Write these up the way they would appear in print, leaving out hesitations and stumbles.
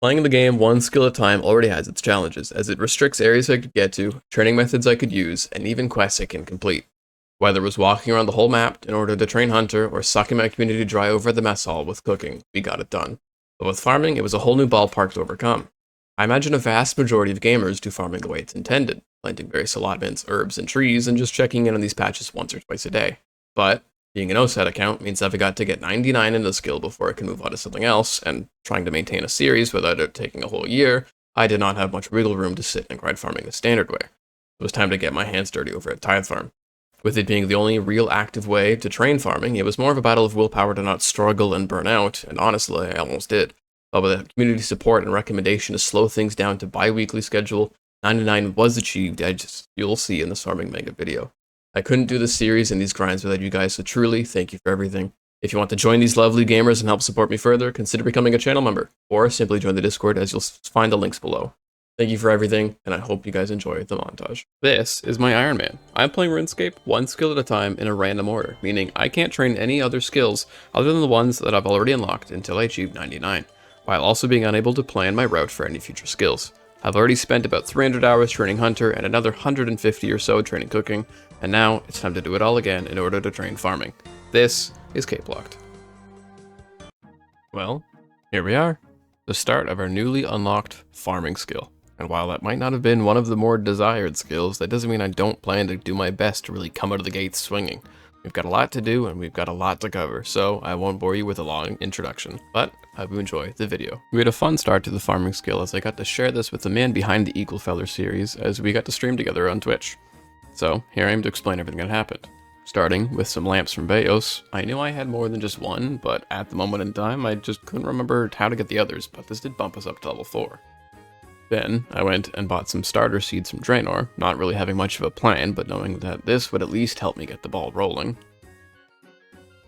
Playing the game one skill at a time already has its challenges, as it restricts areas I could get to, training methods I could use, and even quests I can complete. Whether it was walking around the whole map in order to train Hunter, or sucking my community dry over at the mess hall with cooking, we got it done. But with farming, it was a whole new ballpark to overcome. I imagine a vast majority of gamers do farming the way it's intended, planting various allotments, herbs, and trees, and just checking in on these patches once or twice a day. But being an OSaaT account means I've got to get 99 in the skill before I can move on to something else, and trying to maintain a series without it taking a whole year, I did not have much wiggle room to sit and grind farming the standard way. It was time to get my hands dirty over at Tithe Farm. With it being the only real active way to train farming, it was more of a battle of willpower to not struggle and burn out, and honestly, I almost did. But with the community support and recommendation to slow things down to bi-weekly schedule, 99 was achieved, you'll see in this farming mega video. I couldn't do this series and these grinds without you guys, so truly, thank you for everything. If you want to join these lovely gamers and help support me further, consider becoming a channel member, or simply join the Discord as you'll find the links below. Thank you for everything, and I hope you guys enjoy the montage. This is my Iron Man. I'm playing RuneScape one skill at a time in a random order, meaning I can't train any other skills other than the ones that I've already unlocked until I achieve 99, while also being unable to plan my route for any future skills. I've already spent about 300 hours training Hunter and another 150 or so training cooking, and now it's time to do it all again in order to train farming. This is CapeLocked. Well, here we are, the start of our newly unlocked farming skill. And while that might not have been one of the more desired skills, that doesn't mean I don't plan to do my best to really come out of the gates swinging. We've got a lot to do and we've got a lot to cover, so I won't bore you with a long introduction, but I hope you enjoy the video. We had a fun start to the farming skill as I got to share this with the man behind the Eagle Feller series as we got to stream together on Twitch. So here I am to explain everything that happened. Starting with some lamps from Bayos. I knew I had more than just one, but at the moment in time I just couldn't remember how to get the others, but this did bump us up to level 4. Then I went and bought some starter seeds from Draenor, not really having much of a plan, but knowing that this would at least help me get the ball rolling.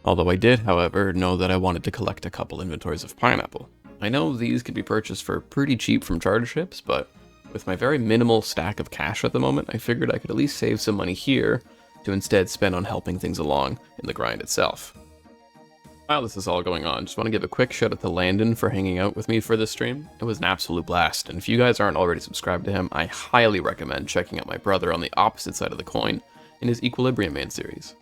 Although I did, however, know that I wanted to collect a couple inventories of pineapple. I know these could be purchased for pretty cheap from charter ships, but with my very minimal stack of cash at the moment, I figured I could at least save some money here to instead spend on helping things along in the grind itself. While this is all going on, just want to give a quick shout out to Landon for hanging out with me for this stream. It was an absolute blast, and if you guys aren't already subscribed to him, I highly recommend checking out my brother on the opposite side of the coin in his Equilibrium Man series.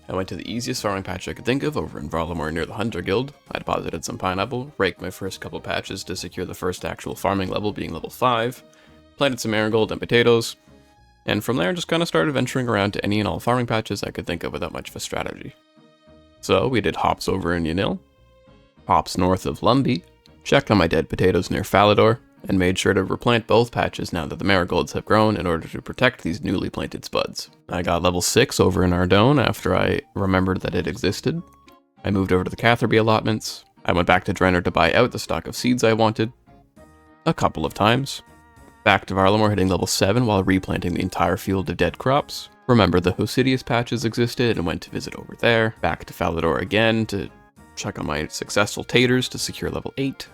I went to the easiest farming patch I could think of over in Varlamore near the Hunter Guild. I deposited some pineapple, raked my first couple patches to secure the first actual farming level being level 5, planted some marigold and potatoes, and from there just kind of started venturing around to any and all farming patches I could think of without much of a strategy. So we did hops over in Yanil, hops north of Lumbee, checked on my dead potatoes near Falador, and made sure to replant both patches now that the marigolds have grown in order to protect these newly planted spuds. I got level 6 over in Ardone after I remembered that it existed. I moved over to the Catherby allotments. I went back to Draenor to buy out the stock of seeds I wanted a couple of times. Back to Varlamore hitting level 7 while replanting the entire field of dead crops. Remember the Hosidius patches existed and went to visit over there. Back to Falador again to check on my successful taters to secure level 8.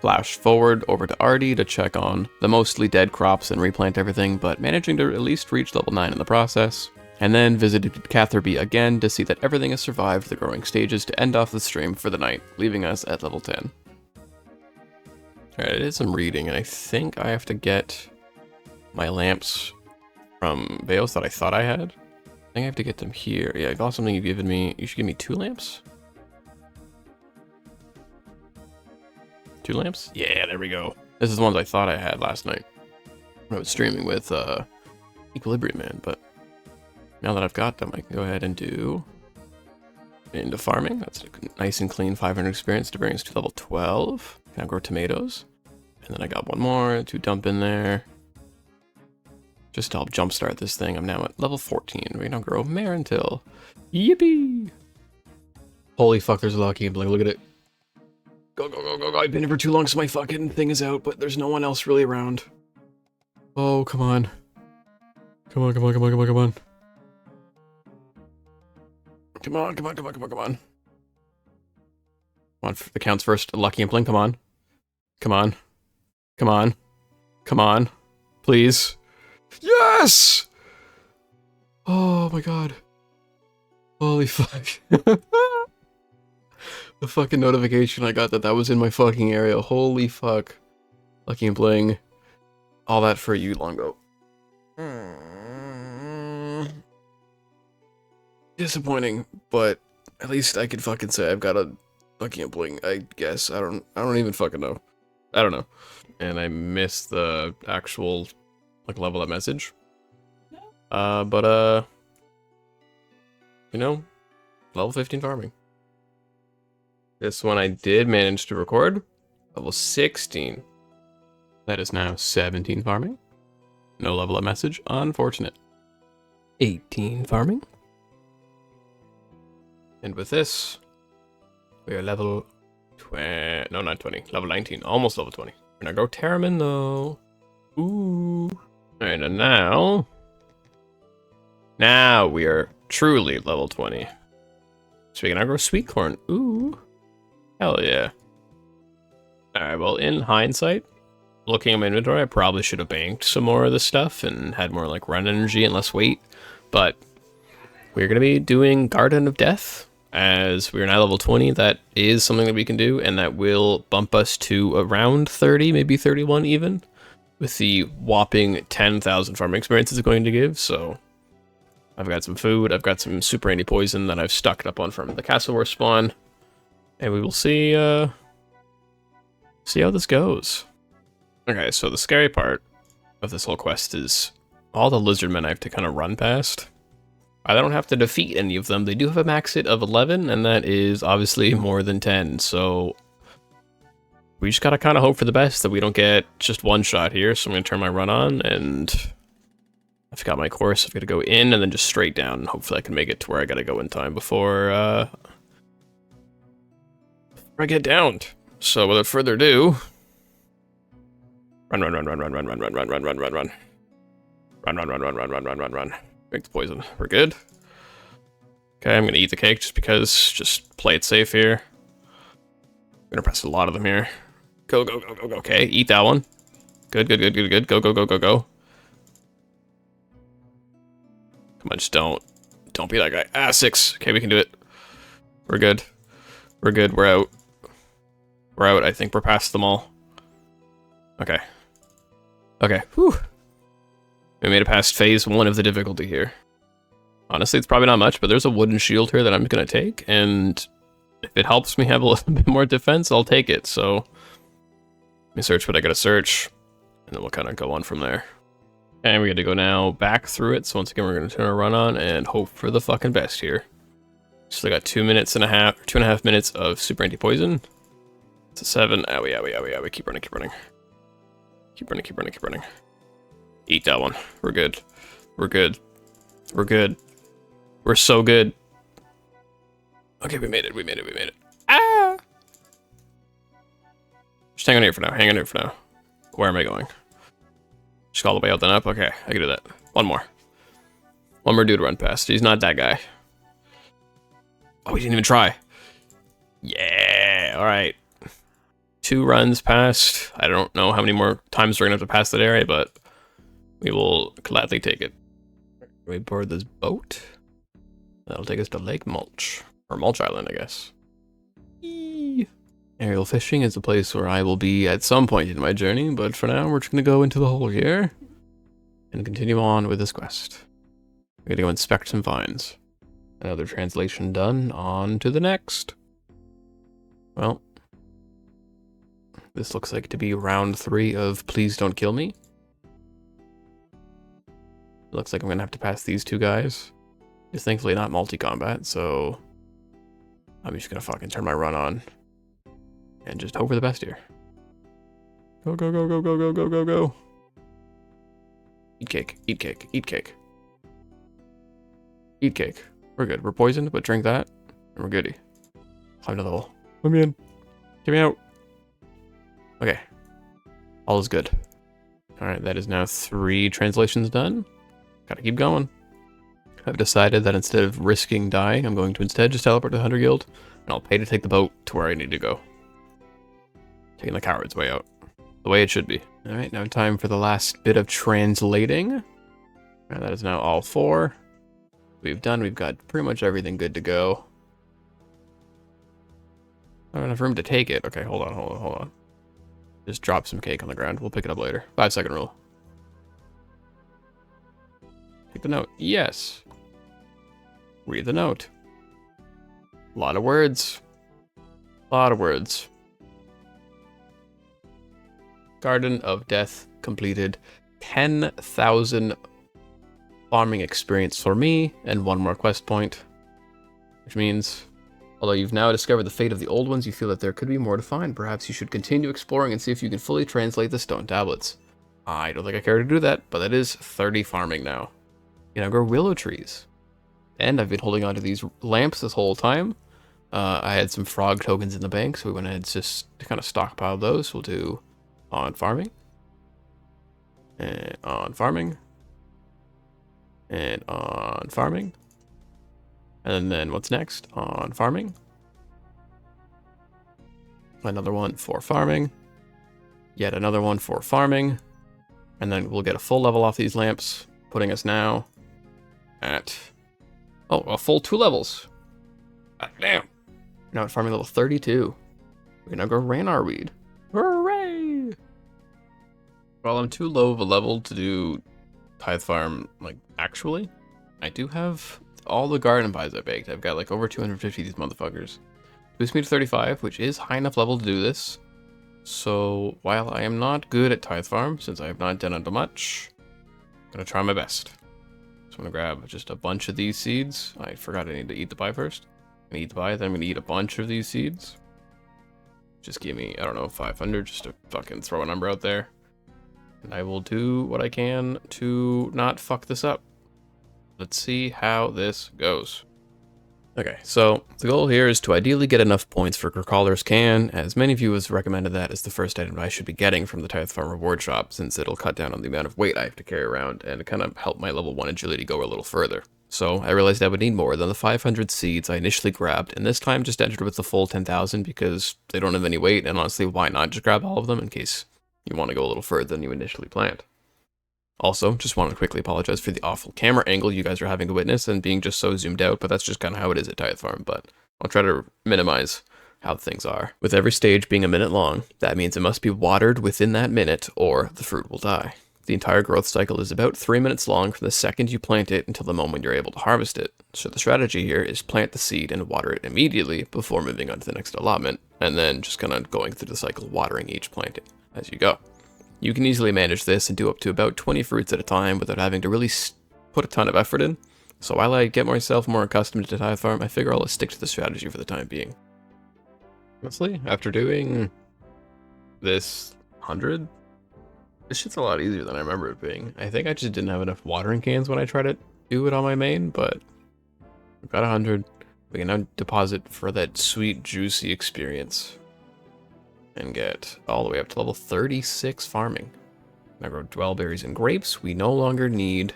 Flash forward over to Ardy to check on the mostly dead crops and replant everything, but managing to at least reach level 9 in the process. And then visited Catherby again to see that everything has survived the growing stages to end off the stream for the night, leaving us at level 10. Alright, I did some reading, and I think I have to get my lamps from Bayos that I thought I had. I think I have to get them here. Yeah, I got something you've given me. You should give me 2 lamps? 2 lamps? Yeah, there we go. This is the ones I thought I had last night when I was streaming with Equilibrium Man, but now that I've got them, I can go ahead and do into farming. That's a nice and clean 500 experience to bring us to level 12. Now grow tomatoes. And then I got one more to dump in there. Just to help jumpstart this thing. I'm now at level 14. We don't grow Marintil. Yippee! Holy fuck, there's a Locky and Bling. Look at it. Go, go, go, go, go. I've been here for too long, so my fucking thing is out, but there's no one else really around. Oh, come on. Come on, come on, come on, come on, come on. Come on, come on, come on, come on, come on. Come on, the counts first. Lucky and Bling, come on. Come on. Come on. Come on. Please. Yes! Oh my god. Holy fuck. The fucking notification I got that was in my fucking area. Holy fuck. Lucky and playing all that for you, Longo. Disappointing, but at least I could fucking say I've got a Lucky and Bling, I guess. I don't even fucking know. I don't know. And I missed the actual like level up message. But you know, level 15 farming. This one I did manage to record. Level 16. That is now 17 farming. No level up message. Unfortunate. 18 farming. And with this, we are level 20. No, not 20. Level 19. Almost level 20. We're gonna go Terramin though. Ooh. Alright, and now we are truly level 20. So we can now grow sweet corn. Ooh. Hell yeah. Alright, well, in hindsight, looking at my inventory, I probably should have banked some more of this stuff and had more like run energy and less weight. But we're going to be doing Garden of Death, as we're now level 20. That is something that we can do, and that will bump us to around 30, maybe 31 even, with the whopping 10,000 farming experience it's going to give. So I've got some food, I've got some super anti-poison that I've stocked up on from the Castle War spawn, and we will see how this goes. Okay, so the scary part of this whole quest is all the lizardmen I have to kind of run past. I don't have to defeat any of them. They do have a max hit of 11, and that is obviously more than 10, so we just gotta kind of hope for the best that we don't get just one shot here. So I'm gonna turn my run on, and I've got my course. I've got to go in and then just straight down, and hopefully I can make it to where I gotta go in time before I get downed. So without further ado, run. Drink the poison. We're good. Okay, I'm gonna eat the cake just because. Just play it safe here. I'm gonna press a lot of them here. Go. Okay, eat that one. Good. Go. Come on, just don't be that guy. Ah, 6. Okay, we can do it. We're good. We're out. I think we're past them all. Okay. Whew. We made it past phase 1 of the difficulty here. Honestly, it's probably not much, but there's a wooden shield here that I'm going to take, and if it helps me have a little bit more defense, I'll take it. So let me search what I got to search, and then we'll kind of go on from there. And we got to go now back through it. So once again, we're going to turn our run on and hope for the fucking best here. So I got 2.5 minutes of super anti-poison. It's a 7. Owie. Keep running. Eat that one. We're good. We're so good. Okay, we made it. Ah! Just hang on here for now. Where am I going? Just all the way out then up? Okay, I can do that. One more dude to run past. He's not that guy. Oh, he didn't even try. Yeah, alright. 2 runs past. I don't know how many more times we're gonna have to pass that area, but we will gladly take it. We board this boat. That'll take us to Lake Mulch. Or Mulch Island, I guess. Eee. Aerial fishing is the place where I will be at some point in my journey, but for now we're just going to go into the hole here and continue on with this quest. We're going to go inspect some vines. Another translation done. On to the next. Well, this looks like to be round 3 of Please Don't Kill Me. Looks like I'm going to have to pass these 2 guys. It's thankfully not multi-combat, so I'm just going to fucking turn my run on and just hope for the best here. Go. Eat cake. We're good. We're poisoned, but drink that, and we're goody. Climb to the hole. Let me in. Get me out. Okay. All is good. Alright, that is now 3 translations done. Gotta keep going. I've decided that instead of risking dying, I'm going to instead just teleport to the Hunter Guild, and I'll pay to take the boat to where I need to go. Taking the coward's way out. The way it should be. Alright, now time for the last bit of translating. And that is now all 4. We've got pretty much everything good to go. I don't have room to take it. Okay, hold on. Just drop some cake on the ground. We'll pick it up later. 5-second rule. Take the note. Yes. Read the note. A lot of words. A lot of words. Garden of Death completed. 10,000 farming experience for me, and 1 more quest point. Which means, although you've now discovered the fate of the old ones, you feel that there could be more to find. Perhaps you should continue exploring and see if you can fully translate the stone tablets. I don't think I care to do that, but that is 30 farming now. You know, grow willow trees. And I've been holding on to these lamps this whole time. I had some frog tokens in the bank, so we went ahead and just kind of stockpiled those. We'll do on farming. And on farming. And on farming. And then what's next? On farming. Another one for farming. Yet another one for farming. And then we'll get a full level off these lamps, putting us now at, oh, a full 2 levels. God damn. Now at farming level 32. We can now grow Ranar weed. Hooray! Well, I'm too low of a level to do tithe farm, like, actually. I do have all the garden pies I baked. I've got like over 250 of these motherfuckers. Boost me to 35, which is high enough level to do this. So while I am not good at tithe farm, since I have not done it much, I'm gonna try my best. So I'm gonna grab just a bunch of these seeds. I forgot I need to eat the pie first. I'm gonna eat the pie, then I'm gonna eat a bunch of these seeds. Just give me, I don't know, 500 just to fucking throw a number out there. And I will do what I can to not fuck this up. Let's see how this goes. Okay, so the goal here is to ideally get enough points for Crawler's Can, as many of you have recommended that as the first item I should be getting from the Tithe Farm reward shop, since it'll cut down on the amount of weight I have to carry around and kind of help my level 1 agility go a little further. So I realized I would need more than the 500 seeds I initially grabbed, and this time just entered with the full 10,000 because they don't have any weight, and honestly, why not just grab all of them in case you want to go a little further than you initially planned. Also, just want to quickly apologize for the awful camera angle you guys are having to witness and being just so zoomed out, but that's just kind of how it is at Tithe Farm, but I'll try to minimize how things are. With every stage being a minute long, that means it must be watered within that minute or the fruit will die. The entire growth cycle is about 3 minutes long from the second you plant it until the moment you're able to harvest it. So the strategy here is plant the seed and water it immediately before moving on to the next allotment, and then just kind of going through the cycle watering each planting as you go. You can easily manage this and do up to about 20 fruits at a time without having to really put a ton of effort in. So while I get myself more accustomed to Tithe Farm, I figure I'll stick to the strategy for the time being. Honestly, after doing this 100, this shit's a lot easier than I remember it being. I think I just didn't have enough watering cans when I tried to do it on my main, but we've got 100. We can now deposit for that sweet, juicy experience. And get all the way up to level 36 farming. Now grow dwellberries and grapes. We no longer need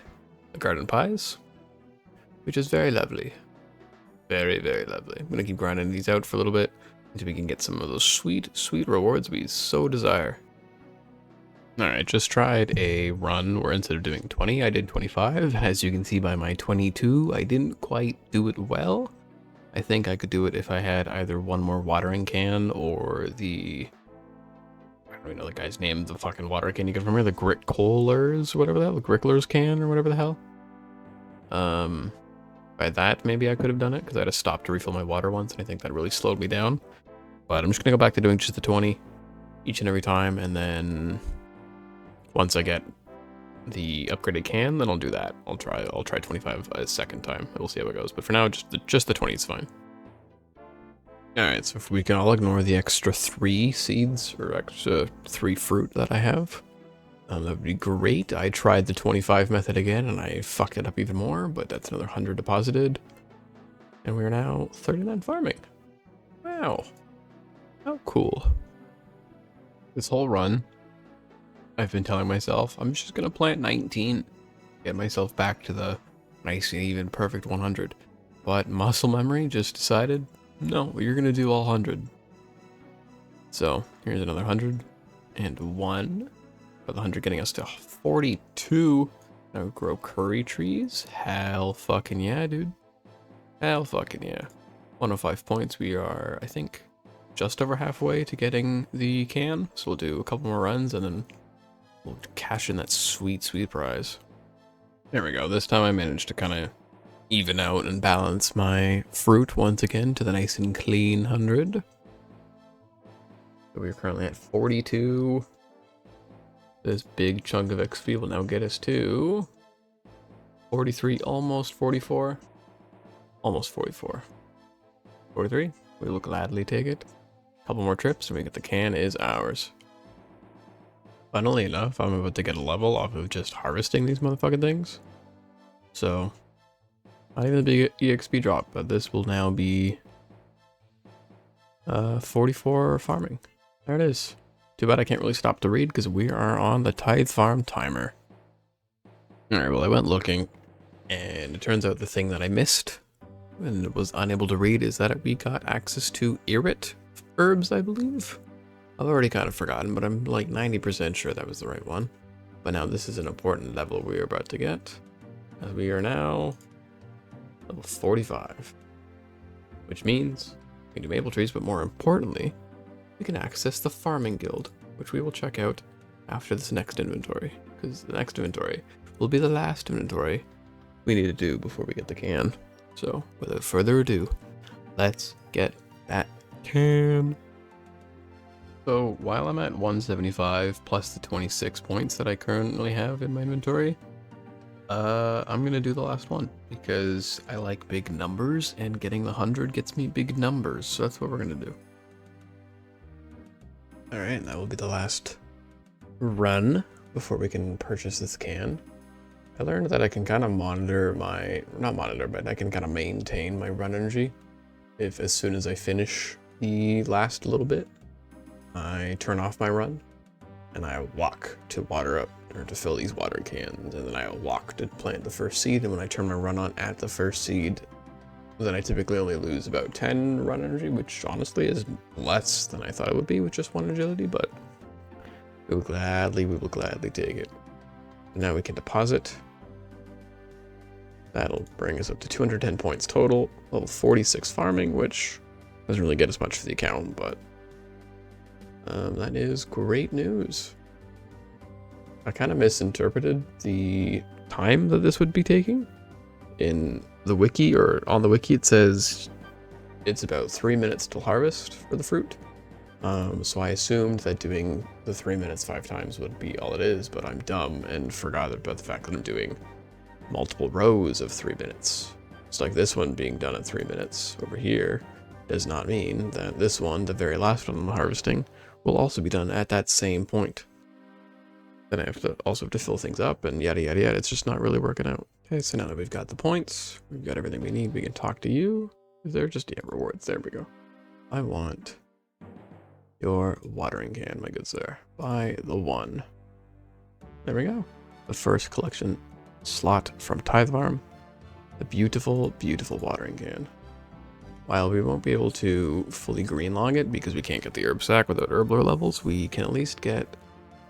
the garden pies, which is very lovely. Very, very lovely. I'm going to keep grinding these out for a little bit until we can get some of those sweet, sweet rewards we so desire. Alright, just tried a run where instead of doing 20, I did 25. As you can see by my 22, I didn't quite do it well. I think I could do it if I had either one more watering can or the, I don't even know the guy's name, the fucking water can you get from here, the Gricklers or whatever the hell, the Gricklers can or whatever the hell. By that, maybe I could have done it because I had to stop to refill my water once and I think that really slowed me down. But I'm just going to go back to doing just the 20 each and every time, and then once I get the upgraded can, then I'll do that. I'll try 25 a second time. We'll see how it goes. But for now, just the 20 is fine. Alright, so if we can all ignore the extra 3 seeds or extra 3 fruit that I have, that would be great. I tried the 25 method again and I fucked it up even more, but that's another 100 deposited. And we're now 39 farming. Wow. How cool. This whole run, I've been telling myself, I'm just going to plant 19. Get myself back to the nice and even perfect 100. But muscle memory just decided, no, you're going to do all 100. So here's another 101. For the 100 getting us to 42. Now grow curry trees. Hell fucking yeah, dude. Hell fucking yeah. 105 points. We are, I think, just over halfway to getting the can. So we'll do a couple more runs and then we'll cash in that sweet, sweet prize. There we go. This time I managed to kind of even out and balance my fruit once again to the nice and clean 100. So we're currently at 42. This big chunk of XP will now get us to 43, almost 44. Almost 44. 43. We will gladly take it. A couple more trips and we get the can is ours. Funnily enough, I'm about to get a level off of just harvesting these motherfucking things. So, not even a big EXP drop, but this will now be 44 farming. There it is. Too bad I can't really stop to read because we are on the tithe farm timer. Alright, well I went looking and it turns out the thing that I missed and was unable to read is that we got access to irrit herbs, I believe. I've already kind of forgotten, but I'm like 90% sure that was the right one. But now this is an important level we are about to get. As we are now level 45. Which means we can do maple trees, but more importantly, we can access the farming guild, which we will check out after this next inventory. Because the next inventory will be the last inventory we need to do before we get the can. So, without further ado, let's get that can. So, while I'm at 175 plus the 26 points that I currently have in my inventory, I'm gonna do the last one because I like big numbers and getting the 100 gets me big numbers. So that's what we're gonna do. All right, that will be the last run before we can purchase this can. I learned that I can kind of monitor my, not monitor, but I can kind of maintain my run energy. If as soon as I finish the last little bit, I turn off my run and I walk to water up or to fill these water cans. And then I walk to plant the first seed. And when I turn my run on at the first seed, then I typically only lose about 10 run energy, which honestly is less than I thought it would be with just one agility, but we will gladly take it. And now we can deposit. That'll bring us up to 210 points total, level 46 farming, which doesn't really get us much for the account, but that is great news. I kind of misinterpreted the time that this would be taking. In the wiki, or on the wiki, it says it's about 3 minutes to harvest for the fruit. So I assumed that doing the 3 minutes 5 times would be all it is, but I'm dumb and forgot about the fact that I'm doing multiple rows of 3 minutes. It's like this one being done at 3 minutes over here does not mean that this one, the very last one I'm harvesting, will also be done at that same point. Then I have to fill things up and yada yada yada. It's just not really working out. Okay, so now that we've got the points, we've got everything we need, we can talk to you. They're just, yeah, rewards. There we go. I want your watering can, my good sir. Buy the one. There we go. The first collection slot from Tithe Farm. The beautiful, beautiful watering can. While we won't be able to fully green log it because we can't get the herb sack without herbler levels, we can at least get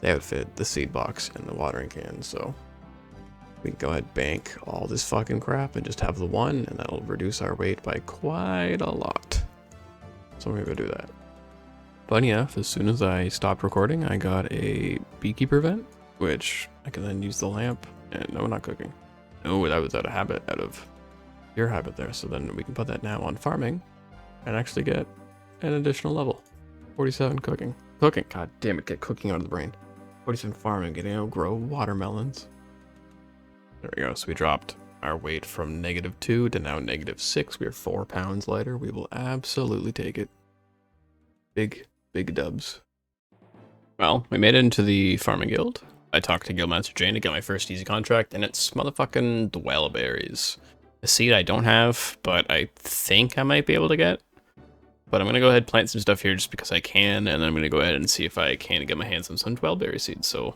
the outfit, the seed box, and the watering can. So we can go ahead and bank all this fucking crap and just have the one, and that'll reduce our weight by quite a lot. So we're gonna go do that. But yeah, as soon as I stopped recording, I got a beekeeper event, which I can then use the lamp. And no, not cooking. No, that was out of habit, out of your habit there. So then we can put that now on farming and actually get an additional level. 47 cooking. Cooking, god damn it, get cooking out of the brain. 47 farming, getting out, grow watermelons. There we go, so we dropped our weight from -2 to now -6. We are 4 pounds lighter. We will absolutely take it. Big, big dubs. Well, we made it into the farming guild. I talked to Guildmaster Jane to get my first easy contract, and it's motherfucking dwellberries. A seed I don't have, but I think I might be able to get. But I'm going to go ahead and plant some stuff here just because I can, and then I'm going to go ahead and see if I can get my hands on some dwellberry seeds. So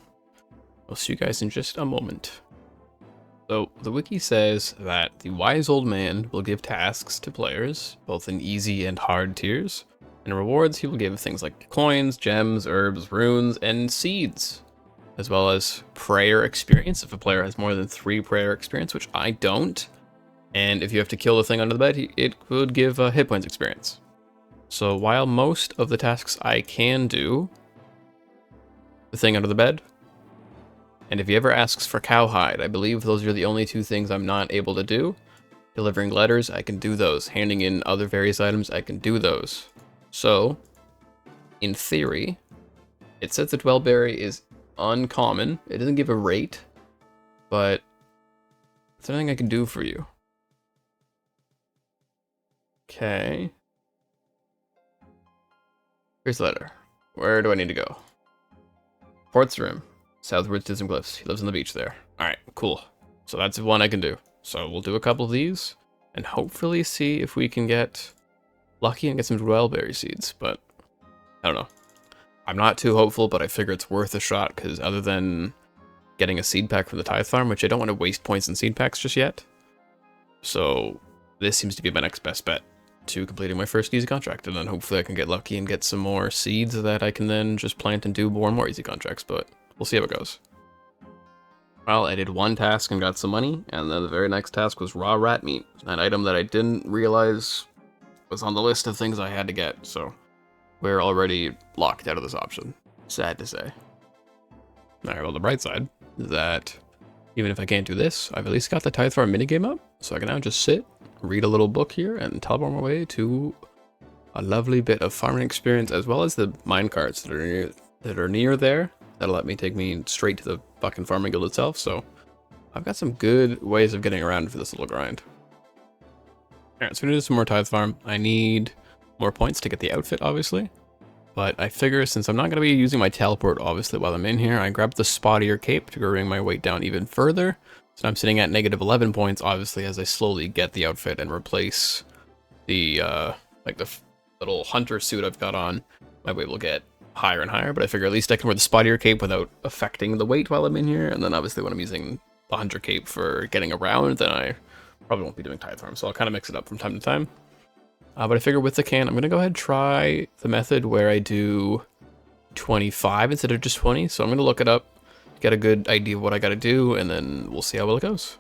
I'll see you guys in just a moment. So the wiki says that the wise old man will give tasks to players, both in easy and hard tiers, and rewards he will give things like coins, gems, herbs, runes, and seeds, as well as prayer experience if a player has more than 3 prayer experience, which I don't. And if you have to kill the thing under the bed, it would give hit points experience. So while most of the tasks I can do, the thing under the bed, and if he ever asks for cowhide, I believe those are the only two things I'm not able to do. Delivering letters, I can do those. Handing in other various items, I can do those. So, in theory, it says the Dwellberry is uncommon. It doesn't give a rate, but it's something I can do for you. Okay. Here's the letter. Where do I need to go? Port's Rim. Southwards to some cliffs. He lives on the beach there. Alright, cool. So that's one I can do. So we'll do a couple of these, and hopefully see if we can get lucky and get some Dwellberry seeds, but I don't know. I'm not too hopeful, but I figure it's worth a shot, because other than getting a seed pack from the tithe farm, which I don't want to waste points in seed packs just yet, so this seems to be my next best bet to completing my first easy contract, and then hopefully I can get lucky and get some more seeds that I can then just plant and do more and more easy contracts, but we'll see how it goes. Well, I did one task and got some money, and then the very next task was raw rat meat, an item that I didn't realize was on the list of things I had to get, so we're already locked out of this option. Sad to say. Alright, well, the bright side is that even if I can't do this, I've at least got the tithe farm minigame up, so I can now just sit, read a little book here, and teleport my way to a lovely bit of farming experience, as well as the minecarts that are near there. That'll let me take me straight to the fucking farming guild itself, so I've got some good ways of getting around for this little grind. Alright, so we're gonna do some more tithe farm. I need more points to get the outfit, obviously. But I figure since I'm not gonna be using my teleport, obviously, while I'm in here, I grabbed the spottier cape to bring my weight down even further. So I'm sitting at negative 11 points, obviously, as I slowly get the outfit and replace the, like the little hunter suit I've got on. My weight will get higher and higher, but I figure at least I can wear the spottier cape without affecting the weight while I'm in here, and then obviously when I'm using the hunter cape for getting around, then I probably won't be doing tithe farm, so I'll kind of mix it up from time to time. But I figure with the can, I'm going to go ahead and try the method where I do 25 instead of just 20, so I'm going to look it up, get a good idea of what I got to do, and then we'll see how well it goes.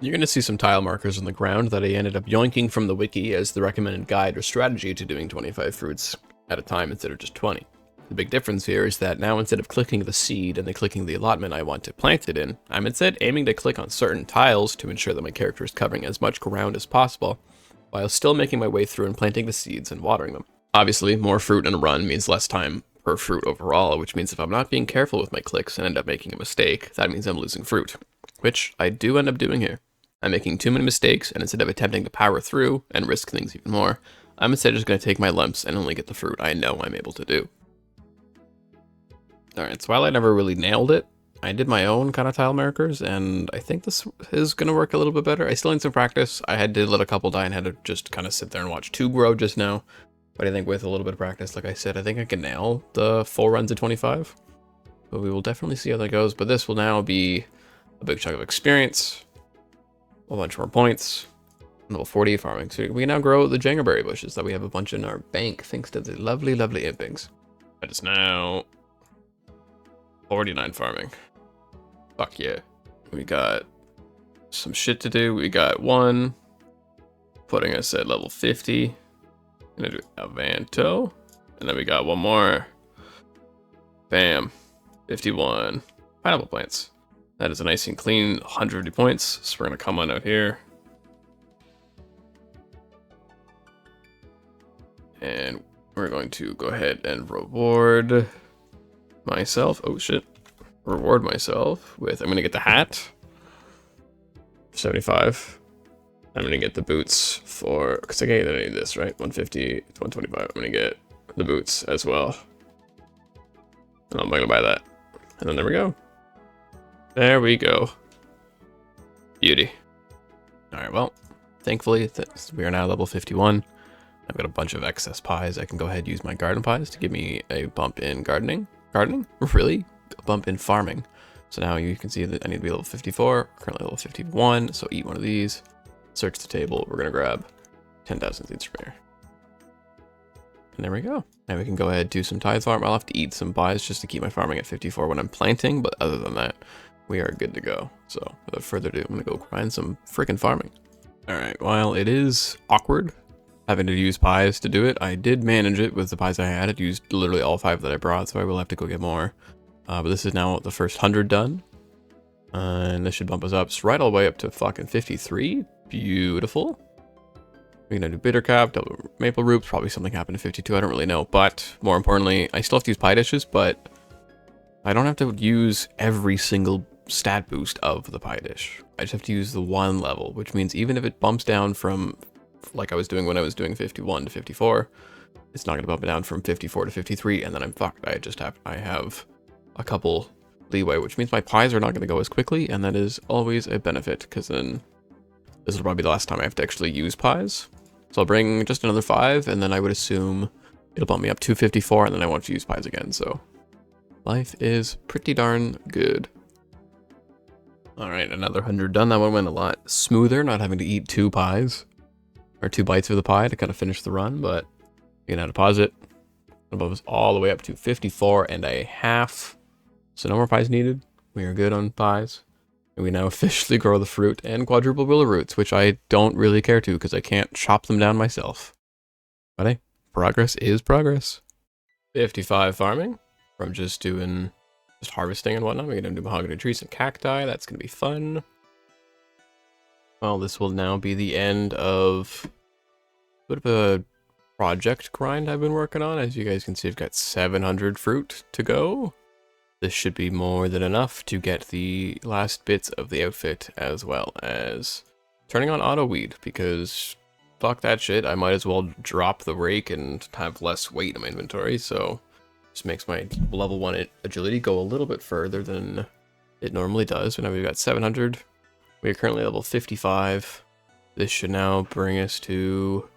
You're going to see some tile markers on the ground that I ended up yoinking from the wiki as the recommended guide or strategy to doing 25 fruits at a time instead of just 20. The big difference here is that now instead of clicking the seed and then clicking the allotment I want to plant it in, I'm instead aiming to click on certain tiles to ensure that my character is covering as much ground as possible, while still making my way through and planting the seeds and watering them. Obviously, more fruit in a run means less time per fruit overall, which means if I'm not being careful with my clicks and end up making a mistake, that means I'm losing fruit, which I do end up doing here. I'm making too many mistakes, and instead of attempting to power through and risk things even more, I'm instead just going to take my lumps and only get the fruit I know I'm able to do. Alright, so while I never really nailed it, I did my own kind of tile markers, and I think this is going to work a little bit better. I still need some practice. I did let a couple die and had to just kind of sit there and watch 2 grow just now. But I think with a little bit of practice, like I said, I think I can nail the full runs of 25. But we will definitely see how that goes. But this will now be a big chunk of experience, a bunch more points, level 40 farming. So we can now grow the jangerberry bushes that we have a bunch in our bank thanks to the lovely, lovely impings. That is now 49 farming. Fuck yeah. We got some shit to do. We got one putting us at level 50. Gonna do Avanto. And then we got one more. Bam. 51. Pineapple plants. That is a nice and clean 150 points. So we're gonna come on out here. And we're going to go ahead and reward myself. Oh shit. Reward myself with, I'm gonna get the hat. 75. I'm gonna get the boots for, because I need this, right? 150, 125. I'm gonna get the boots as well. And I'm gonna buy that. And then there we go. There we go. Beauty. Alright, well, thankfully we are now level 51. I've got a bunch of excess pies. I can go ahead and use my garden pies to give me a bump in gardening. Gardening? Really? A bump in farming. So now you can see that I need to be level 54, currently level 51, so eat one of these, search the table, we're gonna grab 10,000 seeds from here. And there we go. Now we can go ahead and do some tithe farm. I'll have to eat some pies just to keep my farming at 54 when I'm planting, but other than that, we are good to go. So without further ado, I'm gonna go grind some freaking farming. All right, while it is awkward having to use pies to do it. I did manage it with the pies I had. It used literally all 5 that I brought, so I will have to go get more. But this is now the first 100 done. And this should bump us up right all the way up to fucking 53. Beautiful. We're gonna do bitter cap, double maple roots, probably something happened to 52, I don't really know. But more importantly, I still have to use pie dishes, but I don't have to use every single stat boost of the pie dish. I just have to use the 1 level, which means even if it bumps down from, like I was doing when I was doing 51 to 54, it's not gonna bump it down from 54 to 53, and then I'm fucked. I have a couple leeway, which means my pies are not gonna go as quickly, and that is always a benefit, because then this will probably be the last time I have to actually use pies. So I'll bring just another 5, and then I would assume it'll bump me up to 54, and then I won't use pies again, so life is pretty darn good. Alright, another 100 done. That one went a lot smoother, not having to eat 2 pies, or 2 bites of the pie to kind of finish the run, but you can now deposit. Above us all the way up to 54 and a half. So no more pies needed. We are good on pies. And we now officially grow the fruit and quadruple willow roots, which I don't really care to because I can't chop them down myself. But hey, progress is progress. 55 farming from just harvesting and whatnot. We're gonna do mahogany trees and cacti. That's gonna be fun. Well, this will now be the end of a bit of a project grind I've been working on. As you guys can see, I've got 700 fruit to go. This should be more than enough to get the last bits of the outfit, as well as turning on auto weed, because fuck that shit. I might as well drop the rake and have less weight in my inventory, so this makes my level 1 agility go a little bit further than it normally does. So now we've got 700. We are currently level 55. This should now bring us to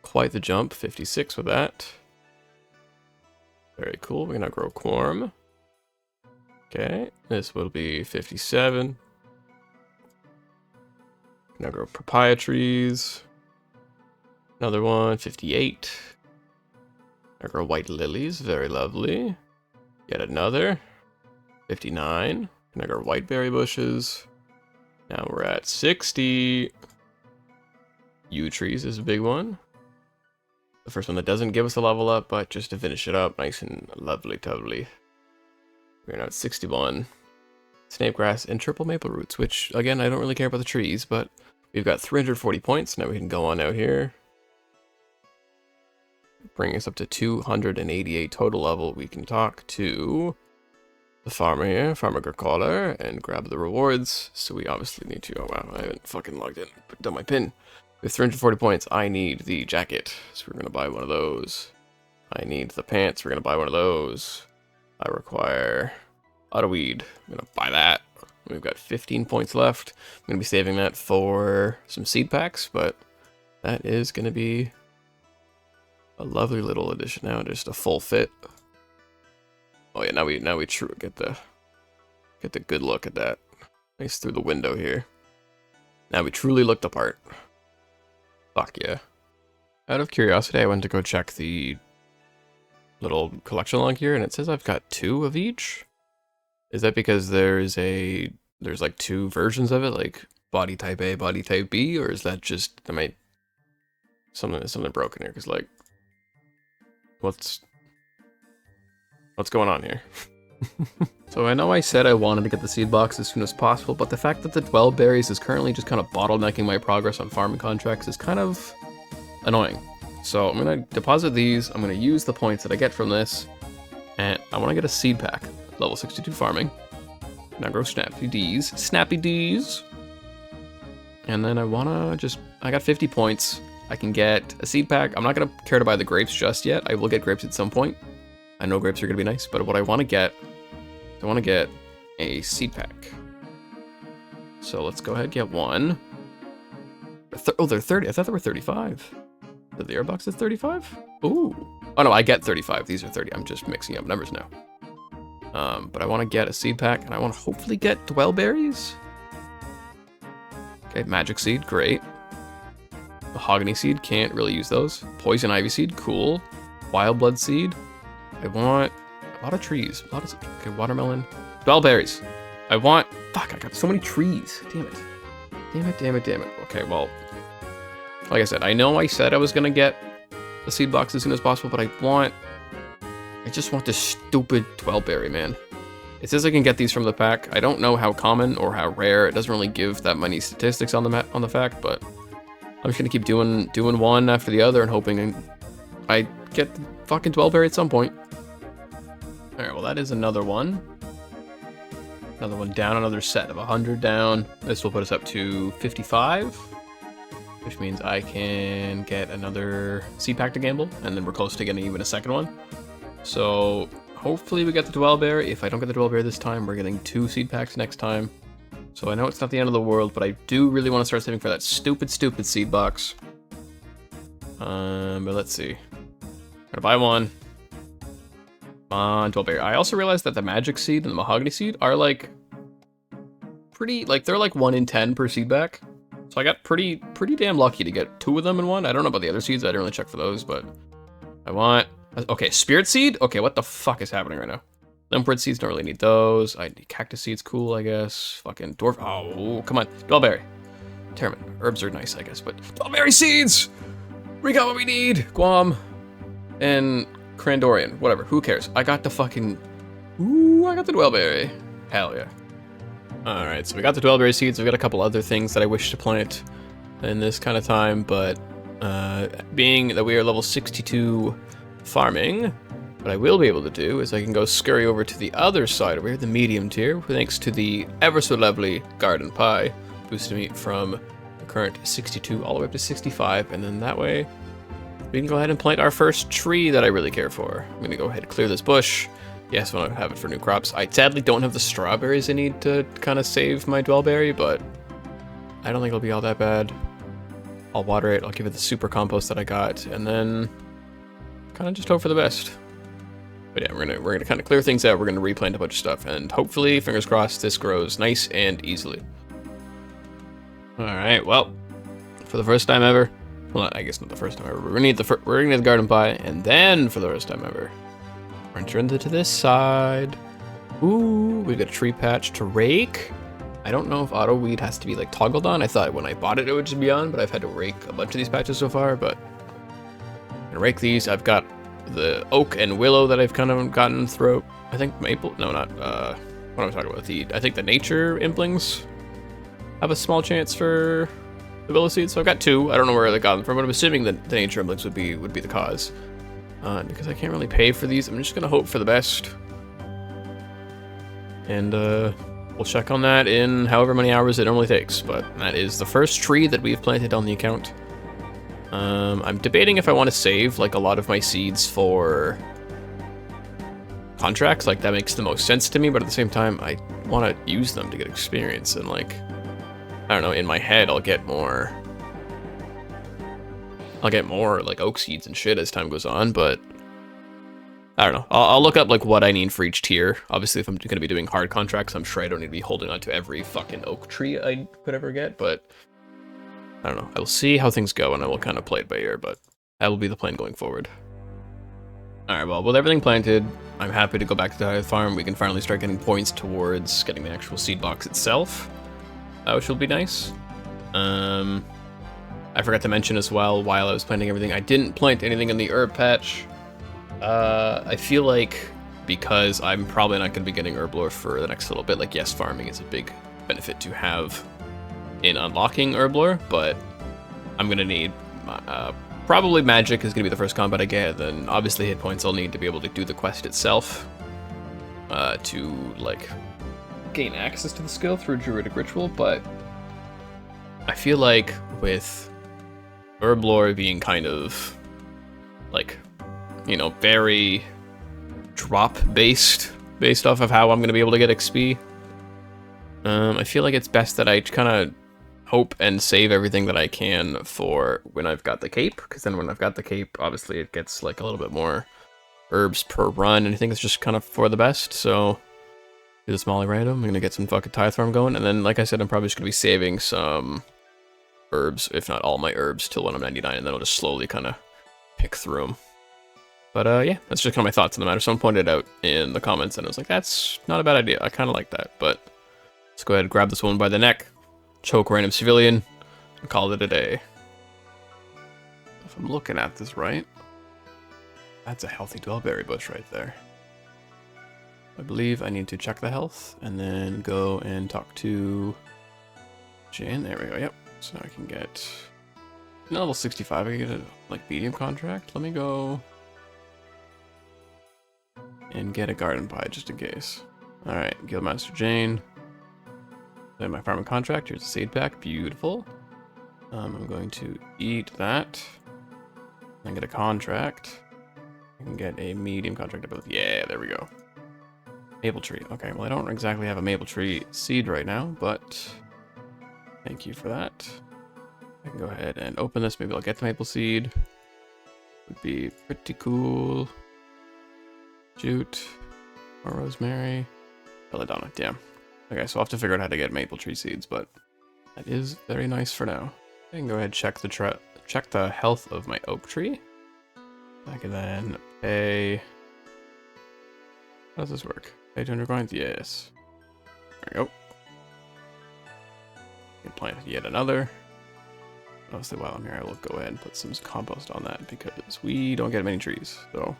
quite the jump, 56 with that. Very cool. We're gonna grow corn. Okay, this will be 57. Now grow papaya trees. Another one, 58. Now grow white lilies, very lovely. Yet another, 59. Now grow white berry bushes. Now we're at 60. Yew trees is a big one. The first one that doesn't give us a level up, but just to finish it up, nice and lovely. We're now at 61. Snape grass and triple maple roots, which, again, I don't really care about the trees, but we've got 340 points. Now we can go on out here. Bring us up to 288 total level. We can talk to the farmer here, Farmer Gercaller, and grab the rewards. So we obviously need to, oh wow, I haven't fucking logged in, put down my pin. With 340 points, I need the jacket, so we're gonna buy one of those. I need the pants, we're gonna buy one of those. I require auto weed, I'm gonna buy that. We've got 15 points left. I'm gonna be saving that for some seed packs, but that is gonna be a lovely little addition now, just a full fit. Oh yeah, now we true get the good look at that. Nice through the window here. Now we truly look the part. Fuck yeah. Out of curiosity, I went to go check the little collection log here, and it says I've got 2 of each. Is that because there's like 2 versions of it, like body type A, body type B, or is that just something broken here? Because like, what's going on here? So I know I said I wanted to get the seed box as soon as possible, but the fact that the 12 berries is currently just kind of bottlenecking my progress on farming contracts is kind of annoying. So I'm going to deposit these, I'm going to use the points that I get from this, and I want to get a seed pack, level 62 farming. Now grow Snappy D's. And then I got 50 points. I can get a seed pack. I'm not going to care to buy the grapes just yet. I will get grapes at some point. I know grapes are going to be nice, but what I want to get a seed pack. So let's go ahead and get one. Oh, they're 30. I thought they were 35. The airbox is 35? Ooh. Oh no, I get 35. These are 30. I'm just mixing up numbers now. But I want to get a seed pack, and I want to hopefully get dwellberries. Okay, magic seed, great. Mahogany seed, can't really use those. Poison ivy seed, cool. Wild blood seed. I want a lot of trees. Okay, watermelon. Dwellberries. Fuck, I got so many trees. Damn it. Okay, well, Like I said, I know I said I was gonna get the seed box as soon as possible, but I just want this stupid 12-berry, man. It says I can get these from the pack. I don't know how common or how rare. It doesn't really give that many statistics on the fact, but I'm just gonna keep doing one after the other and hoping I get the fucking 12-berry at some point. All right, well that is another one. Another one down, another set of 100 down. This will put us up to 55, which means I can get another seed pack to gamble, and then we're close to getting even a second one. So hopefully we get the 12-berry. If I don't get the 12-berry this time, we're getting 2 seed packs next time. So I know it's not the end of the world, but I do really want to start saving for that stupid seed box. But let's see. I'm gonna buy one. Come on, 12-berry. I also realized that the magic seed and the mahogany seed are like pretty, like they're like 1 in 10 per seed pack. So I got pretty damn lucky to get 2 of them in one. I don't know about the other seeds. I didn't really check for those, but I want, okay, spirit seed. Okay, what the fuck is happening right now? Leopard seeds, don't really need those. I need cactus seeds, cool, I guess. Fucking dwarf, oh, come on. 12-berry. Termin, herbs are nice, I guess, but 12-berry seeds! We got what we need! Guam and Crandorian, whatever, who cares? I got the fucking, ooh, I got the 12-berry. Hell yeah. Alright, so we got the 12-berry seeds. We've got a couple other things that I wish to plant in this kind of time, but being that we are level 62 farming, what I will be able to do is I can go scurry over to the other side over here, the medium tier, thanks to the ever so lovely garden pie, boosting me from the current 62 all the way up to 65, and then that way we can go ahead and plant our first tree that I really care for. I'm gonna go ahead and clear this bush. Yes, I want to have it for new crops. I sadly don't have the strawberries I need to kind of save my 12-berry, but I don't think it'll be all that bad. I'll water it, I'll give it the super compost that I got, and then kind of just hope for the best. But yeah, we're gonna kind of clear things out. We're gonna replant a bunch of stuff, and hopefully, fingers crossed, this grows nice and easily. All right, well, for the first time ever, well, I guess not the first time ever. We're gonna need the garden pie, and then for the first time ever, we're gonna turn to this side. Ooh, we've got a tree patch to rake. I don't know if auto weed has to be like toggled on. I thought when I bought it, it would just be on, but I've had to rake a bunch of these patches so far. But I'm gonna rake these. I've got the oak and willow that I've kind of gotten throughout. I think maple. No, not. What am I talking about? I think the nature implings have a small chance for the willow seeds. So I've got 2. I don't know where they got them from, but I'm assuming that the nature implings would be the cause. Because I can't really pay for these, I'm just gonna hope for the best. And we'll check on that in however many hours it normally takes. But that is the first tree that we've planted on the account. I'm debating if I want to save like a lot of my seeds for contracts. Like that makes the most sense to me, but at the same time, I want to use them to get experience. And like, I don't know, in my head, I'll get more like oak seeds and shit as time goes on, but I don't know. I'll look up like what I need for each tier. Obviously, if I'm going to be doing hard contracts, I'm sure I don't need to be holding on to every fucking oak tree I could ever get, but I don't know. I will see how things go, and I will kind of play it by ear, but that will be the plan going forward. Alright, well, with everything planted, I'm happy to go back to the tithe farm. We can finally start getting points towards getting the actual seed box itself, which will be nice. I forgot to mention as well, while I was planting everything, I didn't plant anything in the herb patch. I feel like because I'm probably not going to be getting herb lore for the next little bit, like yes, farming is a big benefit to have in unlocking herb lore, but I'm going to need, probably magic is going to be the first combat I get, then obviously hit points I'll need to be able to do the quest itself, to like gain access to the skill through druidic ritual, but I feel like with herb lore being kind of like, you know, very drop based off of how I'm going to be able to get XP. I feel like it's best that I kind of hope and save everything that I can for when I've got the cape, because then when I've got the cape, obviously it gets like a little bit more herbs per run, and I think it's just kind of for the best. So do the small item. I'm going to get some fucking tithe farm going, and then like I said, I'm probably just going to be saving some herbs, if not all my herbs, till when I'm 99, and then I'll just slowly kind of pick through them. But yeah, that's just kind of my thoughts on the matter. Someone pointed it out in the comments, and I was like, that's not a bad idea. I kind of like that, but let's go ahead and grab this woman by the neck, choke random civilian, and call it a day. if I'm looking at this right, that's a healthy dwellberry bush right there. I believe I need to check the health and then go and talk to Jane. There we go. Yep. So I can get level 65. I can get a like medium contract. Let me go and get a garden pie just in case. All right, Guildmaster Jane. Then my farming contract. Here's a seed pack. Beautiful. I'm going to eat that and get a contract. I can get a medium contract of both. Yeah, there we go. Maple tree. Okay, well, I don't exactly have a maple tree seed right now, but thank you for that. I can go ahead and open this. Maybe I'll get the maple seed. Would be pretty cool. Jute. Or rosemary. Belladonna. Damn. Okay, so I'll have to figure out how to get maple tree seeds, but that is very nice for now. I can go ahead and check the health of my oak tree. I can then pay... How does this work? Pay 200 coins? Yes. There we go. I can plant yet another. Obviously, while I'm here, I will go ahead and put some compost on that because we don't get many trees. So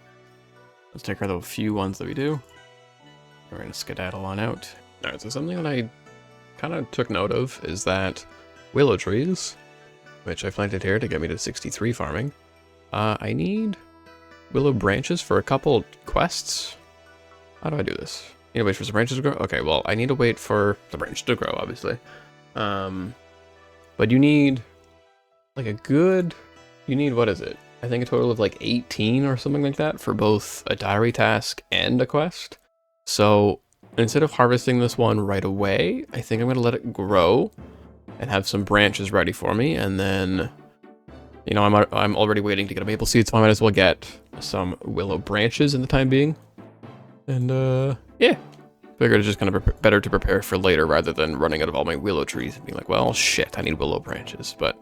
let's take care of the few ones that we do. We're going to skedaddle on out. Alright, so something that I kind of took note of is that willow trees, which I planted here to get me to 63 farming, I need willow branches for a couple quests. How do I do this? You need to wait for some branches to grow? Okay, well, I need to wait for the branch to grow, obviously. But you need, like, you need, what is it? I think a total of, like, 18 or something like that for both a diary task and a quest. So, instead of harvesting this one right away, I think I'm going to let it grow and have some branches ready for me, and then, you know, I'm already waiting to get a maple seed, so I might as well get some willow branches in the time being. And, yeah. Figured it's just kind of better to prepare for later rather than running out of all my willow trees and being like, well, shit, I need willow branches. But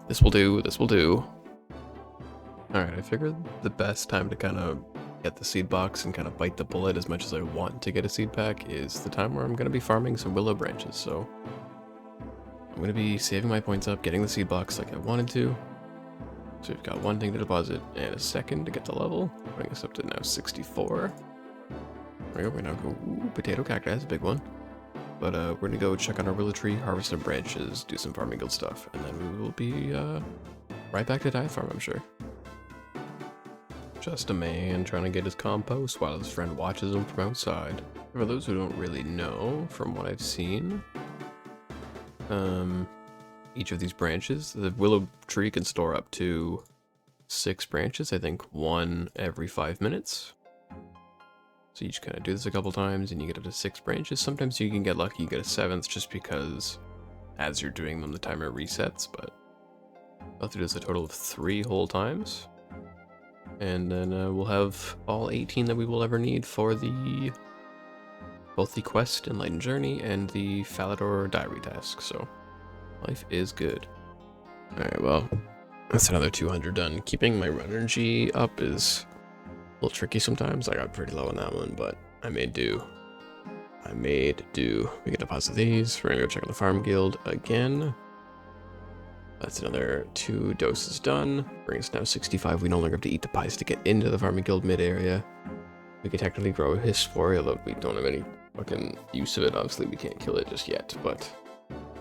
this will do, this will do. Alright, I figured the best time to kind of get the seed box and kind of bite the bullet as much as I want to get a seed pack is the time where I'm going to be farming some willow branches. So I'm going to be saving my points up, getting the seed box like I wanted to. So we've got one thing to deposit and a second to get the level. Bring us up to now 64. There we go, we're now go, ooh, potato cacti, that's a big one. But we're gonna go check on our willow tree, harvest some branches, do some farming guild stuff, and then we will be right back to tithe farm, I'm sure. Just a man trying to get his compost while his friend watches him from outside. For those who don't really know, from what I've seen, each of these branches, the willow tree can store up to 6 branches, I think 1 every 5 minutes. So you just kind of do this a couple times and you get up to 6 branches. Sometimes you can get lucky, you get a 7th just because as you're doing them the timer resets, but I'll do this a total of 3 whole times. And then we'll have all 18 that we will ever need for both the quest Enlightened Journey and the Falador Diary task, so life is good. Alright, well, that's another 200 done. Keeping my run energy up is a little tricky sometimes. I got pretty low on that one, but I made do. We can deposit these. We're gonna go check on the farm guild again. That's another 2 doses done. Brings us now 65. We no longer have to eat the pies to get into the farming guild mid area. We can technically grow a History, although we don't have any fucking use of it. Obviously, we can't kill it just yet, but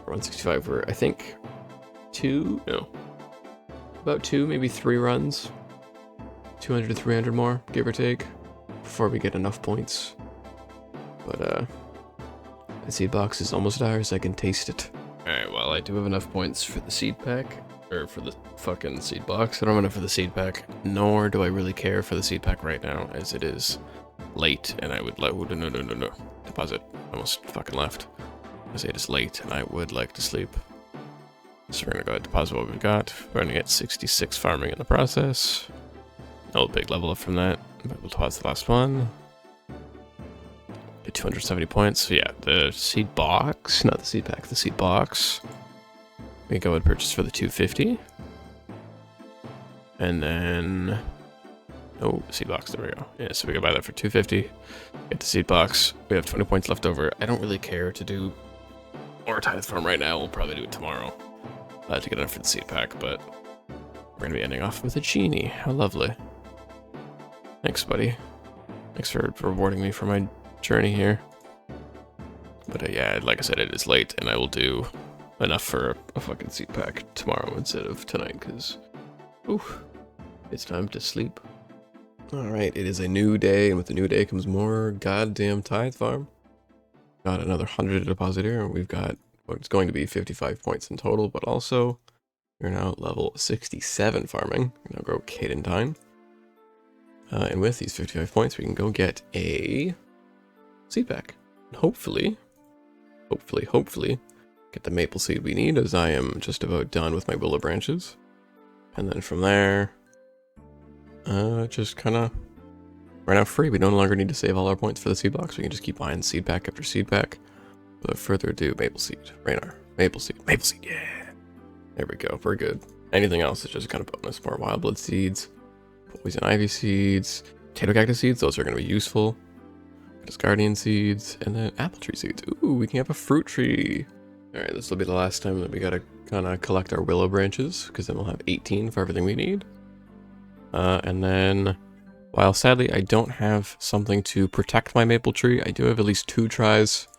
we're on 65. We're, I think, about 2, maybe 3 runs. 200 to 300 more, give or take, before we get enough points. But, the seed box is almost ours, I can taste it. Alright, well, I do have enough points for the seed pack, or for the fucking seed box. I don't have enough for the seed pack, nor do I really care for the seed pack right now, as it is late, and I would like, no, deposit, almost fucking left. I say it is late, and I would like to sleep. So we're gonna go ahead and deposit what we've got. We're gonna get 66 farming in the process. No big level up from that, but we'll deposit the last one. Get 270 points. So yeah, the seed box, not the seed pack, the seed box. We go and purchase for the 250. And then, oh, seed box, there we go. Yeah, so we can buy that for 250. Get the seed box. We have 20 points left over. I don't really care to do more tithe farm right now. We'll probably do it tomorrow to get enough for the seed pack, but We're gonna be ending off with a genie. How lovely. Thanks, buddy. Thanks for rewarding me for my journey here. But yeah, like I said, it is late, and I will do enough for a fucking seed pack tomorrow instead of tonight, because, oof, it's time to sleep. Alright, it is a new day, and with the new day comes more goddamn tithe farm. Got another 100 to deposit here, and we've got what's going to be 55 points in total, but also we're now at level 67 farming. We're now grow Cadentine. And with these 55 points, we can go get a seed pack. And hopefully, get the maple seed we need, as I am just about done with my willow branches. And then from there, just kind of, we're now free. We no longer need to save all our points for the seed box. We can just keep buying seed pack after seed pack. Without further ado, maple seed, Raynar, maple seed, yeah. There we go, we're good. Anything else is just kind of bonus. More wild blood seeds, poison ivy seeds, potato cactus seeds, those are going to be useful. Just guardian seeds, and then apple tree seeds. Ooh, we can have a fruit tree. Alright, this will be the last time that we gotta kind of collect our willow branches, because then we'll have 18 for everything we need. And then, while sadly I don't have something to protect my maple tree, I do have at least 2 tries.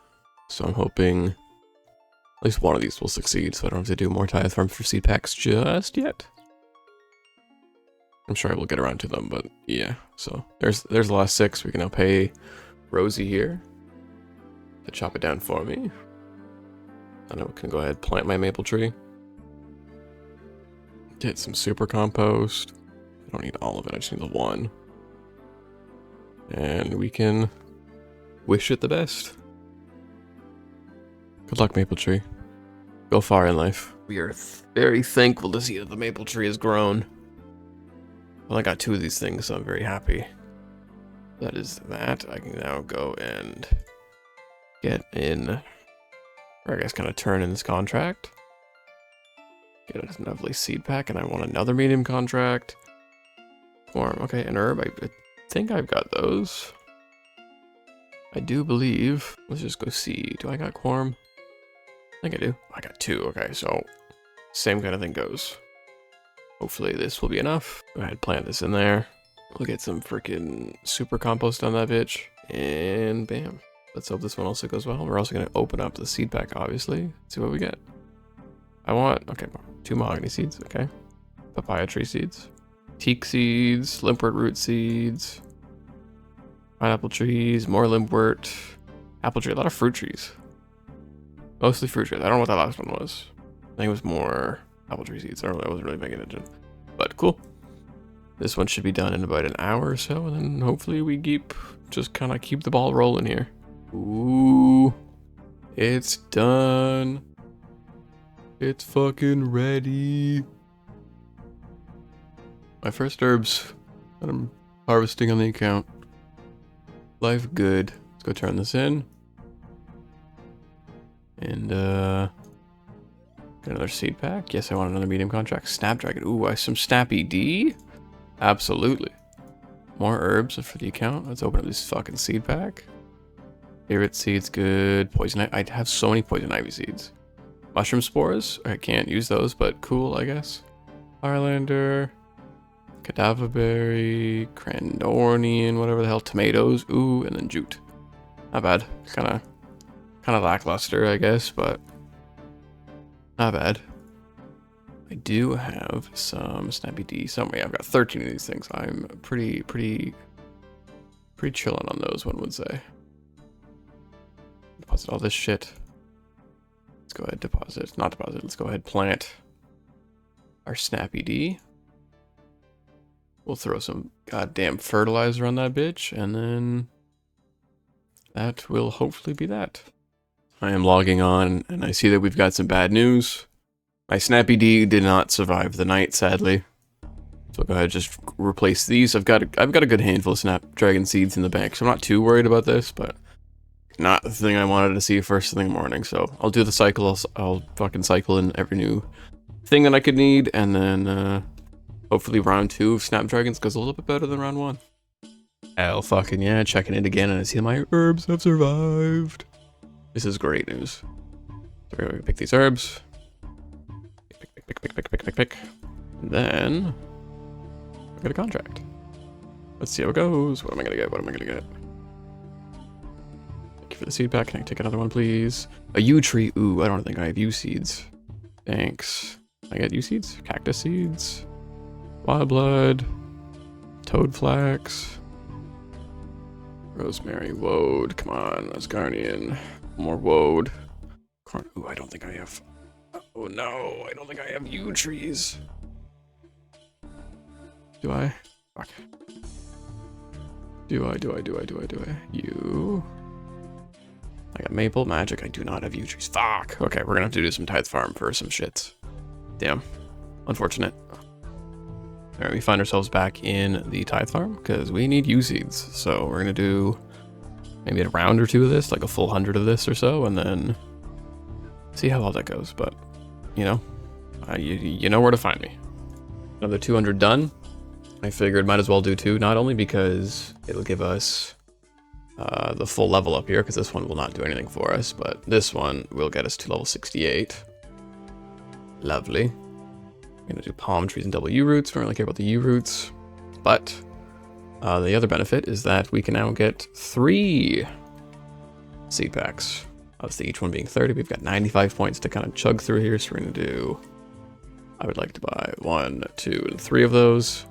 So I'm hoping at least one of these will succeed, so I don't have to do more tithe farms for seed packs just yet. I'm sure I will get around to them, but yeah. So there's the last 6. We can now pay Rosie here to chop it down for me. And I can go ahead and plant my maple tree. Get some super compost. I don't need all of it, I just need the 1. And we can wish it the best. Good luck, maple tree. Go far in life. We are very thankful to see that the maple tree has grown. Well, I got 2 of these things, so I'm very happy. That is that. I can now go and get in, or I guess kind of turn in this contract. Get a lovely seed pack, and I want another medium contract. Form, okay, an herb. I think I've got those. I do believe. Let's just go see. Do I got quorum? I think I do. I got 2. Okay, so same kind of thing goes. Hopefully this will be enough. Go ahead, plant this in there. We'll get some freaking super compost on that bitch. And bam. Let's hope this one also goes well. We're also going to open up the seed pack, obviously. See what we get. I want, okay, 2 mahogany seeds, okay. Papaya tree seeds. Teak seeds, limpwort root seeds. Pineapple trees, more limpwort. Apple tree, a lot of fruit trees. Mostly fruit trees. I don't know what that last one was. I think it was more apple tree seeds. I wasn't really paying attention. But cool. This one should be done in about an hour or so, and then hopefully we just kind of keep the ball rolling here. Ooh, it's done. It's fucking ready. My first herbs that I'm harvesting on the account. Life good. Let's go turn this in. And get another seed pack. Yes, I want another medium contract. Snapdragon. Ooh, I some Snappy D. Absolutely. More herbs for the account. Let's open up this fucking seed pack. Favorite seeds, good. Poison ivy. I have so many poison ivy seeds. Mushroom spores. I can't use those, but cool, I guess. Highlander. Cadaver berry. Crandornian, whatever the hell. Tomatoes. Ooh, and then jute. Not bad. Kind of lackluster, I guess, but not bad. I do have some Snappy D somewhere. I've got 13 of these things. I'm pretty chilling on those, one would say. Deposit all this shit. Let's go ahead, deposit. Not deposit. Let's go ahead, plant our Snappy D. We'll throw some goddamn fertilizer on that bitch, and then that will hopefully be that. I am logging on, and I see that we've got some bad news. My Snappy D did not survive the night, sadly. So I'll go ahead and just replace these. I've got a good handful of Snapdragon seeds in the bank, so I'm not too worried about this, but not the thing I wanted to see first thing in the morning. So I'll do the cycle. I'll fucking cycle in every new thing that I could need, and then hopefully round 2 of Snapdragons goes a little bit better than round 1. Hell fucking yeah, checking it again, and I see my herbs have survived. This is great news. So we're gonna pick these herbs. Pick. And then I get a contract. Let's see how it goes. What am I gonna get? What am I gonna get? Thank you for the seed pack. Can I take another one, please? A yew tree. Ooh, I don't think I have yew seeds. Thanks. Can I get yew seeds? Cactus seeds. Wild blood. Toad flax. Rosemary. Woad. Come on. Asgarnian. More woad. Ooh, I don't think I have. Oh no, I don't think I have yew trees. Do I? Fuck. Do I? Yew. I got maple, magic. I do not have yew trees. Fuck. Okay, we're gonna have to do some tithe farm for some shits. Damn. Unfortunate. Alright, we find ourselves back in the tithe farm because we need yew seeds. So we're gonna do maybe a round or two of this, like a full 100 of this or so, and then see how well that goes. But you know, you know where to find me. Another 200 done. I figured might as well do 2, not only because it'll give us the full level up here, because this one will not do anything for us, but this one will get us to level 68. Lovely. I'm gonna do palm trees and double yew roots. Don't really care about the yew roots, but the other benefit is that we can now get 3 seed packs. Obviously, each one being 30. We've got 95 points to kind of chug through here, so we're gonna do. I would like to buy 1, 2, and 3 of those.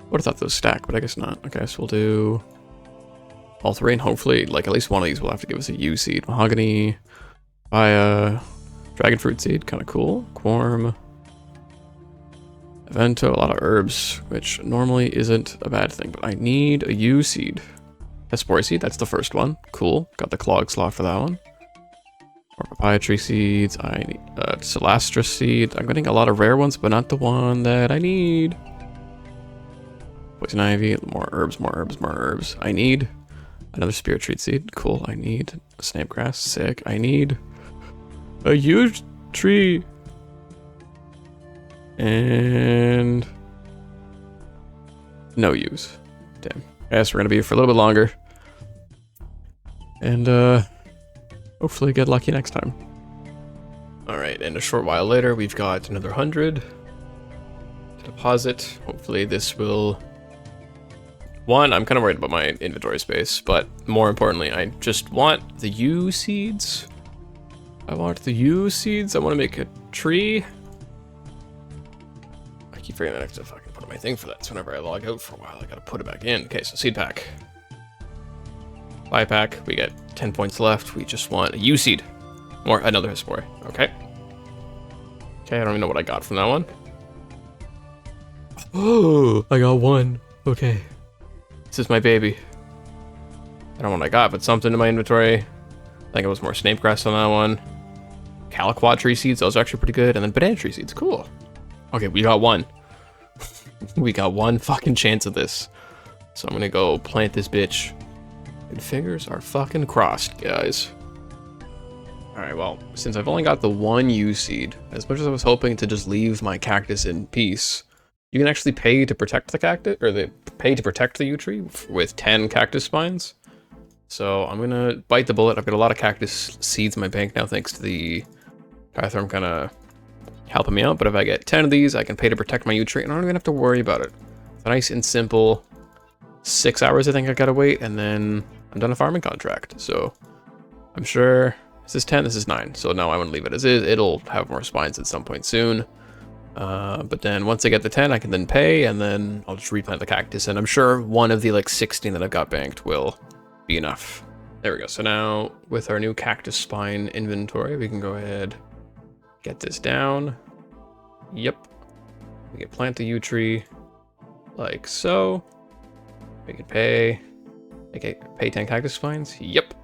Would have thought those stack, but I guess not. Okay, so we'll do all 3, and hopefully, like, at least one of these will have to give us a yew seed. Mahogany, papaya, dragon fruit seed, kind of cool. Quorm, Avento, a lot of herbs, which normally isn't a bad thing, but I need a yew seed. Hespori seed, that's the first one. Cool. Got the clog slot for that one. More papaya tree seeds. I need Celastra seed. I'm getting a lot of rare ones, but not the one that I need. Poison ivy, more herbs, more herbs, more herbs. I need another spirit tree seed. Cool. I need a snape grass. Sick. I need a huge tree. And no use. Damn. I guess we're gonna be here for a little bit longer. And hopefully get lucky next time. Alright, and a short while later we've got another 100 to deposit. Hopefully this will. One, I'm kind of worried about my inventory space, but more importantly, I just want the yew seeds. I want the yew seeds. I want to make a tree. I keep forgetting that I have to fucking put in my thing for that. So whenever I log out for a while, I gotta put it back in. Okay, so seed pack. Buy pack. We get 10 points left. We just want a yew seed. Or another Hespori. Okay. Okay, I don't even know what I got from that one. Oh, I got 1. Okay. This is my baby. I don't know what I got, but something in my inventory. I think it was more snape grass on that one. Caliquat tree seeds, those are actually pretty good. And then banana tree seeds, cool. Okay, we got 1. We got 1 fucking chance of this. So I'm gonna go plant this bitch. And fingers are fucking crossed, guys. Alright, well, since I've only got the 1 yew seed, as much as I was hoping to just leave my cactus in peace, you can actually pay to protect the cactus, or pay to protect the yew tree with 10 cactus spines. So I'm gonna bite the bullet. I've got a lot of cactus seeds in my bank now, thanks to the tithe farm kind of helping me out. But if I get 10 of these, I can pay to protect my yew tree, and I don't even have to worry about it. It's a nice and simple 6 hours, I think I gotta wait, and then I'm done a farming contract. So I'm sure this is 10, this is 9. So no, I wouldn't leave it as is. It'll have more spines at some point soon. But then once I get the 10, I can then pay, and then I'll just replant the cactus, and I'm sure one of the like 16 that I've got banked will be enough. There we go. So now with our new cactus spine inventory, we can go ahead, get this down. Yep. We can plant the yew tree like so. We can pay. Okay, pay 10 cactus spines. Yep.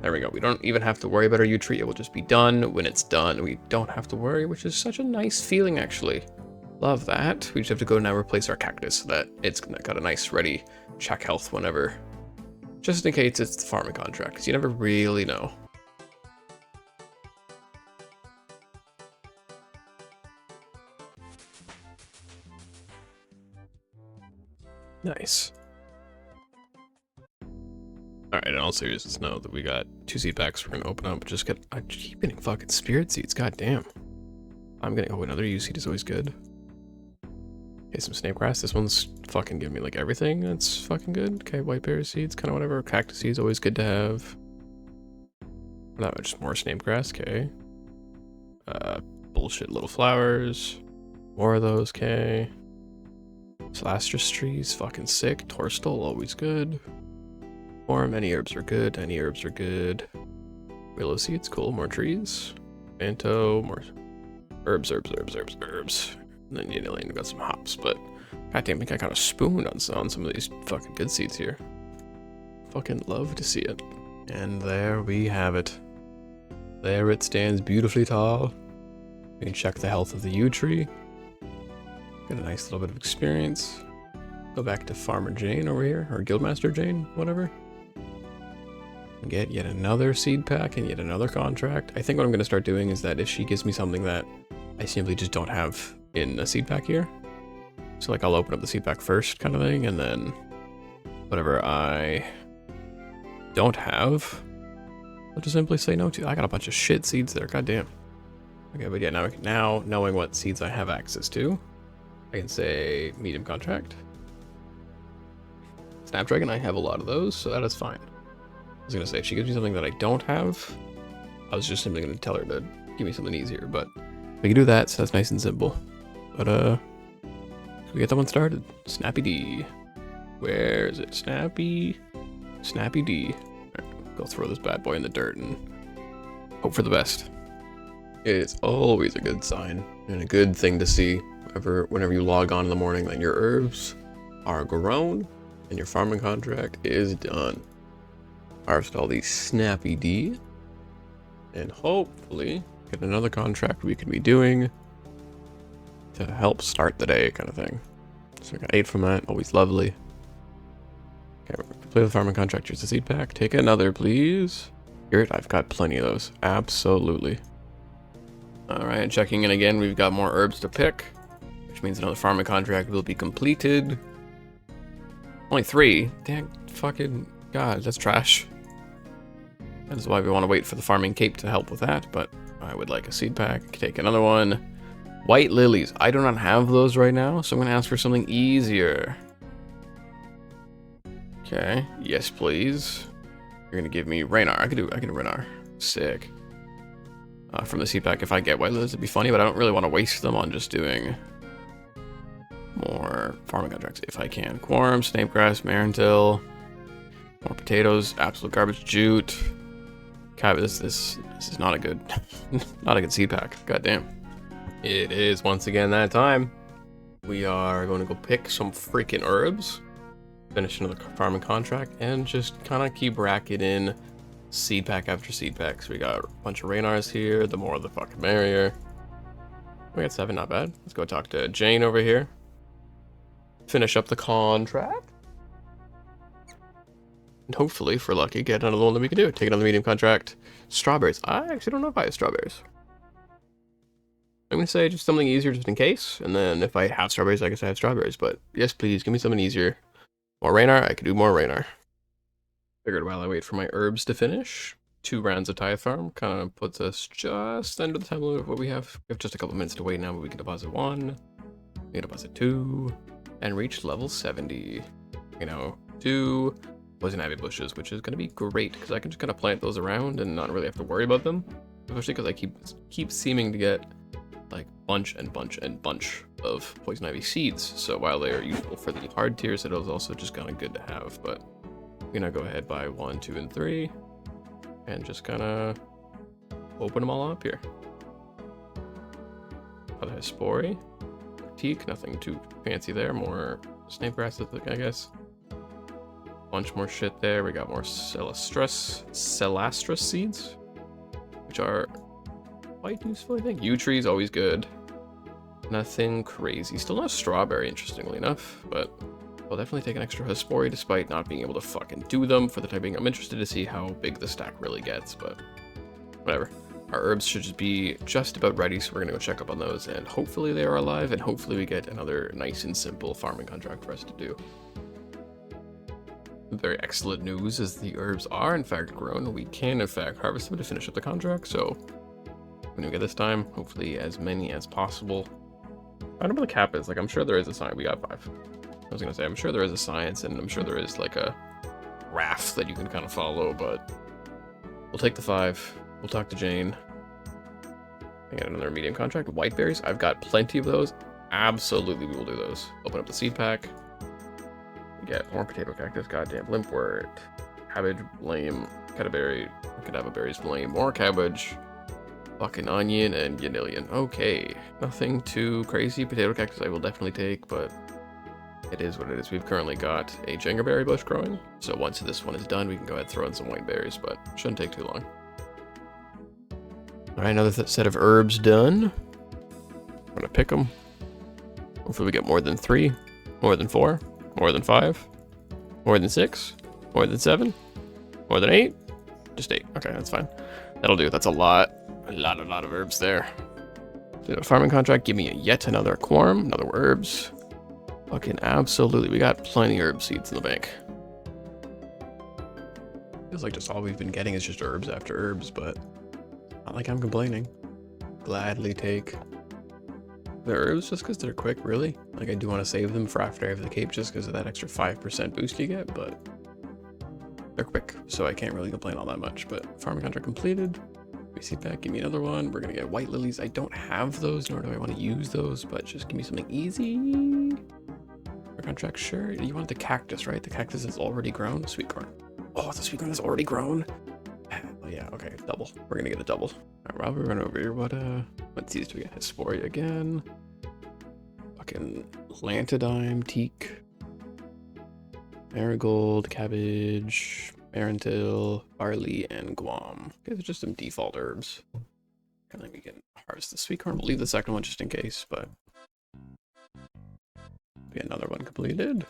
There we go. We don't even have to worry about our yew tree. It will just be done when it's done. We don't have to worry, which is such a nice feeling, actually. Love that. We just have to go now replace our cactus so that it's got a nice ready check health whenever. Just in case it's the farming contract, because you never really know. Nice. Alright, in all seriousness, know that we got 2 seed packs we're gonna open up. Just get. I keep getting fucking spirit seeds, god damn. I'm getting. Oh, another yew seed is always good. Okay, some snake grass. This one's fucking giving me like everything. That's fucking good. Okay, white berry seeds, kind of whatever. Cactus seeds, always good to have. Not much more snake grass. Okay. Bullshit little flowers. More of those. Okay. Celastrus trees, fucking sick. Torstal, always good. Any herbs are good. Any herbs are good. Willow seeds, cool. More trees. Manto, more herbs. And then you know, got some hops, but goddamn, I think I kind of spooned on some of these fucking good seeds here. Fucking love to see it. And there we have it. There it stands beautifully tall. We can check the health of the yew tree. Get a nice little bit of experience. Go back to Farmer Jane over here, or Guildmaster Jane, whatever. And get yet another seed pack and yet another contract. I think what I'm going to start doing is that if she gives me something that I simply just don't have in a seed pack here. So like I'll open up the seed pack first kind of thing, and then whatever I don't have, I'll just simply say no to. I got a bunch of shit seeds there, goddamn. Okay, but yeah, now knowing what seeds I have access to, I can say medium contract. Snapdragon, I have a lot of those, so that is fine. I was gonna say, if she gives me something that I don't have, I was just simply gonna tell her to give me something easier, but we can do that, so that's nice and simple. But we get that one started. Snappy D. Where is it? Snappy D. Right, go throw this bad boy in the dirt and hope for the best. It is always a good sign and a good thing to see whenever you log on in the morning that your herbs are grown and your farming contract is done. Harvest all these Snappy D and hopefully get another contract we can be doing to help start the day, kind of thing. So I got 8 from that, always lovely. Okay, play the farming contract. Here's the seed pack. Take another, please. Here, I've got plenty of those. Absolutely. All right, checking in again. We've got more herbs to pick, which means another farming contract will be completed. Only 3. Damn, fucking god, that's trash. That is why we want to wait for the farming cape to help with that, but I would like a seed pack. Take another one. White lilies. I do not have those right now, so I'm going to ask for something easier. Okay. Yes, please. You're going to give me Raynar. I can do Raynar. Sick. From the seed pack, if I get white lilies, it'd be funny, but I don't really want to waste them on just doing more farming contracts if I can. Quorum, snapegrass, marentil, more potatoes, absolute garbage, jute. God, this is not a good not a good seed pack. God damn. It is once again that time. We are going to go pick some freaking herbs, finish another farming contract, and just kind of keep racking in seed pack after seed pack. So we got a bunch of Raynars here. The more the fucking merrier. We got 7, not bad. Let's go talk to Jane over here. Finish up the contract. And hopefully, if we're lucky, get another one that we can do. Take another medium contract. Strawberries. I actually don't know if I have strawberries. I'm going to say just something easier just in case. And then if I have strawberries, I guess I have strawberries. But yes, please, give me something easier. More Raynar? I could do more Raynar. Figured while I wait for my herbs to finish, 2 rounds of tithe farm kind of puts us just under the time limit of what we have. We have just a couple minutes to wait now, but we can deposit 1, we can deposit 2, and reach level 70. You know, 2 poison ivy bushes, which is going to be great because I can just kind of plant those around and not really have to worry about them. Especially because I keep seeming to get like bunch of poison ivy seeds. So while they are useful for the hard tiers, it is also just kind of good to have. But I'm gonna go ahead by 1, 2, and 3, and just kind of open them all up here. Other Hespori, teak, nothing too fancy there. More snake grasses, I guess. Bunch more shit there. We got more Celastrus seeds, which are quite useful, I think. Yew trees, always good. Nothing crazy. Still no strawberry, interestingly enough, but I'll definitely take an extra Hespori despite not being able to fucking do them for the time being. I'm interested to see how big the stack really gets, but whatever. Our herbs should just be just about ready, so we're gonna go check up on those, and hopefully they are alive, and hopefully we get another nice and simple farming contract for us to do. Very excellent news is the herbs are in fact grown. We can in fact harvest them to finish up the contract, so when we get this time, hopefully as many as possible. I don't know what the cap is. Like, I'm sure there is a science. We got 5. I was gonna say, I'm sure there is a science, and I'm sure there is like a graph that you can kind of follow, but we'll take the 5. We'll talk to Jane. I get another medium contract. White berries. I've got plenty of those. Absolutely, we will do those. Open up the seed pack. We get more potato cactus. Goddamn limpwort. Cabbage, blame. Cataberry. Cadava berries, blame. More cabbage. Fucking onion and ganillion. Okay. Nothing too crazy. Potato cactus I will definitely take, but it is what it is. We've currently got a jengerberry bush growing, so once this one is done, we can go ahead and throw in some white berries, but shouldn't take too long. Alright, another set of herbs done. I'm gonna pick them. Hopefully we get more than 3, more than 4, more than 5, more than 6, more than 7, more than 8. Just 8. Okay, that's fine. That'll do. That's a lot of herbs there. So a farming contract, give me yet another quorum, another herbs. Fucking absolutely, we got plenty of herb seeds in the bank. Feels like just all we've been getting is just herbs after herbs, but not like I'm complaining. Gladly take the herbs just because they're quick, really. Like, I do want to save them for after I have the cape just because of that extra 5% boost you get, but they're quick, so I can't really complain all that much. But farming contract completed. We see that, give me another one. We're gonna get white lilies. I don't have those, nor do I want to use those, but just give me something easy. Contract, sure. You want the cactus, right? The cactus is already grown. Sweet corn. Oh, the sweet corn is already grown. Oh yeah, okay, double. We're gonna get a double. All right, while we run over here, what seeds do we get? Hesperia again. Fucking Lantidime, teak, marigold, cabbage, marentil, barley, and guam. Okay, they're just some default herbs. And then we can harvest the sweet corn. We'll leave the second one just in case, but another one completed.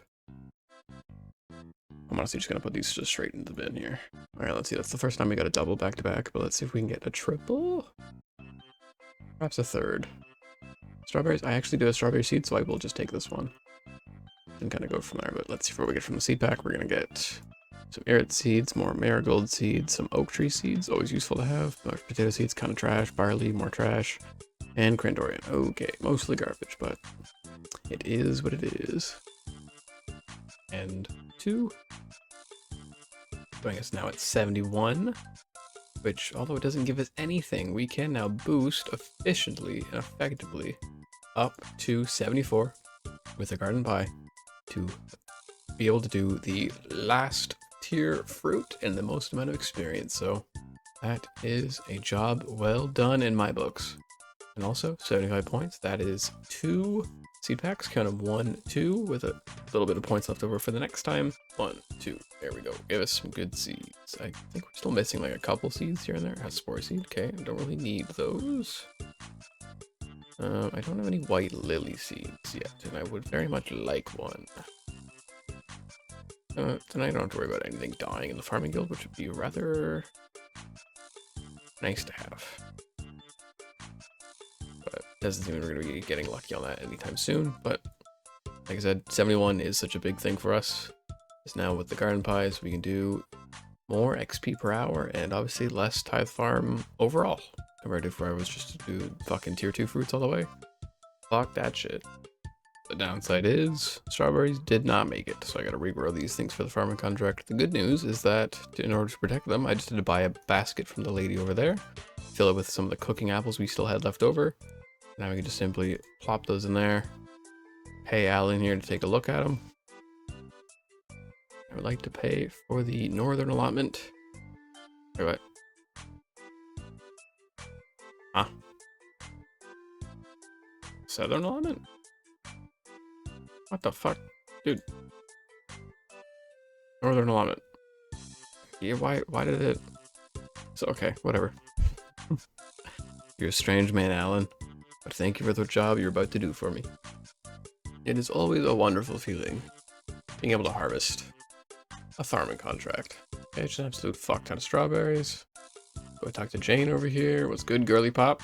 I'm honestly just gonna put these just straight into the bin here. All right, let's see. That's the first time we got a double back to back, but let's see if we can get a triple. Perhaps a third. Strawberries. I actually do a strawberry seed, so I will just take this one and kind of go from there. But let's see what we get from the seed pack. We're gonna get some irit seeds, more marigold seeds, some oak tree seeds, always useful to have. More potato seeds, kind of trash. Barley, more trash, and crandorian. Okay, mostly garbage, but it is what it is. And 2. Showing us now at 71, which, although it doesn't give us anything, we can now boost efficiently and effectively up to 74 with a garden pie to be able to do the last tier fruit and the most amount of experience. So that is a job well done in my books. And also 75 points. That is 2 seed packs, count them 1, 2, with a little bit of points left over for the next time. 1, 2, there we go. Give us some good seeds. I think we're still missing like a couple seeds here and there. Has spore seed, okay, I don't really need those. I don't have any white lily seeds yet, and I would very much like one. Tonight I don't have to worry about anything dying in the farming guild, which would be rather nice to have. But doesn't seem we're going to be getting lucky on that anytime soon. But like I said, 71 is such a big thing for us. It's now with the garden pies, we can do more XP per hour and obviously less tithe farm overall compared to if I was just to do fucking tier 2 fruits all the way. Fuck that shit. The downside is strawberries did not make it, so I gotta regrow these things for the farming contract. The good news is that in order to protect them, I just had to buy a basket from the lady over there, fill it with some of the cooking apples we still had left over. Now we can just simply plop those in there. Pay Alan here to take a look at them. I would like to pay for the northern allotment. Wait, what? Huh? Southern allotment? What the fuck? Dude. Northern allotment. Yeah, why did it... So, okay, whatever. You're a strange man, Alan. But thank you for the job you're about to do for me. It is always a wonderful feeling being able to harvest a farming contract. Okay, just an absolute fuck ton of strawberries. Go talk to Jane over here. What's good, girly pop?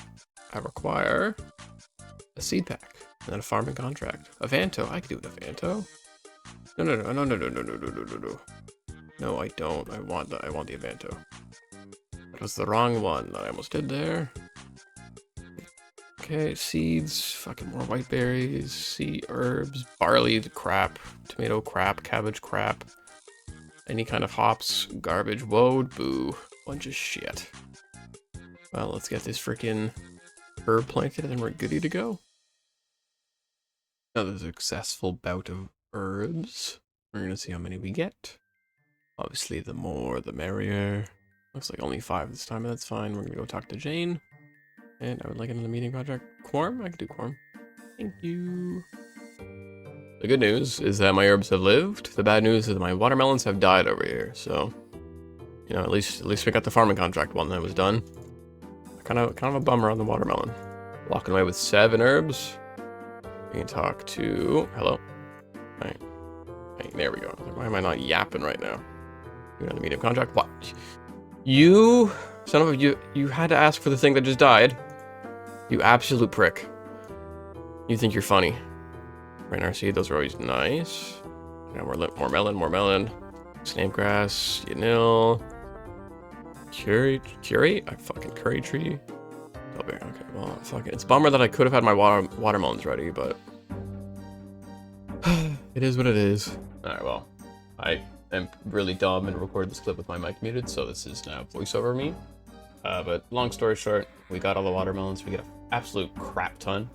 I require a seed pack and then a farming contract. A Vanto. I can do it with a Vanto. No. No, I don't. I want the Avanto. That was the wrong one that I almost did there. Okay, seeds, fucking more white berries, sea herbs, barley, crap, tomato crap, cabbage crap, any kind of hops, garbage, woad, boo, bunch of shit. Well, let's get this freaking herb planted and then we're goody to go. Another successful bout of herbs. We're gonna see how many we get. Obviously, the more, the merrier. Looks like only 5 this time, but that's fine. We're gonna go talk to Jane. And I would like another meeting contract. Quorum? I can do quorum. Thank you. The good news is that my herbs have lived. The bad news is that my watermelons have died over here. So, you know, at least we got the farming contract one that was done. Kind of a bummer on the watermelon. Walking away with 7 herbs. We can talk to... Hello? Right. There we go. Why am I not yapping right now? You know the medium contract? What? You... Son of a... You had to ask for the thing that just died. You absolute prick. You think you're funny. Rain seed, those are always nice. Now more melon. Snapegrass, Yanil. Curate? I fucking curry tree. Okay, well, fuck it. It's a bummer that I could have had my watermelons ready, but... it is what it is. Alright, well. I am really dumb and recorded this clip with my mic muted, so this is now voiceover me. But long story short, we got all the watermelons. We get an absolute crap ton.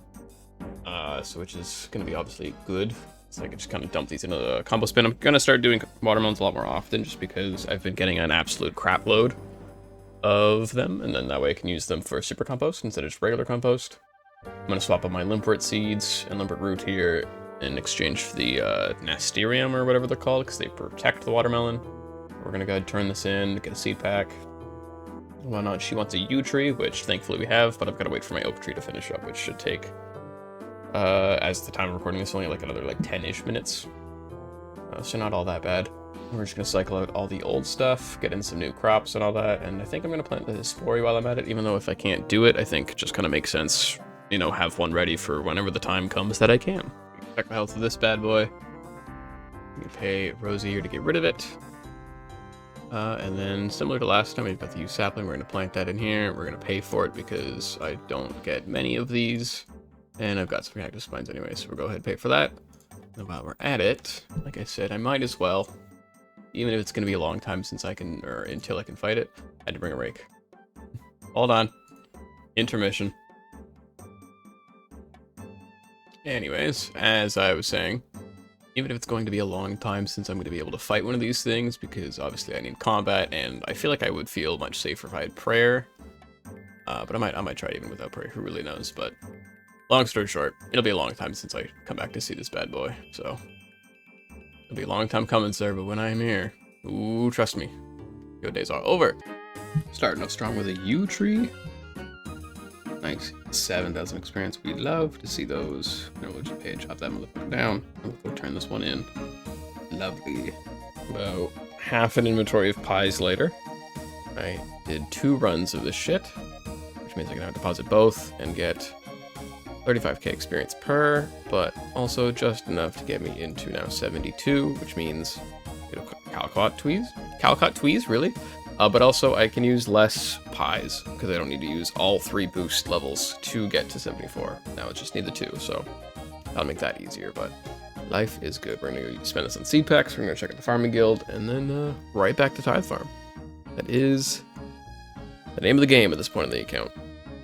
So which is going to be obviously good. So I can just kind of dump these into the compost bin. I'm going to start doing watermelons a lot more often just because I've been getting an absolute crap load of them. And then that way I can use them for super compost instead of just regular compost. I'm going to swap out my limpwort seeds and limpwort root here in exchange for the nasterium or whatever they're called because they protect the watermelon. We're going to go ahead and turn this in, get a seed pack. Why not? She wants a yew tree, which thankfully we have, but I've got to wait for my oak tree to finish up, which should take, as the time of recording this, only like another like 10-ish minutes. So not all that bad. We're just going to cycle out all the old stuff, get in some new crops and all that, and I think I'm going to plant the Spori while I'm at it, even though if I can't do it, I think it just kind of makes sense, you know, have one ready for whenever the time comes that I can. Check the health of this bad boy. We can pay Rosie here to get rid of it. And then, similar to last time, we've got the yew sapling. We're going to plant that in here. We're going to pay for it because I don't get many of these. And I've got some cactus spines anyway, so we'll go ahead and pay for that. And while we're at it, like I said, I might as well, even if it's going to be a long time since I can, or until I can fight it, I had to bring a rake. Hold on. Intermission. Anyways, as I was saying, even if it's going to be a long time since I'm going to be able to fight one of these things, because obviously I need combat, and I feel like I would feel much safer if I had prayer. But I might try it even without prayer, who really knows, but long story short, it'll be a long time since I come back to see this bad boy, so it'll be a long time coming, sir, but when I am here, ooh, trust me, your days are over. Starting off strong with a yew tree. Nice, 7,000 experience. We'd love to see those. No, we'll just pay chop that motherfucker down. We'll turn this one in. Lovely. About half an inventory of pies later. I did 2 runs of this shit, which means I can now deposit both and get 35k experience per, but also just enough to get me into now 72, which means, you know, Calcott tweeze, really? But also I can use less pies because I don't need to use all 3 boost levels to get to 74. Now I just need the 2, so that'll make that easier, but life is good. We're gonna spend this on seed packs, we're gonna check out the farming guild, and then right back to Tithe Farm. That is the name of the game at this point in the account.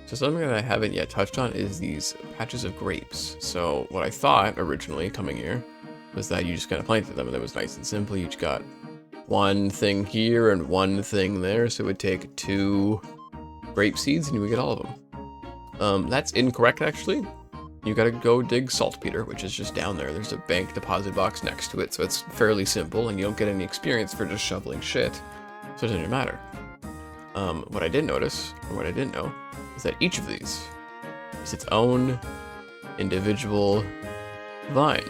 So something that I haven't yet touched on is these patches of grapes. So what I thought originally coming here was that you just kind of planted them and it was nice and simple. You just got one thing here and one thing there, so it would take 2 grape seeds and you would get all of them. That's incorrect, actually. You gotta go dig saltpeter, which is just down there. There's a bank deposit box next to it, so it's fairly simple, and you don't get any experience for just shoveling shit, so it doesn't matter. What I did notice, or what I didn't know, is that each of these is its own individual vine.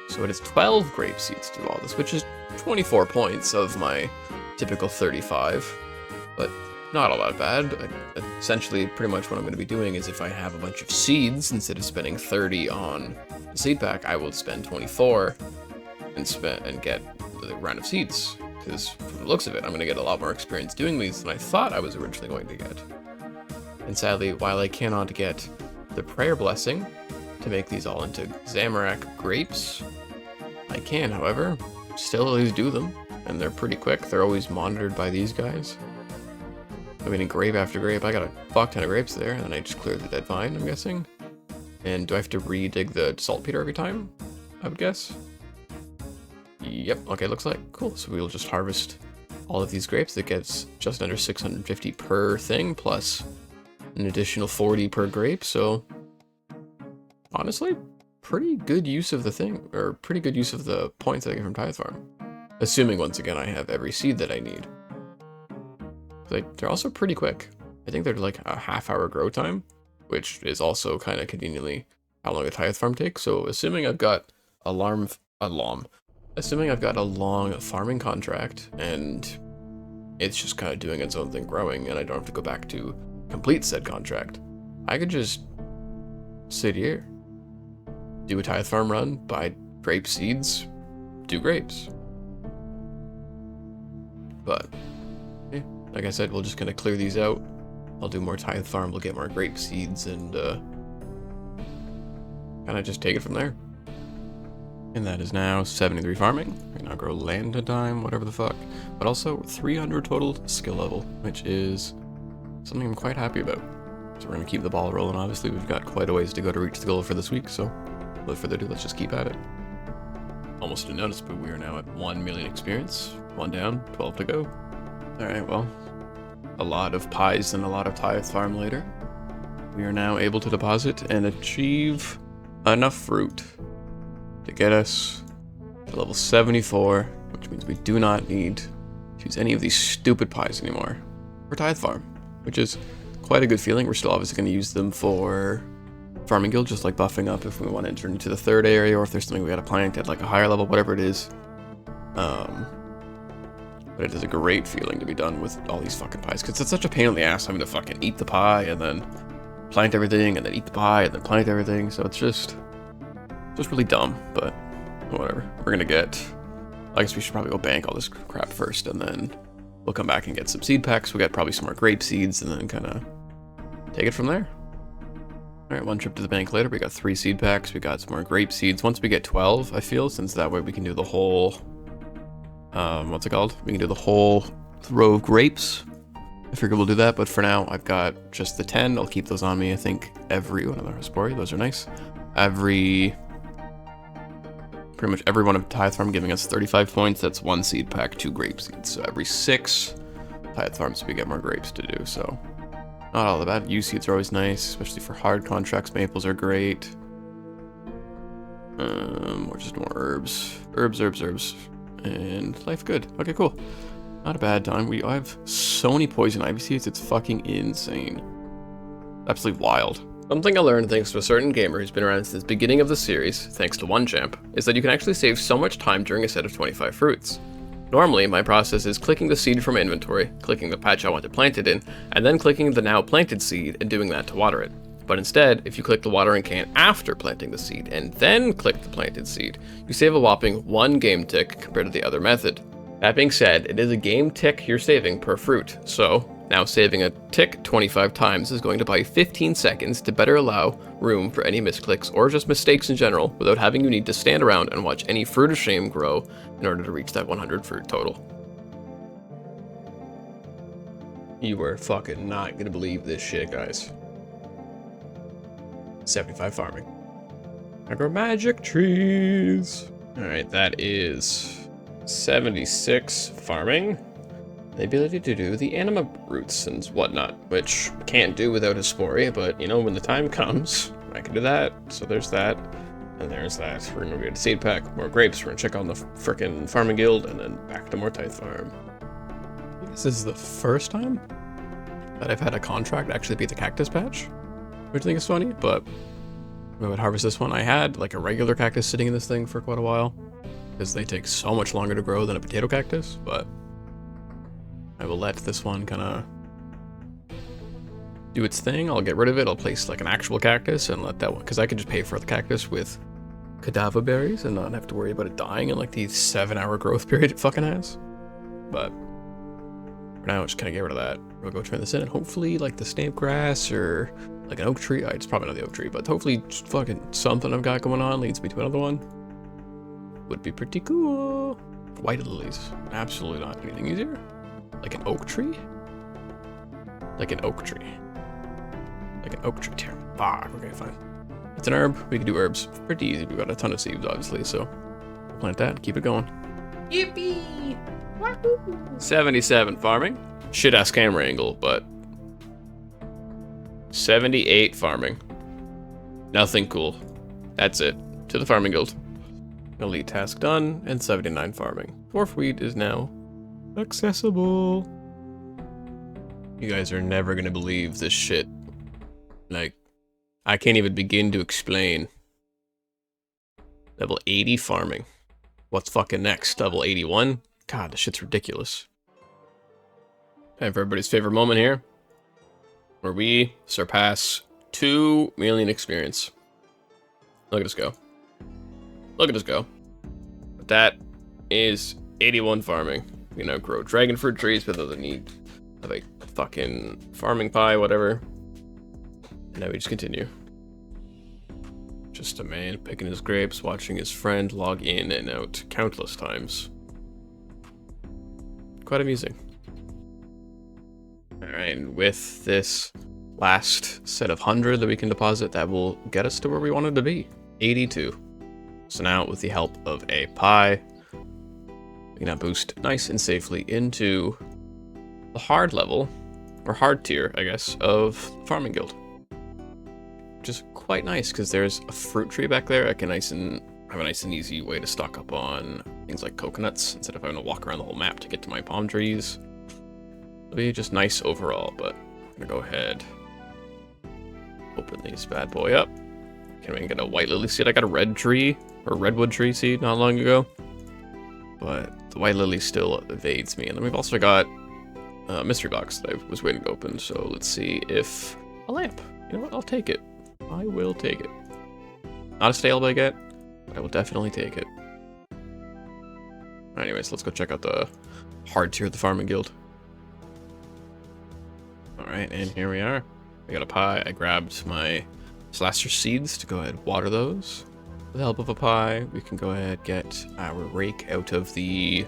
So it is 12 grape seeds to do all this, which is 24 points of my typical 35, but not all that bad. Essentially, pretty much what I'm going to be doing is if I have a bunch of seeds, instead of spending 30 on the seed pack, I will spend 24 and get the round of seeds. Because from the looks of it, I'm going to get a lot more experience doing these than I thought I was originally going to get. And sadly, while I cannot get the prayer blessing to make these all into Zamorak grapes, I can, however, still at least do them. And they're pretty quick. They're always monitored by these guys. I'm getting grape after grape. I got a fuck ton of grapes there, and then I just cleared the dead vine, I'm guessing. And do I have to re-dig the saltpeter every time? I would guess. Yep, okay, looks like. Cool, so we'll just harvest all of these grapes. That gets just under 650 per thing, plus an additional 40 per grape, so honestly, pretty good use of the thing, or pretty good use of the points that I get from Tithe Farm. Assuming, once again, I have every seed that I need. They're also pretty quick. I think they're like a half-hour grow time, which is also kind of conveniently how long a Tithe Farm takes. So assuming I've got assuming I've got a long farming contract and it's just kind of doing its own thing growing and I don't have to go back to complete said contract, I could just sit here, do a Tithe Farm run, buy grape seeds, do grapes. But yeah, like I said, we're just gonna clear these out. I'll do more Tithe Farm, we'll get more grape seeds, and kind of just take it from there. And that is now 73 farming. We can now grow land a dime, whatever the fuck. But also 300 total skill level, which is something I'm quite happy about. So we're gonna keep the ball rolling. Obviously, we've got quite a ways to go to reach the goal for this week, so without further ado, let's just keep at it. Almost didn't notice, but we are now at 1 million experience. 1 down, 12 to go. Alright, well, a lot of pies and a lot of Tithe Farm later. We are now able to deposit and achieve enough fruit to get us to level 74, which means we do not need to use any of these stupid pies anymore for Tithe Farm, which is quite a good feeling. We're still obviously going to use them for Farming Guild, just like buffing up if we want to enter into the 3rd area, or if there's something we got to plant at like a higher level, whatever it is. But it is a great feeling to be done with all these fucking pies, because it's such a pain in the ass having to fucking eat the pie and then plant everything and then eat the pie and then plant everything. So it's just really dumb, but whatever. We're gonna get, I guess we should probably go bank all this crap first, and then we'll come back and get some seed packs. We got probably some more grape seeds, and then kind of take it from there. All right, 1 trip to the bank later, we got 3 seed packs. We got some more grape seeds. Once we get 12, I feel, since that way we can do the whole, what's it called? We can do the whole row of grapes. I figure we'll do that, but for now, I've got just the 10. I'll keep those on me, I think, another Hespori, those are nice. Pretty much every one of Tithe Farm giving us 35 points. That's 1 seed pack, 2 grape seeds. So every 6 Tithe Farms, we get more grapes to do, so not all that bad. U seeds are always nice, especially for hard contracts. Maples are great. Or just more herbs. Herbs. And life good. Okay, cool. Not a bad time. I have so many poison ivy seeds, it's fucking insane. Absolutely wild. Something I learned thanks to a certain gamer who's been around since the beginning of the series, thanks to one champ, is that you can actually save so much time during a set of 25 fruits. Normally, my process is clicking the seed from my inventory, clicking the patch I want to plant it in, and then clicking the now planted seed and doing that to water it. But instead, if you click the watering can after planting the seed and then click the planted seed, you save a whopping 1 game tick compared to the other method. That being said, it is a game tick you're saving per fruit, so now saving a tick 25 times is going to buy you 15 seconds to better allow room for any misclicks or just mistakes in general without having you need to stand around and watch any fruit of shame grow in order to reach that 100 fruit total. You were fucking not gonna believe this shit, guys. 75 farming. I grow magic trees. Alright, that is 76 farming. The ability to do the anima roots and whatnot, which can't do without Hespori, but you know, when the time comes, I can do that. So there's that, and there's that. We're gonna get a seed pack, more grapes, we're gonna check on the frickin' farming guild, and then back to more Tithe Farm. This is the first time that I've had a contract actually beat the cactus patch, which I think is funny, but I would harvest this one. I had like a regular cactus sitting in this thing for quite a while, because they take so much longer to grow than a potato cactus, but I will let this one kind of do its thing. I'll get rid of it. I'll place like an actual cactus and let that one, because I can just pay for the cactus with cadaver berries and not have to worry about it dying in like the 7-hour growth period it fucking has. But For now, just kind of get rid of that. We'll go turn this in, and hopefully, like the snape grass or like an oak tree. It's probably not the oak tree, but hopefully, just fucking something I've got going on leads me to another one. Would be pretty cool. White lilies. Absolutely not. Anything easier? Like an oak tree? Like an oak tree. Like an oak tree. Fuck. Okay, fine. It's an herb. We can do herbs. Pretty easy. We've got a ton of seeds, obviously, so plant that and keep it going. Yippee! Wahoo! 77 farming. Shit-ass camera angle, but 78 farming. Nothing cool. That's it. To the farming guild. Elite task done, and 79 farming. Dwarf wheat is now accessible. You guys are never gonna believe this shit. Like, I can't even begin to explain. Level 80 farming. What's fucking next? Level 81? God, this shit's ridiculous. Time for everybody's favorite moment here, where we surpass 2 million experience. Look at us go. Look at us go. But that is 81 farming. We now grow dragon fruit trees without the need of a fucking farming pie, whatever. And now we just continue. Just a man picking his grapes, watching his friend log in and out countless times. Quite amusing. Alright, and with this last set of 100 that we can deposit, that will get us to where we wanted to be. 82. So now, with the help of a pie, we can now boost nice and safely into the hard level, or hard tier, I guess, of Farming Guild. Which is quite nice, because there's a fruit tree back there. I can have a nice and easy way to stock up on things like coconuts, instead of having to walk around the whole map to get to my palm trees. It'll be just nice overall, but I'm gonna go ahead, open this bad boy up. Can we get a white lily seed? I got a red tree, or redwood tree seed not long ago. But the white lily still evades me. And then we've also got a mystery box that I was waiting to open. So let's see if a lamp. You know what? I'll take it. I will take it. Not a stale baguette, but I will definitely take it. Anyways, let's go check out the hard tier of the Farming Guild. Alright, and here we are. We got a pie. I grabbed my Slaster seeds to go ahead and water those. With the help of a pie, we can go ahead and get our rake out of the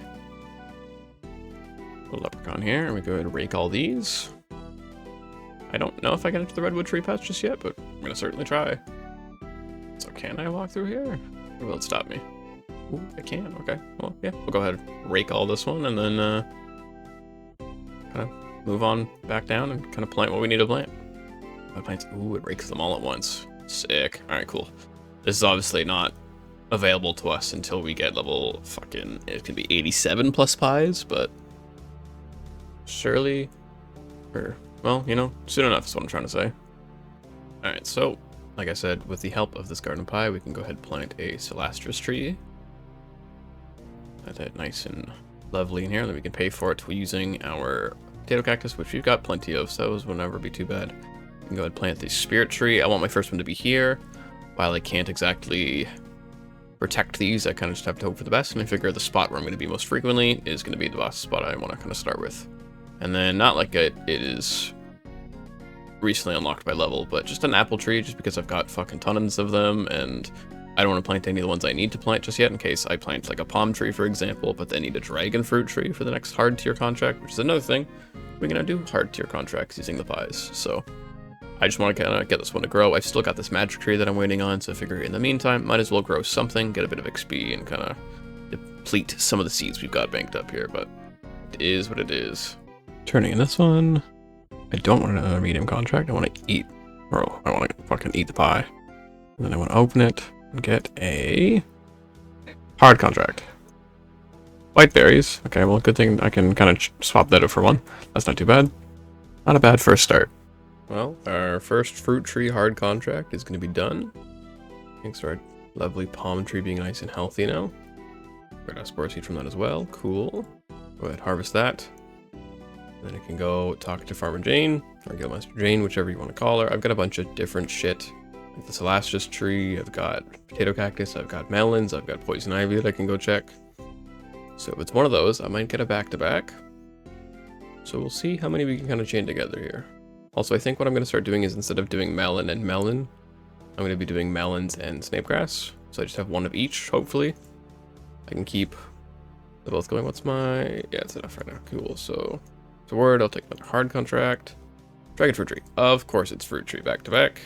little leprechaun here, and we go ahead and rake all these. I don't know if I get into the redwood tree patch just yet, but I'm gonna certainly try. So can I walk through here? Or will it stop me? Ooh, I can, okay. Well, yeah, we'll go ahead and rake all this one, and then kind of move on back down and kind of plant what we need to plant. My plants, ooh, it rakes them all at once. Sick. Alright, cool. This is obviously not available to us until we get level fucking, it can be 87 plus pies, but surely, or, well, you know, soon enough is what I'm trying to say. Alright, so, like I said, with the help of this garden pie, we can go ahead and plant a Celastrus tree. Plant that nice and lovely in here, then we can pay for it using our potato cactus, which we've got plenty of, so those will never be too bad. We can go ahead and plant the spirit tree. I want my first one to be here. While I can't exactly protect these, I kind of just have to hope for the best, and I figure the spot where I'm going to be most frequently is going to be the boss spot I want to kind of start with. And then, not like it is recently unlocked by level, but just an apple tree, just because I've got fucking tons of them, and I don't want to plant any of the ones I need to plant just yet, in case I plant like a palm tree, for example, but then need a dragon fruit tree for the next hard tier contract, which is another thing. We're going to do hard tier contracts using the pies, so I just want to kind of get this one to grow. I've still got this magic tree that I'm waiting on, so I figure in the meantime, might as well grow something, get a bit of XP, and kind of deplete some of the seeds we've got banked up here, but it is what it is. Turning in this one, I don't want another medium contract. I want to eat, bro, I want to fucking eat the pie. And then I want to open it and get a hard contract. White berries. Okay, well, good thing I can kind of swap that out for one. That's not too bad. Not a bad first start. Well, our first fruit tree hard contract is going to be done. Thanks to our lovely palm tree being nice and healthy now. Got a spore seed from that as well. Cool. Go ahead, harvest that. Then I can go talk to Farmer Jane, or Guildmaster Jane, whichever you want to call her. I've got a bunch of different shit. Like the Celastrus tree, I've got potato cactus, I've got melons, I've got poison ivy that I can go check. So if it's one of those, I might get a back-to-back. So we'll see how many we can kind of chain together here. Also, I think what I'm going to start doing is instead of doing melon and melon, I'm going to be doing melons and snapegrass. So I just have one of each, hopefully. I can keep them both going. What's my... Yeah, it's enough right now. Cool. So, it's a word. I'll take another hard contract. Dragon fruit tree. Of course it's fruit tree back to back.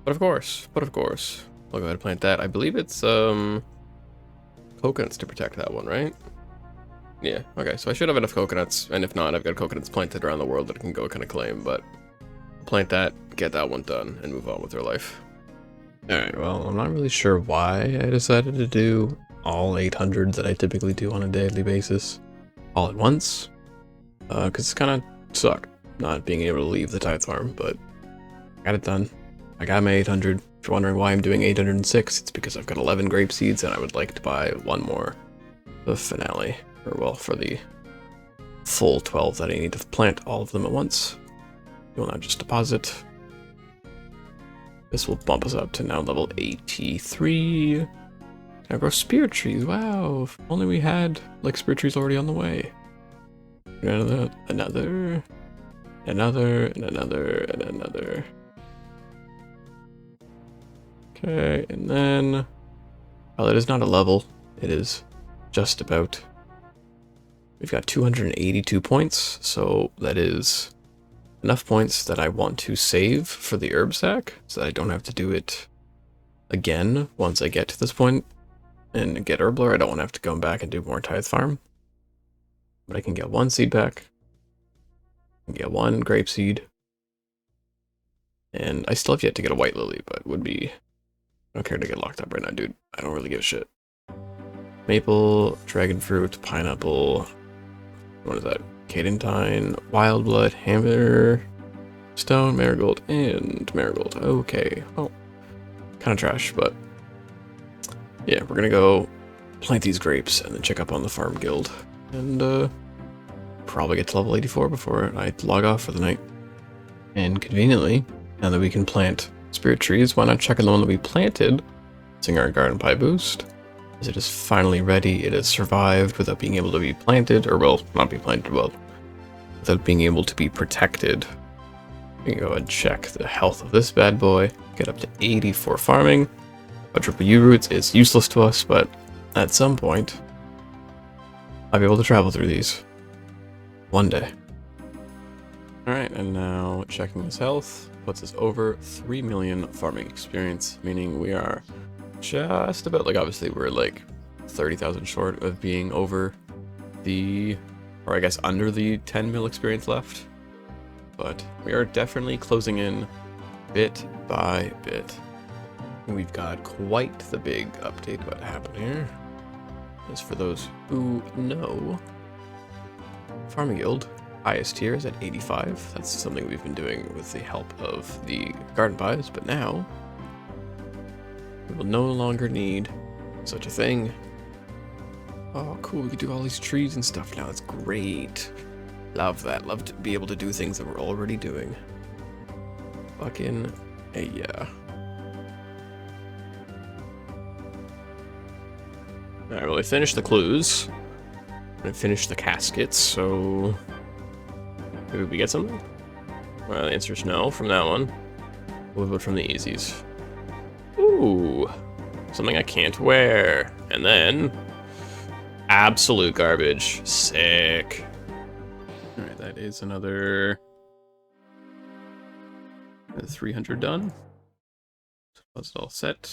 But of course. I'll go ahead and plant that. I believe it's, coconuts to protect that one, right? Yeah, okay, so I should have enough coconuts, and if not, I've got coconuts planted around the world that I can go kind of claim, but plant that, get that one done, and move on with their life. Alright, well, I'm not really sure why I decided to do all 800 that I typically do on a daily basis all at once, because it's kind of sucked not being able to leave the tithe farm, but I got it done. I got my 800. If you're wondering why I'm doing 806, it's because I've got 11 grape seeds, and I would like to buy one more for the finale. Or, well, for the full 12 that I need to plant all of them at once. You will now just deposit. This will bump us up to now level 83. Now grow spirit trees. Wow, if only we had like spirit trees already on the way. Another, and another. Okay, and then, well, it is not a level. It is just about. We've got 282 points, so that is enough points that I want to save for the herb sack, so that I don't have to do it again once I get to this point and get herbler. I don't want to have to go back and do more tithe farm. But I can get one seed pack, I can get one grape seed, and I still have yet to get a white lily, but would be... I don't care to get locked up right now, dude. I don't really give a shit. Maple, dragon fruit, pineapple... What is that? Cadentine, wild blood, hammer, stone, marigold, and marigold. Okay, well, kind of trash, but yeah, we're gonna go plant these grapes and then check up on the farm guild, and probably get to level 84 before I log off for the night. And conveniently, now that we can plant spirit trees, why not check on the one that we planted, using our garden pie boost? As it is finally ready, it has survived without being able to be planted, or well, not be planted, well, without being able to be protected. We can go ahead and check the health of this bad boy, get up to 84 farming. Quadruple U roots is useless to us, but at some point, I'll be able to travel through these. One day. Alright, and now checking his health, puts us over 3 million farming experience, meaning we are just about, like, obviously we're like 30,000 short of being over the, or I guess under the 10 mil experience left, but we are definitely closing in bit by bit. And we've got quite the big update about to happen here. As for those who know, Farming Guild highest tier is at 85. That's something we've been doing with the help of the garden pies, but now we will no longer need such a thing. Oh, cool, we can do all these trees and stuff now. That's great. Love that. Love to be able to do things that we're already doing. Fucking hey, yeah. Alright, well, I finished the clues. I finished the caskets, so... Did we get something? Well, the answer is no from that one. What about from the easies? Ooh, something I can't wear. And then, absolute garbage. Sick. Alright, that is another 300 done. So that's all set.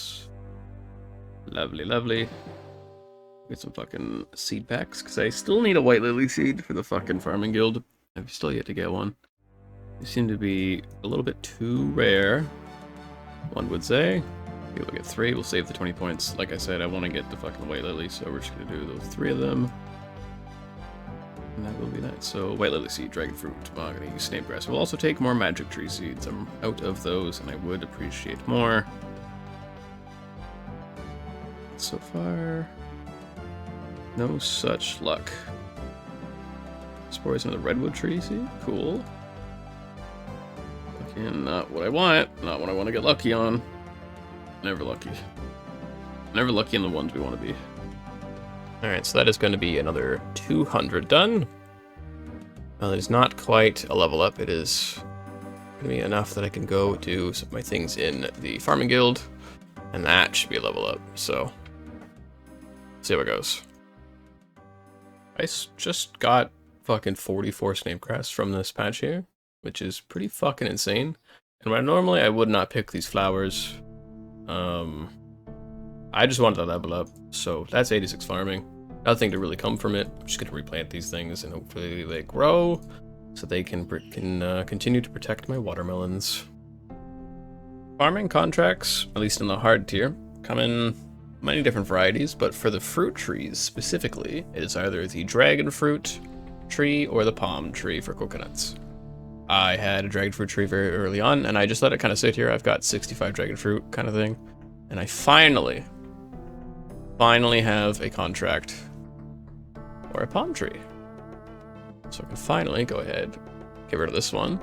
Lovely, lovely. Get some fucking seed packs, because I still need a white lily seed for the fucking farming guild. I've still yet to get one. They seem to be a little bit too rare, one would say. Okay, we'll get 3, we'll save the 20 points. Like I said, I want to get the fucking white lily, so we're just going to do those 3 of them. And that will be that. So, white lily seed, dragon fruit, mahogany, snapegrass. We'll also take more magic tree seeds. I'm out of those, and I would appreciate more. So far, no such luck. Spores another redwood tree seed. Cool. Again, not what I want. Not what I want to get lucky on. Never lucky. Never lucky in the ones we want to be. Alright, so that is going to be another 200 done. Well, it is not quite a level up. It is going to be enough that I can go do some of my things in the farming guild, and that should be a level up. So, see how it goes. I just got fucking 44 snapegrass from this patch here, which is pretty fucking insane. And where normally I would not pick these flowers, I just wanted to level up. So that's 86 farming. Nothing to really come from it. I'm just gonna replant these things and hopefully they grow so they can continue to protect my watermelons. Farming contracts, at least in the hard tier, come in many different varieties, but for the fruit trees specifically, it is either the dragon fruit tree or the palm tree for coconuts. I had a dragon fruit tree very early on, and I just let it kind of sit here. I've got 65 dragon fruit kind of thing, and I finally have a contract or a palm tree. So I can finally go ahead, get rid of this one,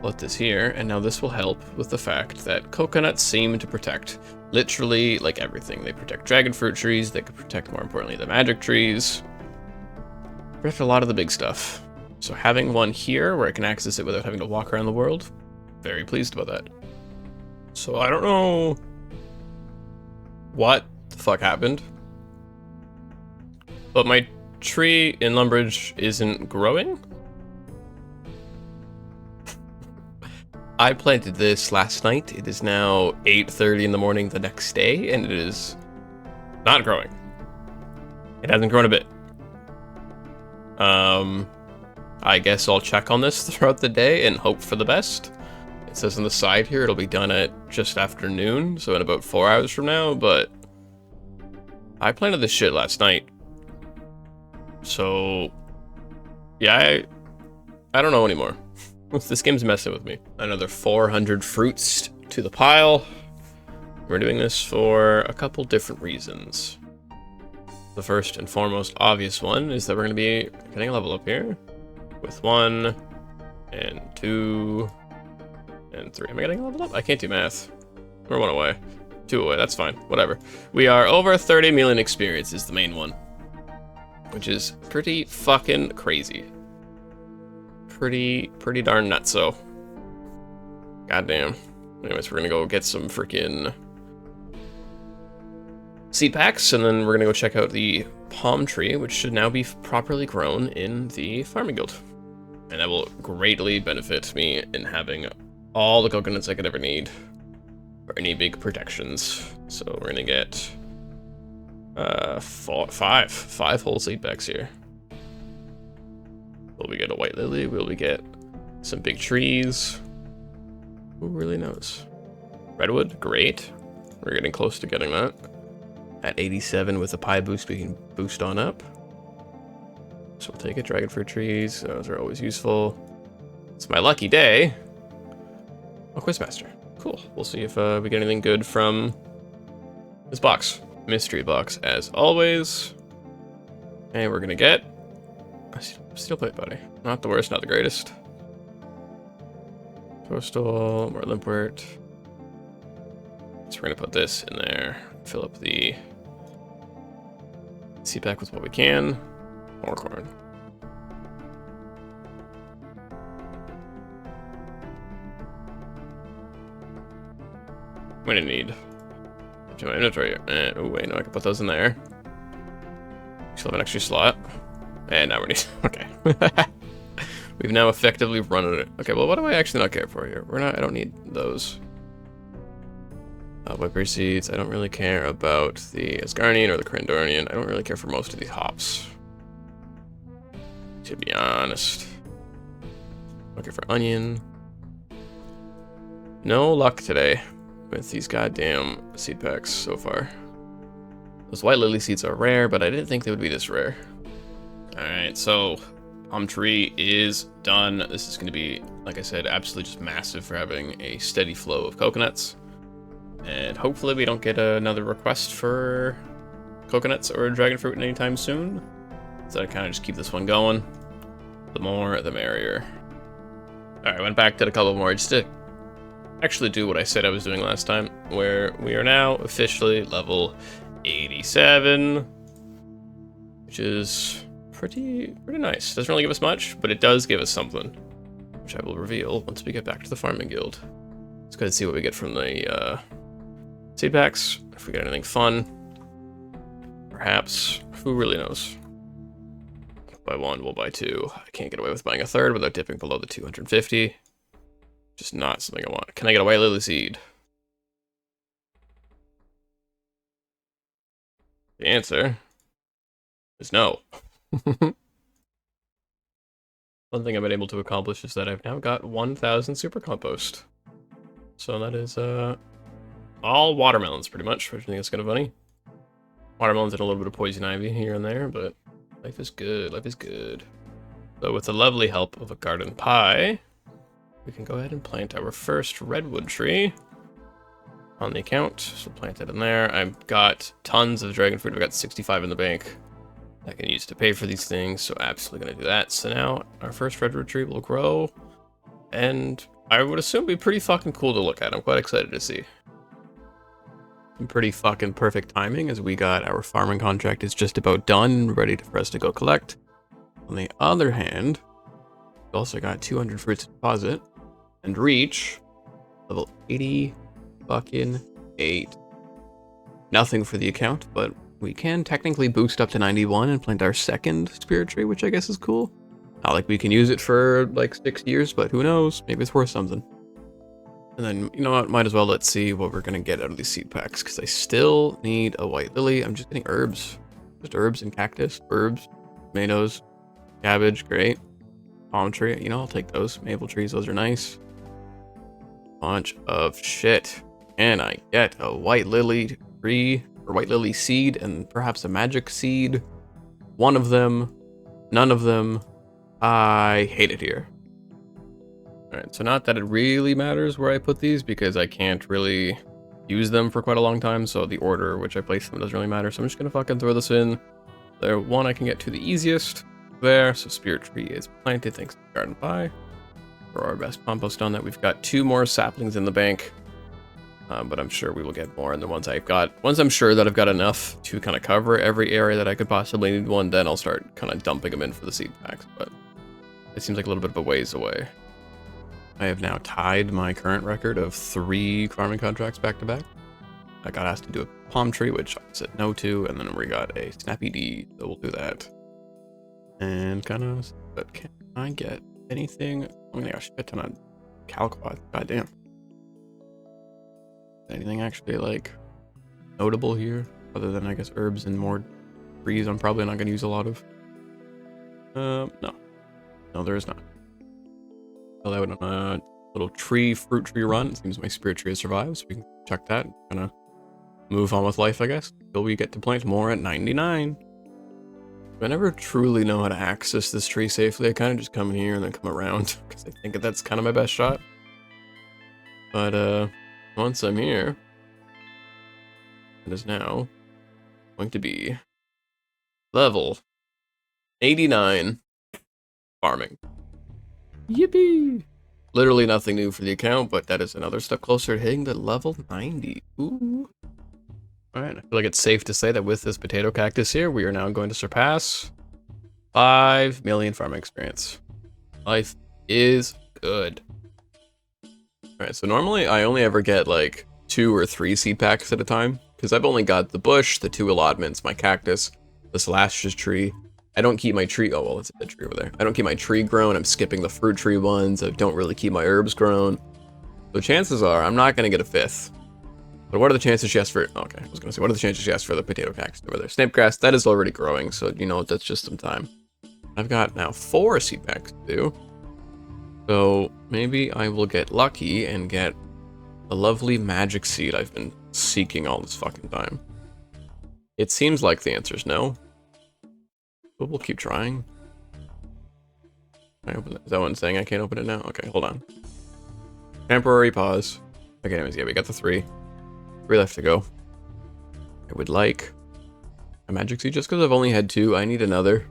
put this here, and now this will help with the fact that coconuts seem to protect literally like everything. They protect dragon fruit trees, they can protect, more importantly, the magic trees, protect a lot of the big stuff. So having one here where I can access it without having to walk around the world, very pleased about that. So I don't know what the fuck happened, but my tree in Lumbridge isn't growing. I planted this last night. It is now 8:30 in the morning the next day, and it is not growing. It hasn't grown a bit. I guess I'll check on this throughout the day and hope for the best. It says on the side here it'll be done at just after noon, so in about 4 hours from now, but I planted this shit last night. So, yeah, I don't know anymore. This game's messing with me. Another 400 fruits to the pile. We're doing this for a couple different reasons. The first and foremost obvious one is that we're going to be getting a level up here with 1 and 2 and 3. Am I getting a level up? I can't do math. We're 1 away. 2 away, that's fine. Whatever. We are over 30 million experience is the main one, which is pretty fucking crazy. Pretty darn nutso. Goddamn. Anyways, we're gonna go get some freaking seed packs, and then we're gonna go check out the palm tree, which should now be properly grown in the farming guild. And that will greatly benefit me in having all the coconuts I could ever need for any big protections. So we're gonna get 5 whole seed packs here. Will we get a white lily? Will we get some big trees? Who really knows? Redwood, great. We're getting close to getting that. At 87 with a pie boost, we can boost on up. So we'll take it. Dragon fruit trees, those are always useful. It's my lucky day. Oh, Quizmaster. Cool. We'll see if we get anything good from this box. Mystery box, as always. And we're gonna get steel plate buddy. Not the worst, not the greatest. Coastal, more limpwort. So we're gonna put this in there. Fill up the seed pack with what we can. More corn. I'm gonna need to my inventory. Oh wait, no, I can put those in there. Still have an extra slot. And now we need. Okay. We've now effectively run it. Okay, well, what do I actually not care for here? I don't need those. Whiteberry seeds. I don't really care about the Asgarnian or the Crandornian. I don't really care for most of these hops, to be honest. Looking for onion. No luck today with these goddamn seed packs so far. Those white lily seeds are rare, but I didn't think they would be this rare. Alright, so palm tree is done. This is going to be, like I said, absolutely just massive for having a steady flow of coconuts. And hopefully we don't get another request for coconuts or dragon fruit anytime soon. So I kind of just keep this one going. The more, the merrier. Alright, went back, did a couple more just to actually do what I said I was doing last time, where we are now officially level 87, which is pretty nice. Doesn't really give us much, but it does give us something, which I will reveal once we get back to the farming guild. Let's go ahead and see what we get from the seed packs. If we get anything fun, perhaps. Who really knows? Buy one, we'll buy two. I can't get away with buying a third without dipping below the 250. Just not something I want. Can I get a white lily seed? The answer is no. One thing I've been able to accomplish is that I've now got 1,000 super compost. So that is all watermelons pretty much, which I think is kind of funny. Watermelons and a little bit of poison ivy here and there, but life is good, life is good. So with the lovely help of a garden pie, we can go ahead and plant our first redwood tree on the account. So plant it in there. I've got tons of dragon fruit. I've got 65 in the bank I can use to pay for these things, so absolutely gonna do that. So now our first redwood tree will grow, and I would assume be pretty fucking cool to look at. I'm quite excited to see. Some pretty fucking perfect timing, as we got our farming contract is just about done, ready for us to go collect. On the other hand, we also got 200 fruits to deposit and reach level 80 fucking 8. Nothing for the account, but we can technically boost up to 91 and plant our second spirit tree, which I guess is cool. Not like we can use it for like 6 years, but who knows? Maybe it's worth something. And then, you know what? Might as well let's see what we're gonna get out of these seed packs, because I still need a white lily. I'm just getting herbs. Just herbs and cactus. Herbs, tomatoes, cabbage, great. Palm tree, you know, I'll take those. Maple trees, those are nice. Bunch of shit. Can I get a white lily tree, or white lily seed, and perhaps a magic seed? One of them, none of them. I hate it here. Alright, so not that it really matters where I put these, because I can't really use them for quite a long time, so the order which I place them doesn't really matter, so I'm just gonna fucking throw this in. The one I can get to the easiest, there, so spirit tree is planted thanks to garden pie. For our best compost on that, we've got 2 more saplings in the bank, but I'm sure we will get more, and the ones I've got, once I'm sure that I've got enough to kind of cover every area that I could possibly need one, then I'll start kind of dumping them in for the seed packs, but it seems like a little bit of a ways away. I have now tied my current record of 3 farming contracts back to back. I got asked to do a palm tree, which I said no to, and then we got a snappy deed, so we'll do that. And kind of, but can I get anything? Oh my gosh, a ton of calquat, goddamn. Anything actually like notable here, other than I guess herbs and more trees I'm probably not going to use a lot of. No, there is not. Well, I went on a little fruit tree run. It seems my spirit tree has survived, so we can check that and kind of move on with life, I guess, until we get to plant more at 99. I never truly know how to access this tree safely. I kind of just come here and then come around, because I think that's kind of my best shot. But once I'm here, it is now going to be level 89 farming. Yippee! Literally nothing new for the account, but that is another step closer to hitting the level 90. Ooh. Alright, I feel like it's safe to say that with this potato cactus here, we are now going to surpass 5 million farming experience. Life is good. Alright, so normally I only ever get like 2 or 3 seed packs at a time, because I've only got the bush, the 2 allotments, my cactus, the Celestia's tree. I don't keep my tree, oh well, it's a tree over there. I don't keep my tree grown, I'm skipping the fruit tree ones, I don't really keep my herbs grown. So chances are, I'm not gonna get a 5th. But what are the chances she asked for, okay, I was gonna say, what are the chances she asked for the potato cactus over there? Snape grass, that is already growing, so you know, that's just some time. I've got now 4 seed packs to do. So maybe I will get lucky and get a lovely magic seed I've been seeking all this fucking time. It seems like the answer is no. But we'll keep trying. Can I open it? Is that one saying I can't open it now? Okay, hold on. Temporary pause. Okay, anyways, yeah, we got the 3. 3 left to go. I would like a magic seed. Just because I've only had 2, I need another.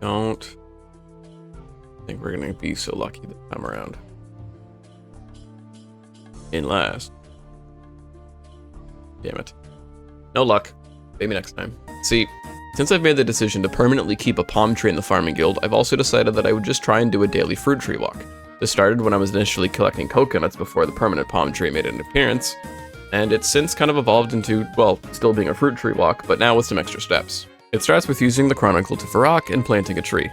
I don't think we're gonna be so lucky this time around. Unless, damn it, no luck. Maybe next time. See. Since I've made the decision to permanently keep a palm tree in the farming guild, I've also decided that I would just try and do a daily fruit tree walk. This started when I was initially collecting coconuts before the permanent palm tree made an appearance, and it's since kind of evolved into, well, still being a fruit tree walk, but now with some extra steps. It starts with using the Chronicle to Varrock and planting a tree,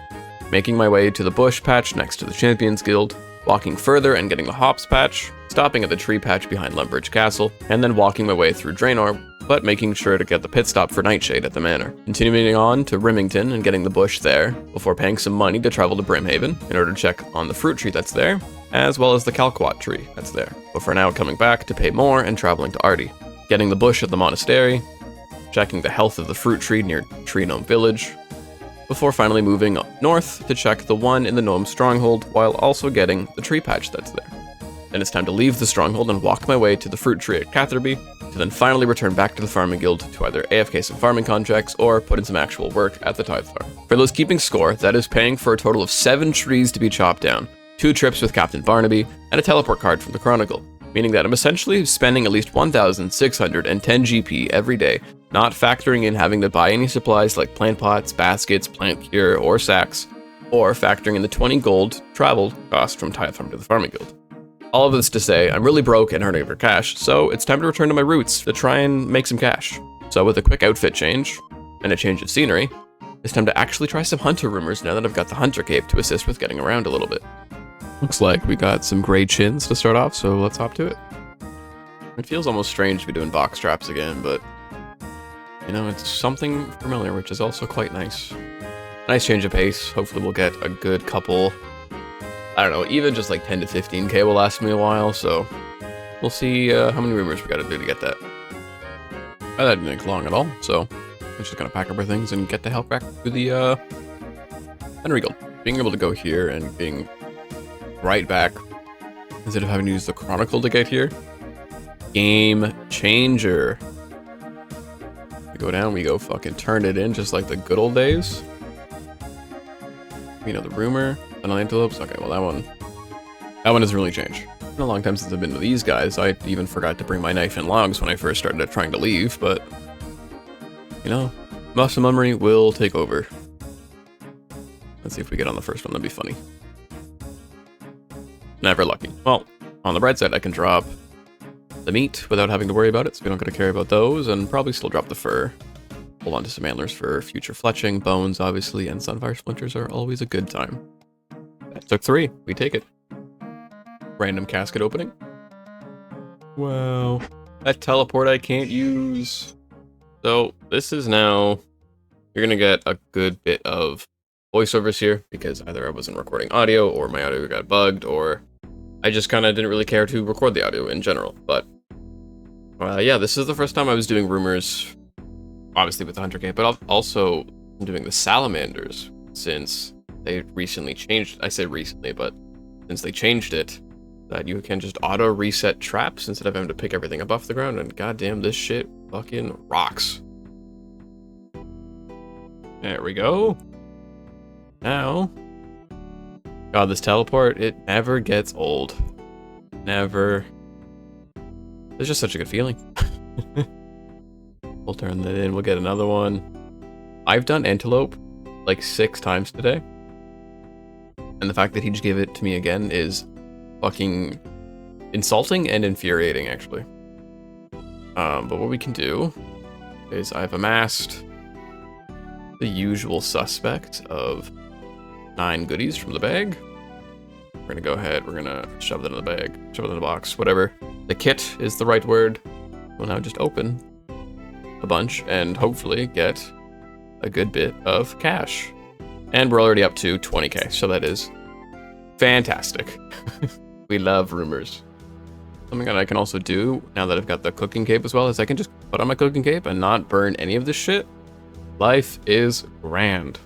making my way to the bush patch next to the Champions Guild, walking further and getting the hops patch, stopping at the tree patch behind Lumbridge Castle, and then walking my way through Draenor, but making sure to get the pit stop for Nightshade at the manor. Continuing on to Rimington and getting the bush there, before paying some money to travel to Brimhaven in order to check on the fruit tree that's there, as well as the Calquat tree that's there, but for now coming back to pay more and traveling to Ardy. Getting the bush at the monastery, checking the health of the fruit tree near Tree Gnome Village, before finally moving up north to check the one in the Gnome Stronghold while also getting the tree patch that's there. Then it's time to leave the stronghold and walk my way to the fruit tree at Catherby, to then finally return back to the farming guild to either AFK some farming contracts or put in some actual work at the tithe farm. For those keeping score, that is paying for a total of 7 trees to be chopped down, 2 trips with Captain Barnaby, and a teleport card from the Chronicle, meaning that I'm essentially spending at least 1,610 GP every day, not factoring in having to buy any supplies like plant pots, baskets, plant cure, or sacks, or factoring in the 20 gold travel cost from tithe farm to the farming guild. All of this to say, I'm really broke and hurting for cash, so it's time to return to my roots to try and make some cash. So with a quick outfit change, and a change of scenery, it's time to actually try some hunter rumors now that I've got the hunter cape to assist with getting around a little bit. Looks like we got some gray chins to start off, so let's hop to it. It feels almost strange to be doing box traps again, but you know, it's something familiar, which is also quite nice. Nice change of pace. Hopefully we'll get a good couple, I don't know, even just like 10 to 15k will last me a while, so we'll see how many rumors we gotta do to get that. That didn't take long at all, so I'm just gonna pack up our things and get the hell back to the Henry Guild. Being able to go here and being right back, instead of having to use the Chronicle to get here, game changer. We go down, we go fucking turn it in just like the good old days. You know, the rumor, and antelopes. Okay, well that one doesn't really change. It's been a long time since I've been with these guys. I even forgot to bring my knife and logs when I first started trying to leave, but you know, muscle memory will take over. Let's see if we get on the first one. That'd be funny. Never lucky. Well, on the bright side, I can drop the meat without having to worry about it, so we don't got to care about those, and probably still drop the fur. Hold on to some antlers for future fletching, bones, obviously, and sunfire splinters are always a good time. That took 3. We take it. Random casket opening. Wow. That teleport I can't use. So, this is now... You're going to get a good bit of voiceovers here, because either I wasn't recording audio, or my audio got bugged, or I just kind of didn't really care to record the audio in general. But, yeah, this is the first time I was doing rumors, obviously with the Hunter Cape, but I've also been doing the Salamanders since they recently changed. I say recently, but since they changed it, that you can just auto reset traps instead of having to pick everything up off the ground, and goddamn, this shit fucking rocks. There we go. Now, God, this teleport, it never gets old. Never. It's just such a good feeling. We'll turn that in, we'll get another one. I've done antelope like 6 times today. And the fact that he just gave it to me again is fucking insulting and infuriating, actually. But what we can do is I've amassed the usual suspect of 9 goodies from the bag. We're gonna go ahead, we're gonna shove it in the bag, shove it in the box, whatever. The kit is the right word. We'll now just open a bunch and hopefully get a good bit of cash. And we're already up to 20k, so that is fantastic. We love rumors. Something that I can also do, now that I've got the cooking cape as well, is I can just put on my cooking cape and not burn any of this shit. Life is grand.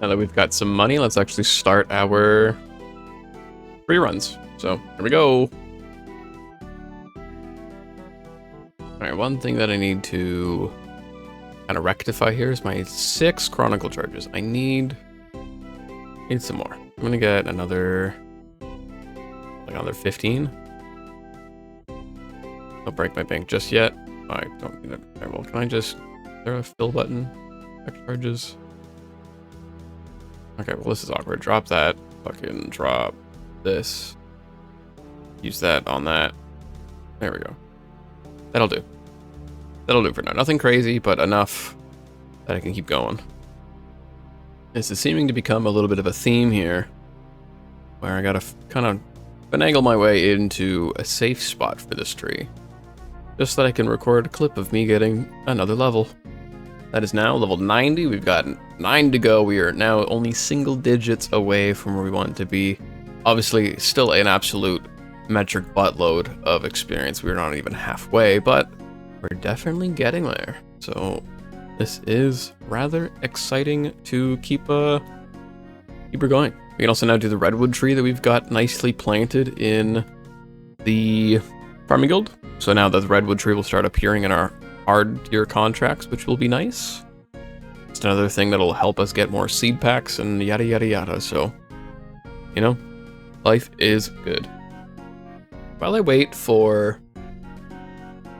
Now that we've got some money, let's actually start our free runs. So, here we go. Alright, one thing that I need to kind of rectify here is my 6 chronicle charges. I need some more. I'm gonna get another 15. Don't break my bank just yet. I don't need it. Alright, well, can I just... Is there a fill button? Tech charges. Okay, well this is awkward. Drop that. Fucking drop this. Use that on that. There we go. That'll do. That'll do for now. Nothing crazy, but enough that I can keep going. This is seeming to become a little bit of a theme here, where I gotta kind of finagle my way into a safe spot for this tree, just so that I can record a clip of me getting another level. That is now level 90. We've got 9 to go. We are now only single digits away from where we want to be. Obviously, still an absolute metric buttload of experience. We're not even halfway, but we're definitely getting there. So this is rather exciting to keep her going. We can also now do the redwood tree that we've got nicely planted in the farming guild. So now that the redwood tree will start appearing in our hard tier contracts, which will be nice. It's another thing that'll help us get more seed packs and yada yada yada. So, you know, life is good. While I wait for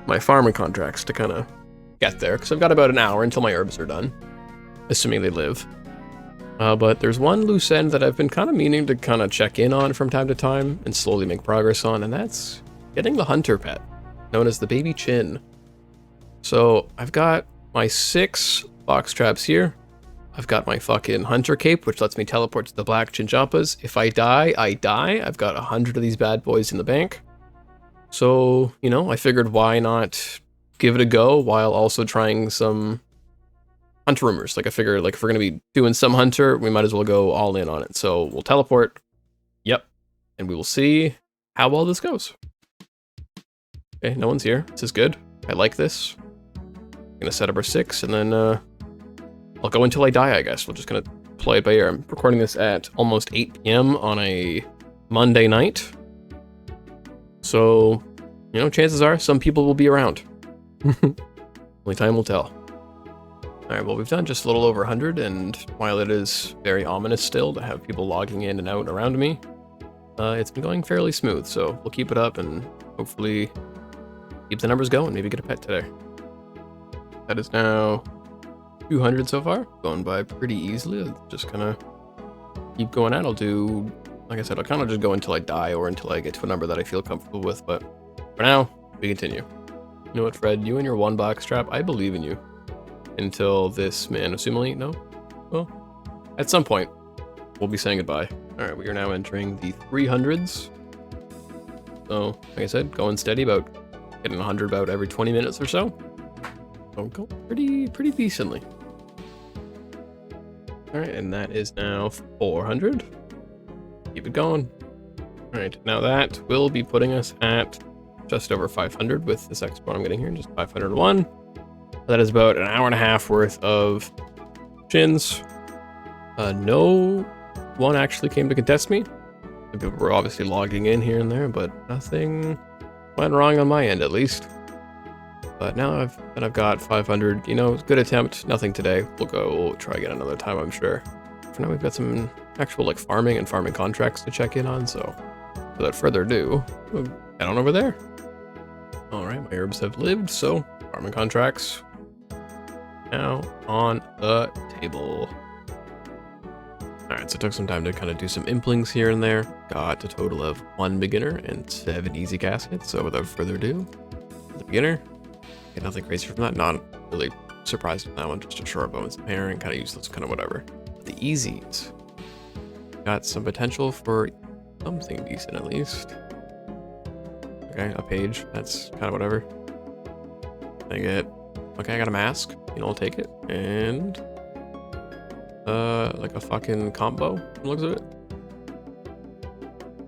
my farming contracts to kind of get there, because I've got about an hour until my herbs are done, assuming they live. But there's one loose end that I've been kind of meaning to kind of check in on from time to time and slowly make progress on, and that's getting the hunter pet, known as the baby chin. So I've got my 6 box traps here. I've got my fucking hunter cape, which lets me teleport to the black chinchompas. If I die, I die. I've got 100 of these bad boys in the bank. So, you know, I figured why not give it a go while also trying some hunter rumors. Like I figured, like if we're gonna be doing some hunter, we might as well go all in on it. So we'll teleport. Yep. And we will see how well this goes. Okay, no one's here. This is good. I like this. I'm gonna set up our 6 and then I'll go until I die, I guess. We're just gonna play it by ear. I'm recording this at almost 8 p.m. on a Monday night. So, you know, chances are some people will be around. Only time will tell. Alright, well, we've done just a little over 100, and while it is very ominous still to have people logging in and out around me, it's been going fairly smooth, so we'll keep it up and hopefully keep the numbers going, maybe get a pet today. That is now 200 so far, going by pretty easily. I'll just kind of keep going out. I'll do, like I said, I'll kind of just go until I die or until I get to a number that I feel comfortable with, but for now, we continue. You know what, Fred? You and your 1 box trap, I believe in you. Until this man, assumingly, no? Well, at some point, we'll be saying goodbye. Alright, we are now entering the 300s. So, like I said, going steady, about getting 100 about every 20 minutes or so. So, go pretty decently. Alright, and that is now 400. Keep it going. Alright, now that will be putting us at just over 500 with this export I'm getting here, just 501. That is about an hour and a half worth of chins. No one actually came to contest me. People were obviously logging in here and there, but nothing went wrong on my end, at least. But now I've got 500, you know, good attempt, nothing today. We'll try again another time, I'm sure. For now, we've got some actual, like, farming and farming contracts to check in on, so without further ado, we'll head on over there. Alright, my herbs have lived, so farming contracts now on the table. Alright, so it took some time to kind of do some implings here and there. Got a total of 1 beginner and 7 easy caskets, so without further ado, the beginner. Get nothing crazy from that, not really surprised with that one, just a short bow and some hair and kind of useless, kind of whatever. The easies. Got some potential for something decent at least. Okay, a page, that's kind of whatever. I get, okay, I got a mask, you know, I'll take it, and like a fucking combo, from the looks of it.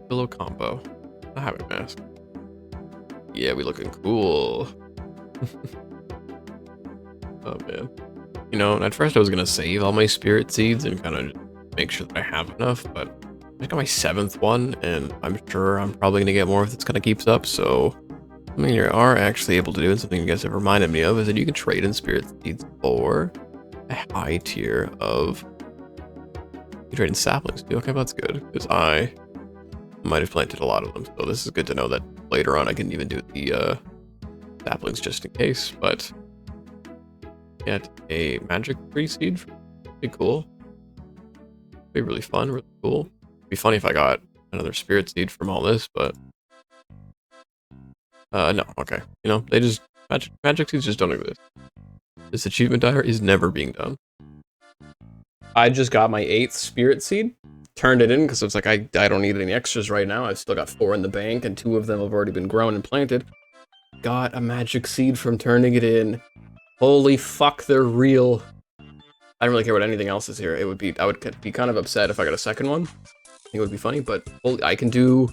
Pillow combo. I have a mask. Yeah, we looking cool. Oh man. You know, at first I was gonna save all my spirit seeds and kind of make sure that I have enough, but I got my 7th one, and I'm sure I'm probably gonna get more if this kind of keeps up, so something you are actually able to do, and something you guys have reminded me of, is that you can trade in spirit seeds for a high tier of... You trade in saplings too? Okay, that's good, because I might have planted a lot of them, so this is good to know that later on I can even do the saplings just in case, but get a magic tree seed. Be cool. Be really fun, really cool. Be funny if I got another spirit seed from all this, but no, okay. You know, they just magic seeds just don't exist. This achievement diary is never being done. I just got my 8th spirit seed, turned it in because it's like I don't need any extras right now. I've still got 4 in the bank, and 2 of them have already been grown and planted. Got a magic seed from turning it in. Holy fuck, they're real. I don't really care what anything else is here. I would be kind of upset if I got a second one. I think it would be funny, but holy, I can do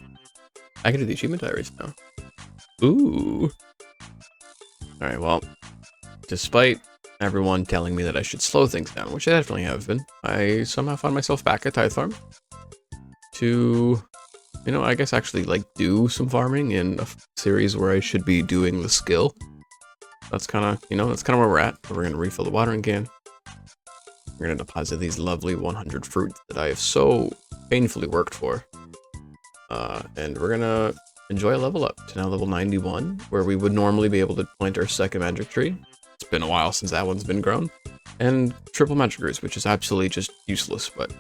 the achievement diaries now. Ooh. Alright, well, despite everyone telling me that I should slow things down, which I definitely have been, I somehow found myself back at Tithe Farm to, you know, I guess actually like do some farming in a series where I should be doing the skill. That's kind of, you know, that's kind of where we're at. We're going to refill the watering can. We're going to deposit these lovely 100 fruits that I have so painfully worked for. And we're going to enjoy a level up to now level 91, where we would normally be able to plant our second magic tree. It's been a while since that one's been grown. And triple magic roots, which is absolutely just useless, but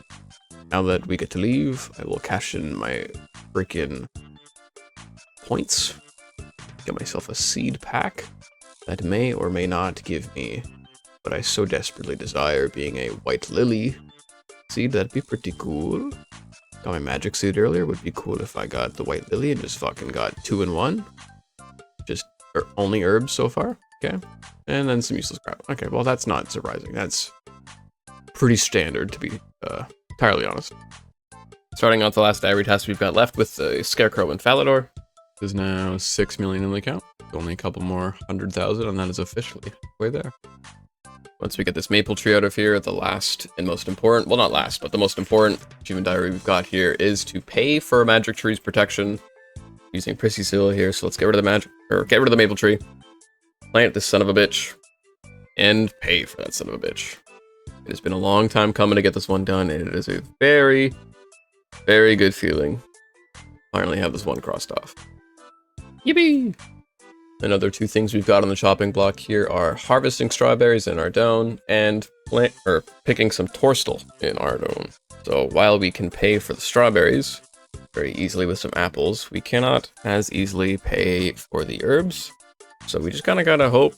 now that we get to leave, I will cash in my freaking points. Get myself a seed pack that may or may not give me what I so desperately desire, being a white lily seed. That'd be pretty cool. Got my magic seed earlier. Would be cool if I got the white lily and just fucking got 2 in 1. Just only herbs so far. Okay. And then some useless crap. Okay, well that's not surprising. That's pretty standard, to be entirely honest. Starting out the last diary task we've got left with the Scarecrow and Falador. There's now 6 million in the account. Only a couple more 100,000, and that is officially way there. Once we get this maple tree out of here, the last and most important, well not last, but the most important achievement diary we've got here is to pay for a magic tree's protection using Prissy Seal here. So let's get rid of the maple tree, plant this son of a bitch, and pay for that son of a bitch. It has been a long time coming to get this one done, and it is a very, very good feeling. Finally have this one crossed off. Yippee! Another 2 things we've got on the chopping block here are harvesting strawberries in Ardone and picking some torstal in Ardone. So while we can pay for the strawberries very easily with some apples, we cannot as easily pay for the herbs. So we just kind of gotta hope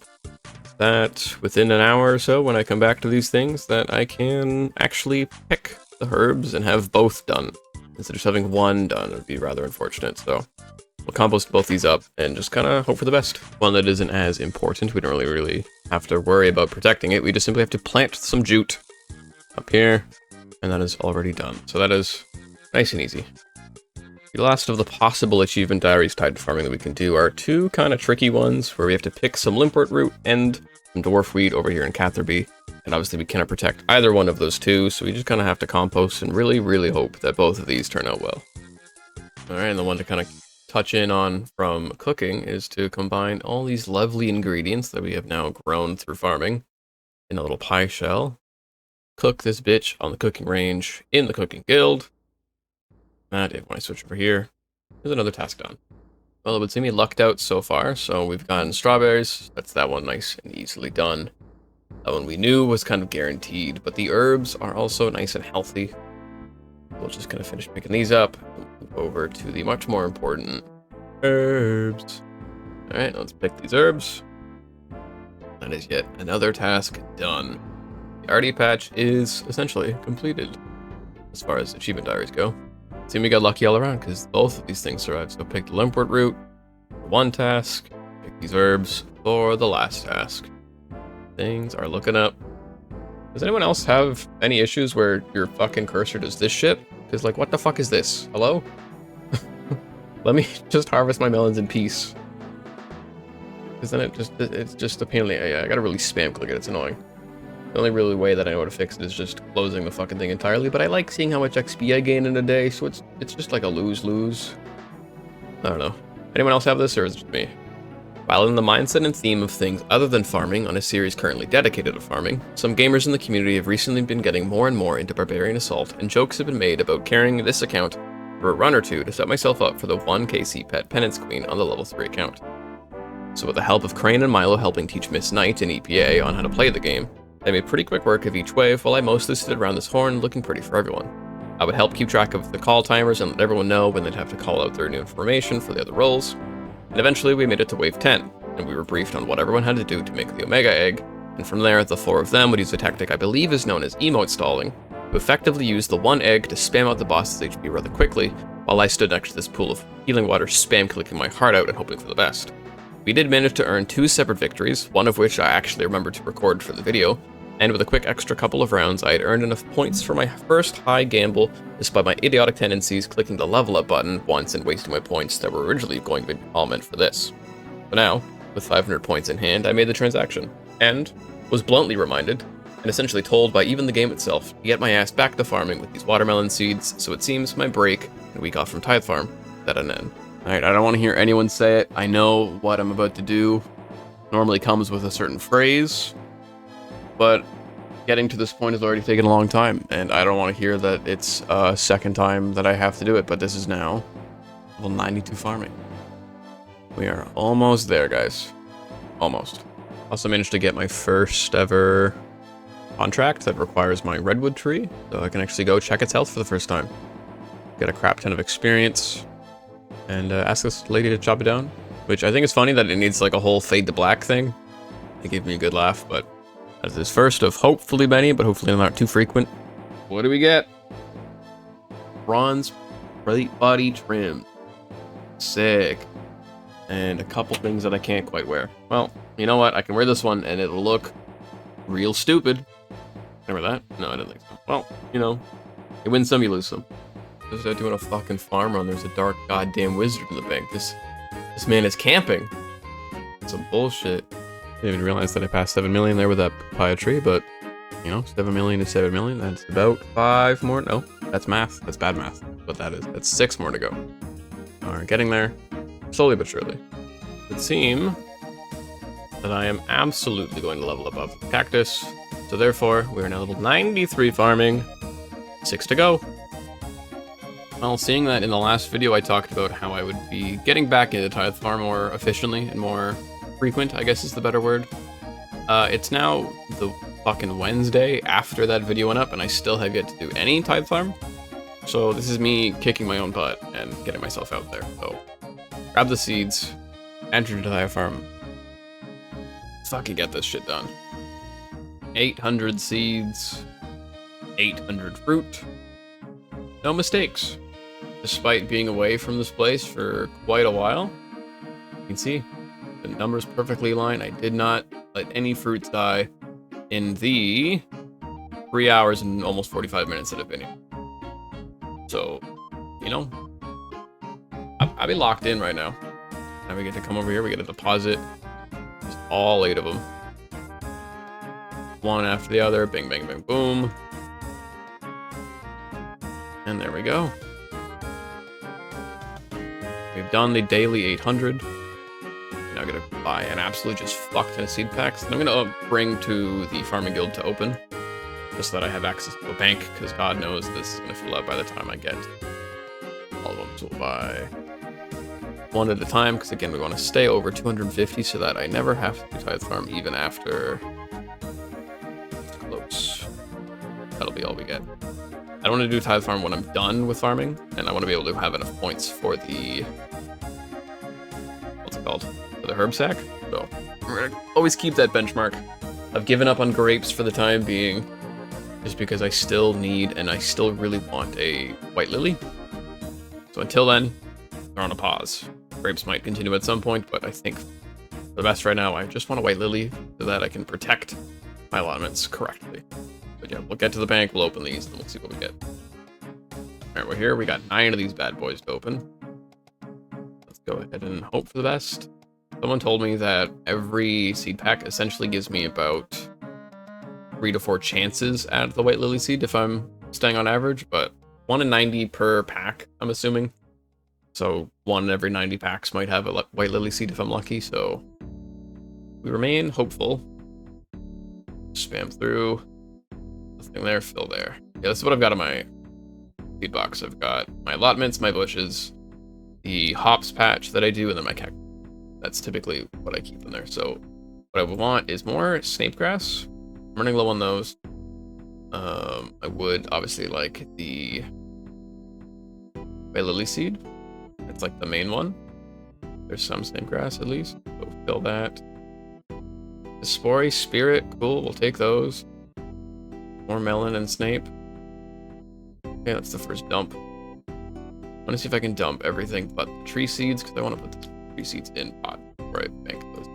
that within an hour or so, when I come back to these things, that I can actually pick the herbs and have both done. Instead of just having one done, it would be rather unfortunate, so we'll compost both these up and just kind of hope for the best. One that isn't as important, we don't really have to worry about protecting it, we just simply have to plant some jute up here, and that is already done. So that is nice and easy. The last of the possible achievement diaries tied to farming that we can do are 2 kind of tricky ones, where we have to pick some limpwort root and some dwarf weed over here in Catherby. And obviously we cannot protect either one of those 2, so we just kind of have to compost and really, really hope that both of these turn out well. Alright, and the one to kind of touch in on from cooking is to combine all these lovely ingredients that we have now grown through farming in a little pie shell. Cook this bitch on the cooking range in the cooking guild. And when I switch over here, there's another task done. Well, it would seem we lucked out so far, so we've gotten strawberries. That's that one nice and easily done. That one we knew was kind of guaranteed, but the herbs are also nice and healthy. We'll just kind of finish picking these up and move over to the much more important herbs. Alright, let's pick these herbs. That is yet another task done. The Artie patch is essentially completed as far as achievement diaries go. Seems we got lucky all around because both of these things survived. So pick the limpwort root for one task, pick these herbs for the last task. Things are looking up. Does anyone else have any issues where your fucking cursor does this shit? Because, like, what the fuck is this? Hello? Let me just harvest my melons in peace. Because then it's just a pain in the... I gotta really spam click it, it's annoying. The only really way that I know how to fix it is just closing the fucking thing entirely, but I like seeing how much XP I gain in a day, so it's just like a lose-lose. I don't know. Anyone else have this, or is it just me? While in the mindset and theme of things other than farming on a series currently dedicated to farming, some gamers in the community have recently been getting more and more into Barbarian Assault, and jokes have been made about carrying this account for a run or two to set myself up for the 1 KC Pet Penance Queen on the level 3 account. So with the help of Crane and Milo helping teach Miss Knight and EPA on how to play the game, they made pretty quick work of each wave while I mostly stood around this horn looking pretty for everyone. I would help keep track of the call timers and let everyone know when they'd have to call out their new information for the other roles. And eventually we made it to wave 10, and we were briefed on what everyone had to do to make the Omega Egg, and from there the 4 of them would use a tactic I believe is known as emote stalling, to effectively use the one egg to spam out the boss's HP rather quickly, while I stood next to this pool of healing water spam clicking my heart out and hoping for the best. We did manage to earn 2 separate victories, one of which I actually remembered to record for the video, and with a quick extra couple of rounds I had earned enough points for my first high gamble, despite my idiotic tendencies clicking the level up button once and wasting my points that were originally going to be all meant for this. But now, with 500 points in hand, I made the transaction, and was bluntly reminded, and essentially told by even the game itself, to get my ass back to farming with these watermelon seeds, so it seems my break and week off from Tithe Farm is at an end. Alright, I don't want to hear anyone say it. I know what I'm about to do normally comes with a certain phrase, but getting to this point has already taken a long time, and I don't want to hear that it's a second time that I have to do it, but this is now level 92 farming. We are almost there, guys. Almost. Also managed to get my first ever contract that requires my redwood tree, so I can actually go check its health for the first time. Get a crap ton of experience, and ask this lady to chop it down, which I think is funny that it needs like a whole fade to black thing. It gave me a good laugh, but that is this first of hopefully many, but hopefully not too frequent. What do we get? Bronze plate body trim. Sick. And a couple things that I can't quite wear. Well, you know what? I can wear this one and it'll look real stupid. Remember that? No, I didn't think so. Well, you know, you win some, you lose some. Just doing a fucking farm run. There's a dark goddamn wizard in the bank. This man is camping. It's some bullshit. I didn't even realize that I passed 7 million there with that papaya tree, but you know, 7 million is 7 million. That's about 5 more. No, that's math. That's bad math. But that is. That's 6 more to go. Alright, getting there. Slowly but surely. It would seem that I am absolutely going to level above the cactus. So therefore, we are now level 93 farming. 6 to go. Well, seeing that in the last video I talked about how I would be getting back into Tithe Farm more efficiently and more frequent, I guess is the better word. It's now the fucking Wednesday after that video went up and I still have yet to do any Tithe Farm. So this is me kicking my own butt and getting myself out there. So grab the seeds, enter into Tithe Farm. Let's fucking get this shit done. 800 seeds, 800 fruit. No mistakes. Despite being away from this place for quite a while, you can see the numbers perfectly aligned. I did not let any fruits die in the 3 hours and almost 45 minutes that I've been here. So, you know, I'll be locked in right now. Now we get to come over here, we get a deposit. Just all 8 of them. One after the other, bing, bang, bang, boom. And there we go. We've done the daily 800. Now I'm gonna buy an absolute just fuck ton of seed packs. And I'm gonna bring to the farming guild to open, just so that I have access to a bank, because God knows this is gonna fill up by the time I get all of them. So we'll buy one at a time, because again, we want to stay over 250 so that I never have to do Tithe Farm even after it's close. That'll be all we get. I don't want to do Tithe Farm when I'm done with farming, and I want to be able to have enough points for the, what's it called? For the herb sack. So we're gonna always keep that benchmark. I've given up on grapes for the time being, just because I still need and I still really want a white lily. So until then, they're on a pause. Grapes might continue at some point, but I think for the best right now, I just want a white lily so that I can protect my allotments correctly. But yeah, we'll get to the bank, we'll open these, and we'll see what we get. Alright, we're here. We got 9 of these bad boys to open. Let's go ahead and hope for the best. Someone told me that every seed pack essentially gives me about 3 to 4 chances at the white lily seed if I'm staying on average, but 1 in 90 per pack, I'm assuming. So 1 in every 90 packs might have a white lily seed if I'm lucky, so we remain hopeful. Spam through. Nothing there, fill there. Yeah, this is what I've got in my seed box. I've got my allotments, my bushes, the hops patch that I do, and then my cactus. That's typically what I keep in there. So what I would want is more snape grass. I'm running low on those. I would obviously like the lily seed. It's like the main one. There's some snape grass at least. So fill that. The Spory Spirit, cool. We'll take those. More melon and snape. Okay, that's the first dump. I want to see if I can dump everything but the tree seeds, because I want to put the tree seeds in pot before I bank those.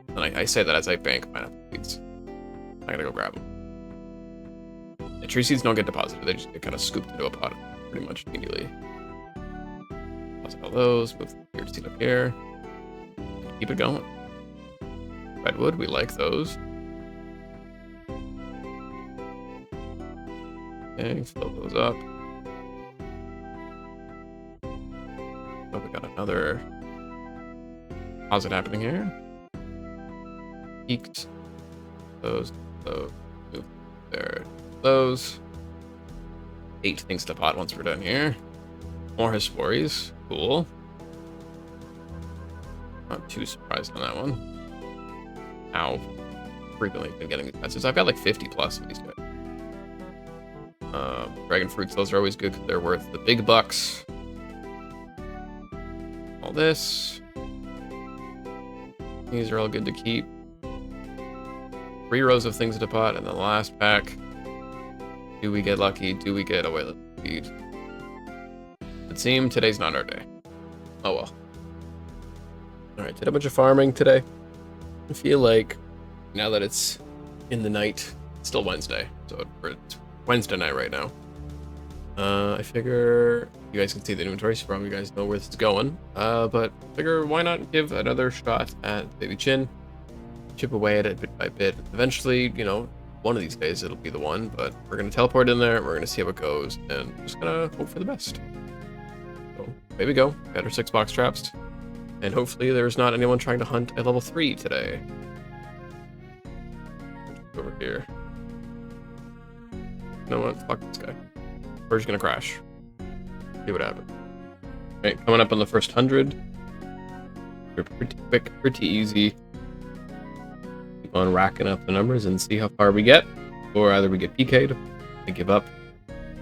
And I say that as I bank pineapple seeds. I gotta go grab them. The tree seeds don't get deposited, they just get kind of scooped into a pot pretty much immediately. Deposit all those, move the weird seed up here. Keep it going. Redwood, we like those. Okay, fill those up. Oh, we got another deposit happening here. Peaks. Those. Move there. Those. 8 things to pot once we're done here. More Hesperies. Cool. Not too surprised on that one. How frequently I've been getting these messages. I've got like 50 plus of these guys. Dragon fruits, those are always good because they're worth the big bucks. All this. These are all good to keep. 3 rows of things to pot, and the last pack. Do we get lucky? Do we get a whale seed? It seems today's not our day. Oh well. Alright, did a bunch of farming today. I feel like now that it's in the night, it's still Wednesday, so it's Wednesday night right now. I figure you guys can see the inventory, so probably you guys know where this is going. But figure why not give another shot at Baby Chin, chip away at it bit by bit. Eventually, you know, one of these days it'll be the one, but we're gonna teleport in there, we're gonna see how it goes, and just gonna hope for the best. So there we go, got our 6 box traps, and hopefully there's not anyone trying to hunt at level 3 today. Over here. You know what? Fuck this guy. We're just gonna crash. See what happens. Alright, coming up on the first 100. We're pretty quick, pretty easy. Keep on racking up the numbers and see how far we get. Or either we get PK'd, we give up,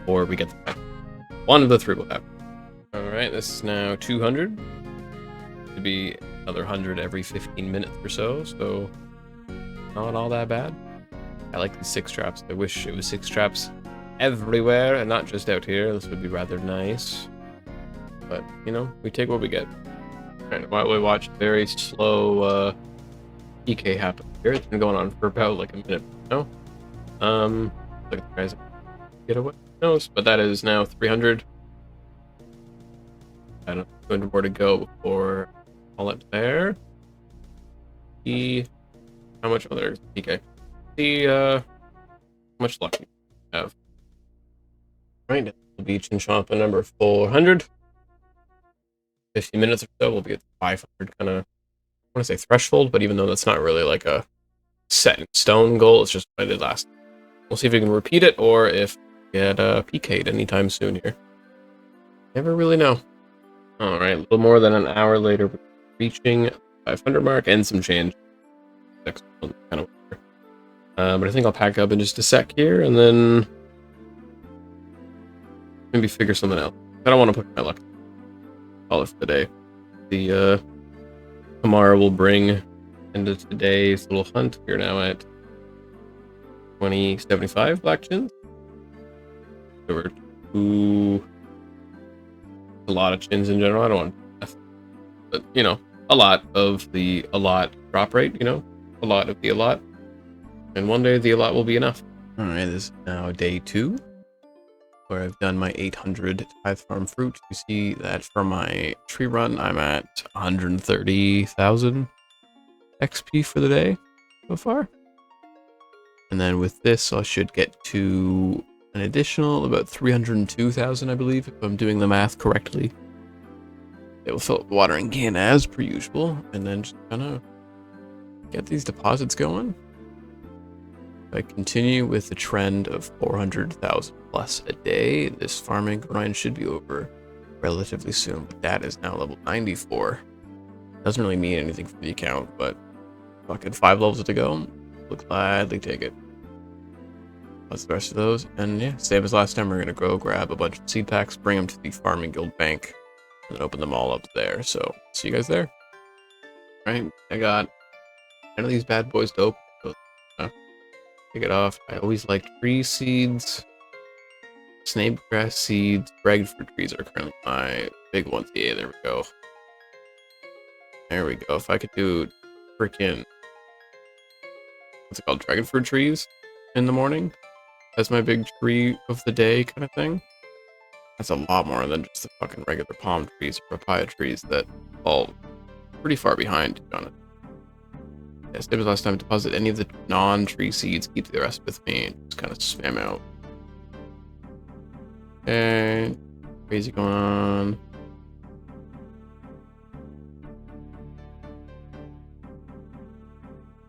or we get the pack. One of the 3 will happen. Alright, this is now 200. To be another 100 every 15 minutes or so, so not all that bad. I like the 6 traps. I wish it was 6 traps everywhere and not just out here. This would be rather nice. But, you know, we take what we get. Alright, while we watch very slow PK happen here. It's been going on for about like a minute now. Look at the guys get away. Knows, but that is now 300. I don't know, 200 more to go before all it there. See how much other PK. See how much luck we have. Right, the beach and shop at number 400. 50 minutes or so, we'll be at 500 kind of, I want to say threshold, but even though that's not really like a set in stone goal, it's just what I did last. We'll see if we can repeat it or if we get PK'd anytime soon here. Never really know. Alright, a little more than an hour later, we're reaching 500 mark and some change. Next one, kind of. But I think I'll pack up in just a sec here and then maybe figure something out. I don't want to put my luck. Call it for the day. The tomorrow will bring into today's little hunt. We're now at 2075 black chins. There were a lot of chins in general. I don't want to, but you know, a lot of the drop rate. You know, a lot of the allot. And one day the allot will be enough. Alright, this is now day 2, where I've done my 800 tithe farm fruit. You see that for my tree run, I'm at 130,000 XP for the day so far. And then with this, I should get to an additional about 302,000, I believe, if I'm doing the math correctly. It will fill up the watering can as per usual, and then just kind of get these deposits going. I continue with the trend of 400,000 plus a day. This farming grind should be over relatively soon, but that is now level 94. Doesn't really mean anything for the account, but fucking 5 levels to go. We'll gladly take it. That's the rest of those. And yeah, same as last time, we're gonna go grab a bunch of seed packs, bring them to the farming guild bank, and then open them all up there. So see you guys there. Right, I got 10 of these bad boys to open. So, take it off. I always like tree seeds. Snake grass seeds, dragonfruit trees are currently my big ones. Yeah, there we go. There we go. If I could do freaking, what's it called? Dragonfruit trees in the morning as my big tree of the day kind of thing. That's a lot more than just the fucking regular palm trees or papaya trees that fall pretty far behind, to be honest. Yeah, same as last time, deposit any of the non-tree seeds, keep the rest with me, and just kind of spam out. Okay, crazy going on.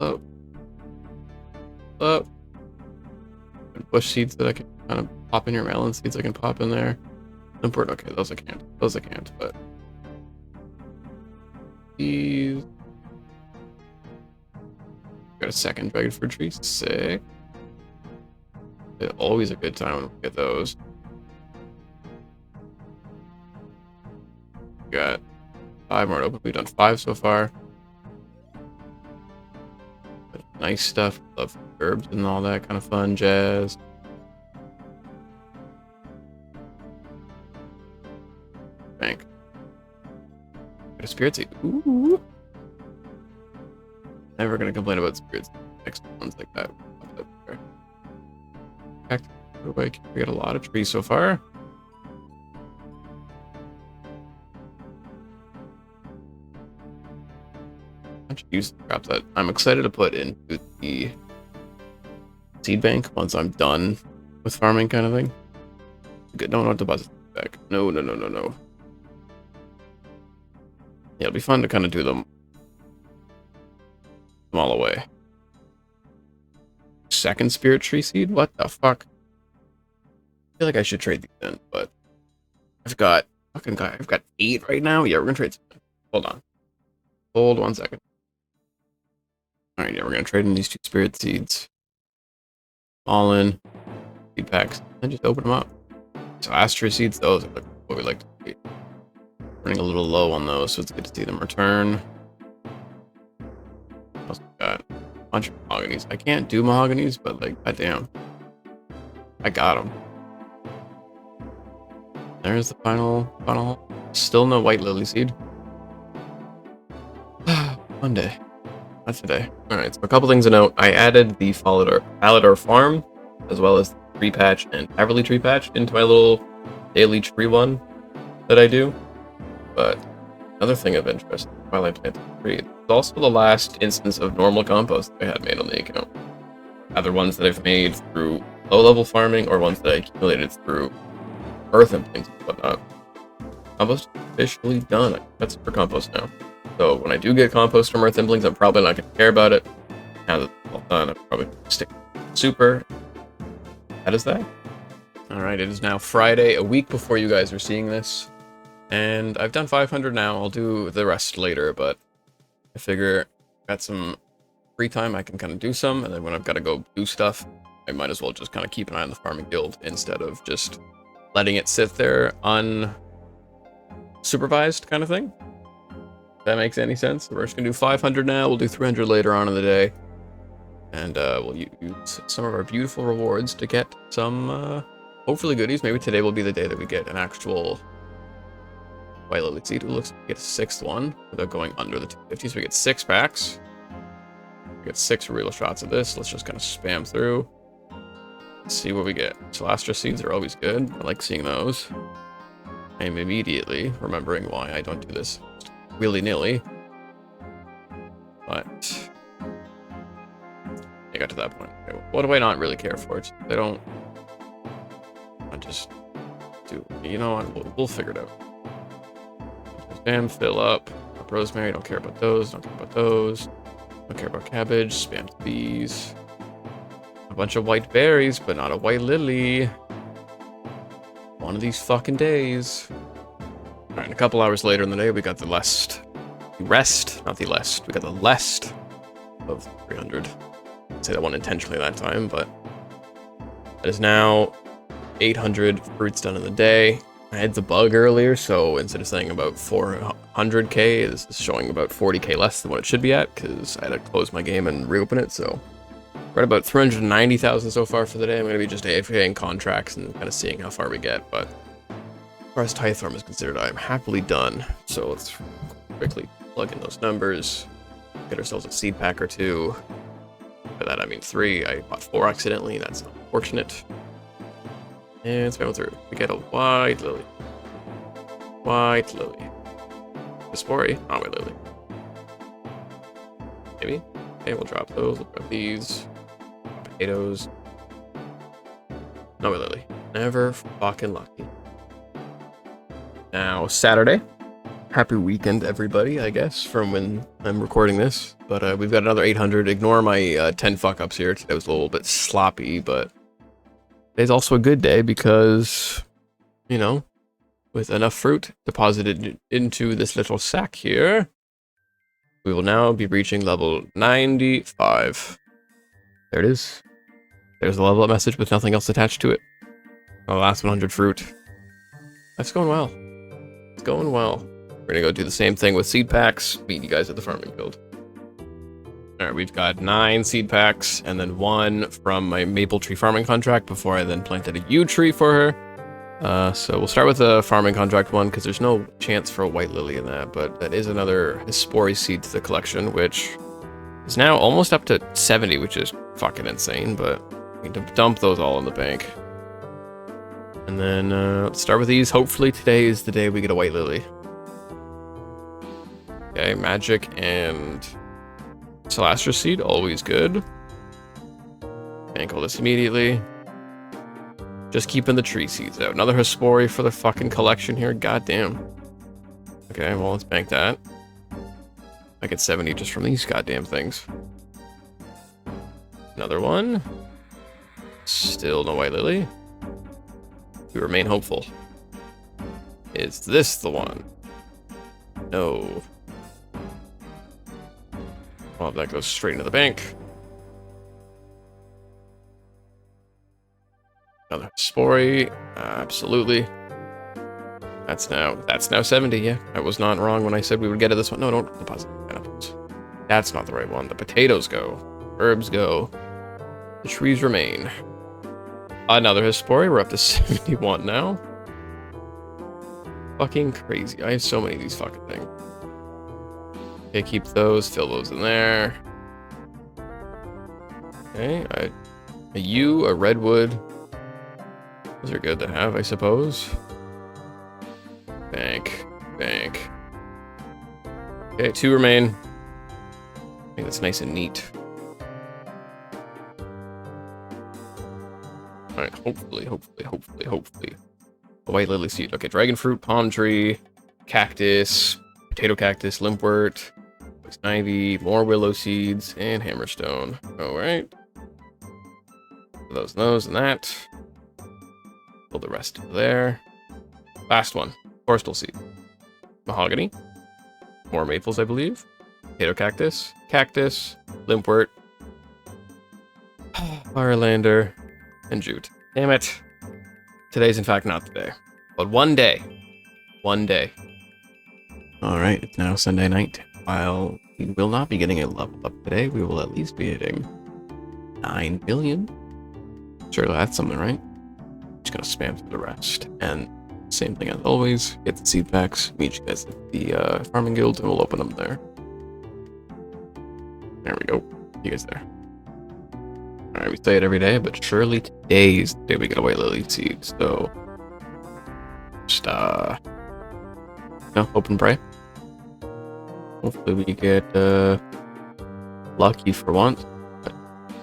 Oh. Oh. Bush seeds that I can kind of pop in here, melon seeds I can pop in there. Import, okay, those I can't. Those I can't, but these. Got a second dragonfruit tree, sick. It's always a good time when we get those. Got 5 more open. We've done 5 so far. Nice stuff. Love herbs and all that kind of fun jazz. Bank. Got a spirit seed. Ooh. Never gonna complain about spirits. Next ones like that. We got a lot of trees so far. I should use the crap that I'm excited to put into the seed bank once I'm done with farming, kind of thing. Good, don't want to deposit back. No. Yeah, it'll be fun to kind of do them all away. Second spirit tree seed? What the fuck? I feel like I should trade these in, but I've got 8 right now. Yeah, we're gonna trade some. Hold on. Hold 1 second. Alright, yeah, we're gonna trade in these 2 spirit seeds. All in. Seed packs. And just open them up. So Astra seeds, those are what we like to see. Running a little low on those, so it's good to see them return. Also got a bunch of mahoganies. I can't do mahoganies, but like, goddamn. I got them. There's the final. Still no white lily seed. One day. Not today. Alright, so a couple things to note. I added the Falador farm, as well as the tree patch and Everly tree patch into my little daily tree one that I do. But another thing of interest while I planted the tree, it's also the last instance of normal compost that I had made on the account. Either ones that I've made through low-level farming or ones that I accumulated through earth and things and whatnot. Compost is officially done. That's for compost now. So when I do get compost from Earth Implings, I'm probably not going to care about it. Now that it's all done, I'll probably stick super. That is that. Alright, it is now Friday, a week before you guys are seeing this. And I've done 500 now. I'll do the rest later, but I figure I've got some free time. I can kind of do some, and then when I've got to go do stuff, I might as well just kind of keep an eye on the farming guild instead of just letting it sit there unsupervised kind of thing. If that makes any sense. We're just gonna do 500 now. We'll do 300 later on in the day, and we'll use some of our beautiful rewards to get some hopefully goodies. Maybe today will be the day that we get an actual white lily seed. It looks like we get a 6th one without going under the 250. So we get 6 packs. We get 6 real shots of this. Let's just kind of spam through. Let's see what we get. Celastra seeds are always good. I like seeing those. I am immediately remembering why I don't do this willy-nilly. But I got to that point. Okay, what do I not really care for? They don't. I just do. You know what? We'll figure it out. Spam, fill up rosemary. Don't care about those. Don't care about those. Don't care about cabbage. Spam these. A bunch of white berries, but not a white lily. One of these fucking days. Alright, a couple hours later in the day, we got the last the rest, not the lest. We got the lest of 300. I'd say that one intentionally that time, but that is now 800 fruits done in the day. I had the bug earlier, so instead of saying about 400k, this is showing about 40k less than what it should be at, because I had to close my game and reopen it, so we're at about 390,000 so far for the day. I'm going to be just AFKing contracts and kind of seeing how far we get, but as far as tithe farm is considered, I'm happily done. So let's quickly plug in those numbers, get ourselves a seed pack or two. By that I mean 3. I bought 4 accidentally, that's unfortunate. And spam through. We get a white lily. White lily. Dispori, not white lily. Maybe? Okay, we'll drop those. We'll drop these. Potatoes. No white lily. Never fucking lucky. Now, Saturday. Happy weekend, everybody, I guess, from when I'm recording this. But we've got another 800. Ignore my 10 fuck-ups here. It was a little bit sloppy, but today's also a good day because, you know, with enough fruit deposited into this little sack here, we will now be reaching level 95. There it is. There's the level up message with nothing else attached to it. The last 100 fruit. That's going well. It's going well. We're gonna go do the same thing with seed packs. Meet you guys at the farming guild. Alright, we've got 9 seed packs, and then 1 from my maple tree farming contract before I then planted a yew tree for her. So we'll start with the farming contract one, because there's no chance for a white lily in that, but that is another Hespori seed to the collection, which is now almost up to 70, which is fucking insane, but we need to dump those all in the bank. And then let's start with these. Hopefully today is the day we get a white lily. Okay, magic and Celastra seed, always good. Bank all this immediately. Just keeping the tree seeds out. Another Hespori for the fucking collection here, goddamn. Okay, well, let's bank that. I get 70 just from these goddamn things. Another one. Still no white lily. We remain hopeful. Is this the one? No. Well, that goes straight into the bank. Another Hespori, absolutely. That's now 70, yeah. I was not wrong when I said we would get to this one. No, don't deposit pineapples. That's not the right one. The potatoes go. Herbs go. The trees remain. Another Hespori, we're up to 71 now. Fucking crazy. I have so many of these fucking things. Okay, keep those, fill those in there. Okay, a yew, a redwood. Those are good to have, I suppose. Bank, bank. Okay, 2 remain. I think that's nice and neat. Alright, hopefully. A white lily seed. Okay, dragon fruit, palm tree, cactus, potato cactus, limpwort, poison ivy, more willow seeds, and hammerstone. Alright. Those, and that. Build the rest there. Last one. Forestal seed. Mahogany. More maples, I believe. Potato cactus. Cactus. Limpwort. Firelander. And jute. Damn it. Today's in fact not the day. But one day. One day. Alright, it's now Sunday night. While we will not be getting a level up today, we will at least be hitting 9 billion. Sure, that's something, right? Just gonna spam through the rest. And same thing as always, get the seed packs, meet you guys at the farming guild, and we'll open them there. There we go. See you guys there. Alright, we say it every day, but surely today's the day we get a white lily seed, so just no, open pray. Hopefully we get lucky for once, but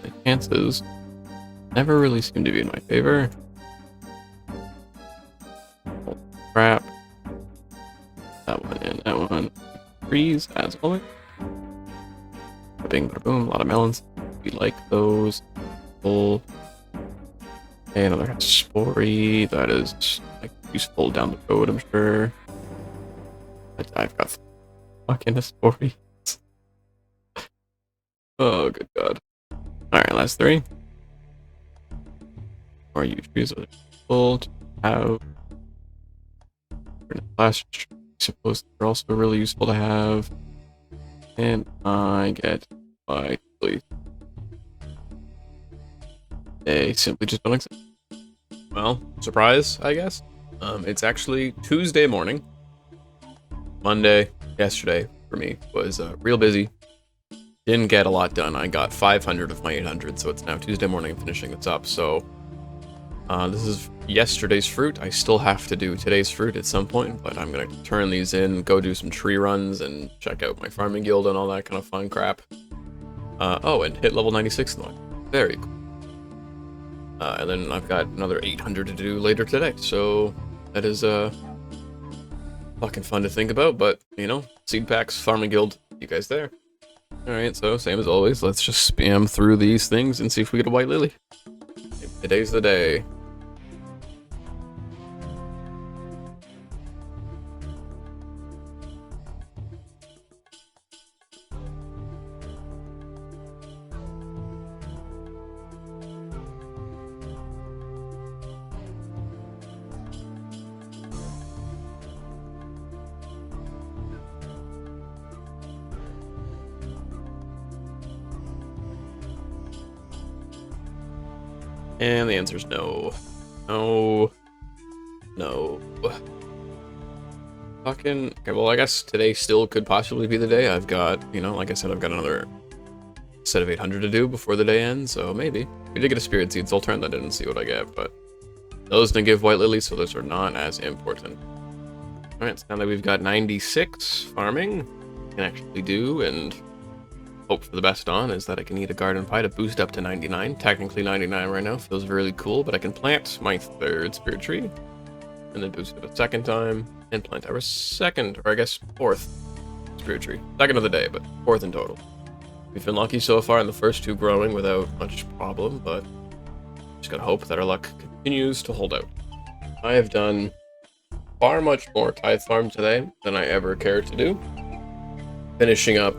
the chances never really seem to be in my favor. Oh, crap. That one and that one. Trees, as always. Bing, bada boom, a lot of melons. We like those. Full. Okay, another Hespori. That is like useful down the road, I'm sure. But I've got fucking Aspori. Oh, good God. Alright, last 3. Or you choose a full to have. Last, I suppose they're also really useful to have. And I get by they simply just don't exist. Well, surprise, I guess. It's actually Tuesday morning. Monday, yesterday, for me, was real busy. Didn't get a lot done. I got 500 of my 800, so it's now Tuesday morning. I'm finishing this up, so this is yesterday's fruit. I still have to do today's fruit at some point, but I'm going to turn these in, go do some tree runs, and check out my farming guild and all that kind of fun crap. Oh, and hit level 96 in the way. Very cool. And then I've got another 800 to do later today, so that is fucking fun to think about, but, you know, seed packs, farming guild, you guys there. Alright, so same as always, let's just spam through these things and see if we get a white lily. Today's the day. And the answer is no. No. No. Fucking... Okay, well, I guess today still could possibly be the day. I've got, you know, like I said, I've got another set of 800 to do before the day ends, so maybe. We did get a spirit seed, so I'll turn that in and see what I get, but those didn't give white lilies, so those are not as important. Alright, so now that we've got 96 farming, we can actually do, and hope for the best on is that I can eat a garden pie to boost up to 99. Technically 99 right now, feels really cool, but I can plant my 3rd spirit tree, and then boost it a 2nd time, and plant our 2nd, or I guess 4th spirit tree. 2nd of the day, but 4th in total. We've been lucky so far in the first 2 growing without much problem, but just gotta hope that our luck continues to hold out. I have done far much more tithe farm today than I ever cared to do. Finishing up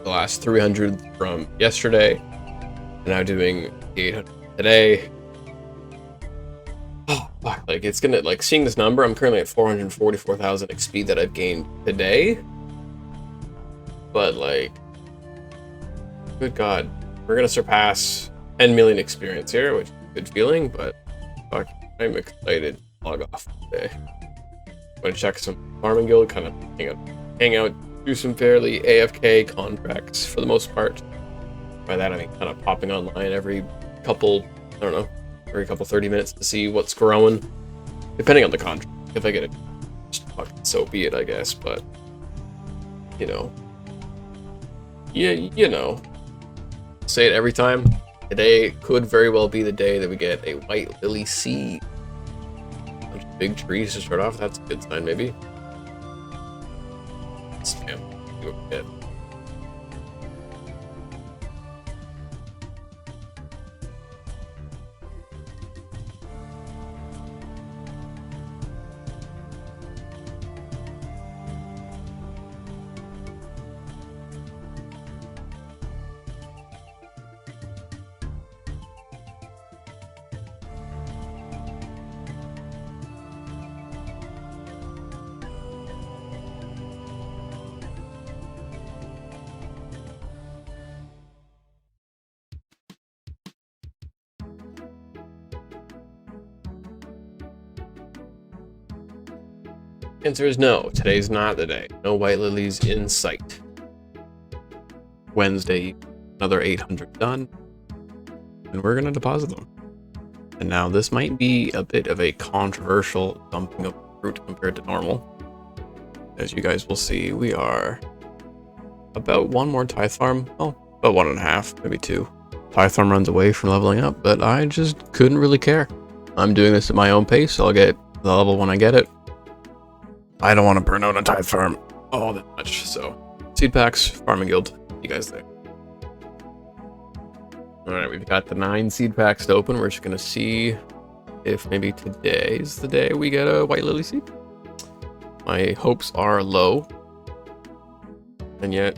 the last 300 from yesterday, and now doing 800 today. Oh, fuck, like, it's gonna, like, seeing this number, I'm currently at 444,000 XP that I've gained today. But, like, good God, we're gonna surpass 10 million experience here, which is a good feeling, but fuck, I'm excited to log off today. I'm gonna check some farming guild, kind of hang out, do some fairly AFK contracts for the most part. By that I mean kind of popping online every couple, I don't know, every couple 30 minutes to see what's growing, depending on the contract. If I get it, just fucking so be it, I guess, but, you know. Yeah, you know. Say it every time. Today could very well be the day that we get a white lily seed. A bunch of big trees to start off, that's a good sign, maybe. Spam. See what we get. Answer is no. Today's not the day. No white lilies in sight. Wednesday, another 800 done, and we're gonna deposit them. And now this might be a bit of a controversial dumping of fruit compared to normal. As you guys will see, we are about 1 more tithe farm. Oh, about 1.5, maybe 2. Tithe farm runs away from leveling up, but I just couldn't really care. I'm doing this at my own pace, so I'll get the level when I get it. I don't want to burn out on tithe farm all that much, so seed packs, farming guild, you guys there. Alright, we've got the 9 seed packs to open. We're just gonna see if maybe today's the day we get a white lily seed. My hopes are low. And yet,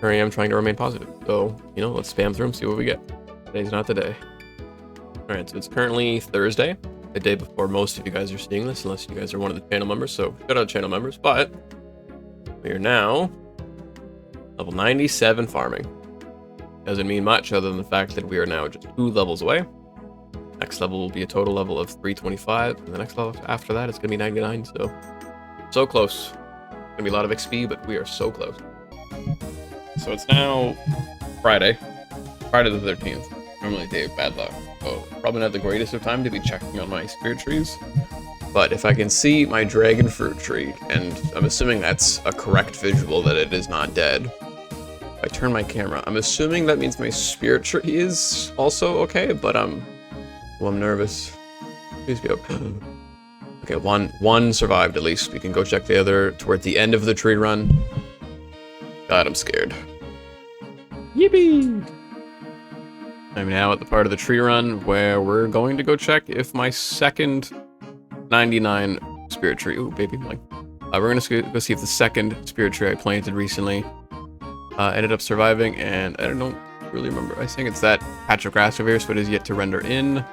here I am trying to remain positive. So, you know, let's spam through them, see what we get. Today's not the day. Alright, so it's currently Thursday, the day before most of you guys are seeing this, unless you guys are one of the channel members, so shout out channel members, but we are now level 97 farming. Doesn't mean much other than the fact that we are now just 2 levels away. Next level will be a total level of 325, and the next level after that is going to be 99, so close. Gonna be a lot of XP, but we are so close. So it's now Friday the 13th. Normally a day of bad luck, so probably not the greatest of time to be checking on my spirit trees. But if I can see my dragon fruit tree, and I'm assuming that's a correct visual that it is not dead. If I turn my camera, I'm assuming that means my spirit tree is also okay, but well, I'm nervous. Please be okay. Okay, one survived at least. We can go check the other toward the end of the tree run. God, I'm scared. Yippee! I'm now at the part of the tree run where we're going to go check if my second 99 spirit tree. Ooh, baby, like, we're gonna go see if the second spirit tree I planted recently ended up surviving, and I don't really remember. I think it's that patch of grass over here, so it is yet to render in.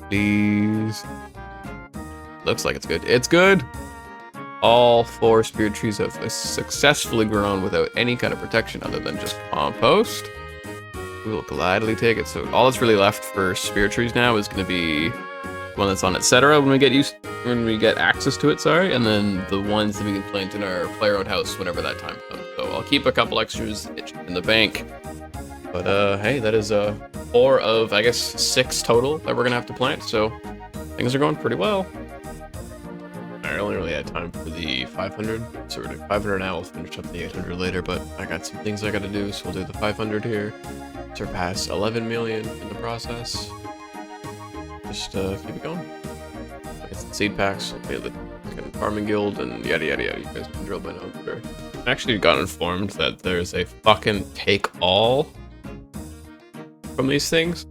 Please. Looks like it's good. It's good! All 4 spirit trees have successfully grown without any kind of protection other than just compost. We will gladly take it. So all that's really left for spirit trees now is going to be one that's on etc. when we get access to it, sorry, and then the ones that we can plant in our player-owned house whenever that time comes. So I'll keep a couple extras in the bank. But hey, that is 4 of, I guess, 6 total that we're gonna have to plant. So things are going pretty well. I only really had time for the 500, so we're doing 500 now. We'll finish up the 800 later, but I got some things I gotta do, so we'll do the 500 here. Surpass 11 million in the process. Just keep it going. Get some seed packs, pay the farming guild, and yada yada yada. You guys can drill by now, I'm sure. I actually got informed that there's a fucking take all from these things,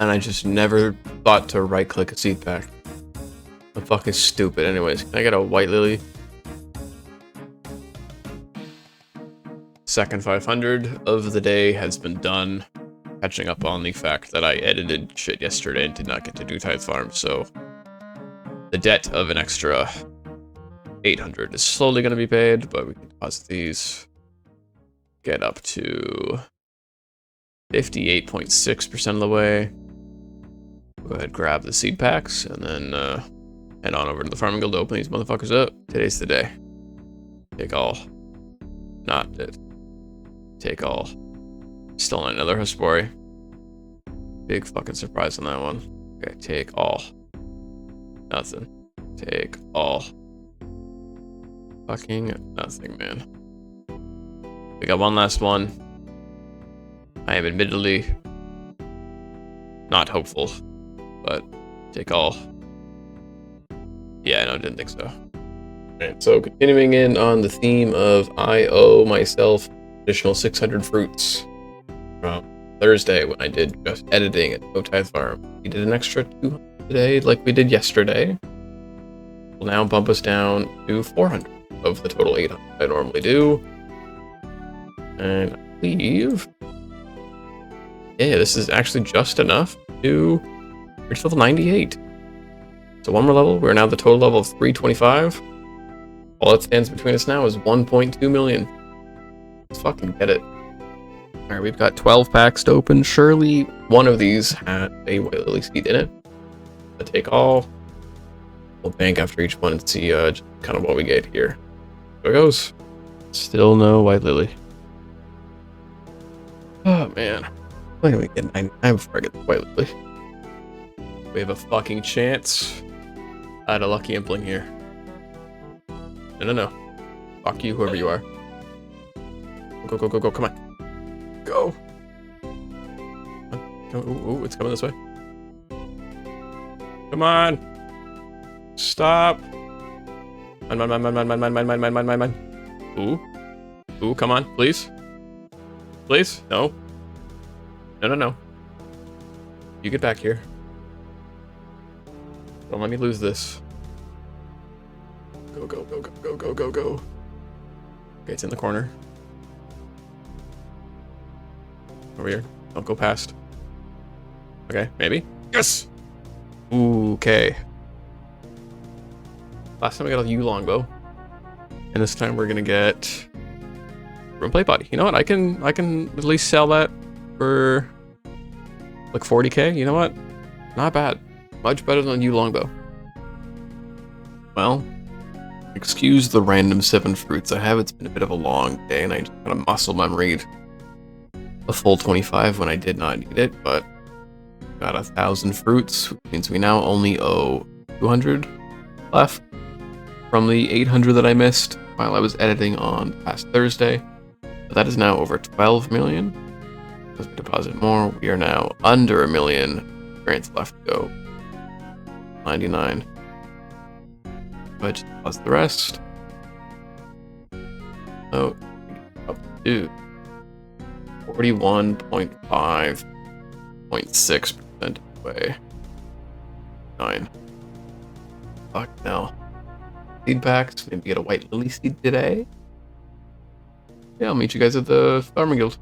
and I just never thought to right click a seed pack. I'm fucking stupid. Anyways, can I get a white lily? Second 500 of the day has been done. Catching up on the fact that I edited shit yesterday and did not get to do tithe farm, so the debt of an extra 800 is slowly going to be paid, but we can deposit these. Get up to 58.6% of the way. Go ahead, grab the seed packs, and then head on over to the farming guild to open these motherfuckers up. Today's the day. Take all. Not it. Take all. Still not another Hespori. Big fucking surprise on that one. Okay, take all. Nothing. Take all. Fucking nothing, man. We got one last one. I am admittedly not hopeful, but take all. Yeah, no, didn't think so. Alright, so continuing in on the theme of I owe myself additional 600 fruits from Thursday when I did just editing at No Tithe Farm. We did an extra 200 today like we did yesterday. Will now bump us down to 400 of the total 800 I normally do. And I believe, yeah, this is actually just enough to reach level 98. So one more level, we're now the total level of 325. All that stands between us now is 1.2 million. Let's fucking get it. Alright, we've got 12 packs to open. Surely one of these had a white lily seed in it. To take all. We'll bank after each one and see just kind of what we get here. There it goes. Still no white lily. Oh man. When do we get 99 before I get the white lily? We have a fucking chance. I had a lucky impling here. No. Fuck you, whoever you are. Go, go, go, go, come on. Go. Ooh, it's coming this way. Come on. Stop. Mine. Ooh, come on, please. Please? No. No. You get back here. Don't let me lose this. Go. Okay, it's in the corner. Over here. Don't go past. Okay, maybe. Yes! Ooh, okay. Last time we got a U longbow. And this time we're gonna get room plate body. You know what? I can at least sell that for like 40k. You know what? Not bad. Much better than U longbow. Well, excuse the random 7 fruits I have. It's been a bit of a long day and I just kind of muscle memoried a full 25 when I did not need it, but got 1,000 fruits, which means we now only owe 200 left from the 800 that I missed while I was editing on past Thursday. But that is now over 12 million. Because we deposit more, we are now under 1 million experience left to go. 99. But just deposit the rest. So, up to 41.5.6% away. 9. Fuck no. Seed packs, maybe get a white lily seed today. Yeah, I'll meet you guys at the Farming Guild.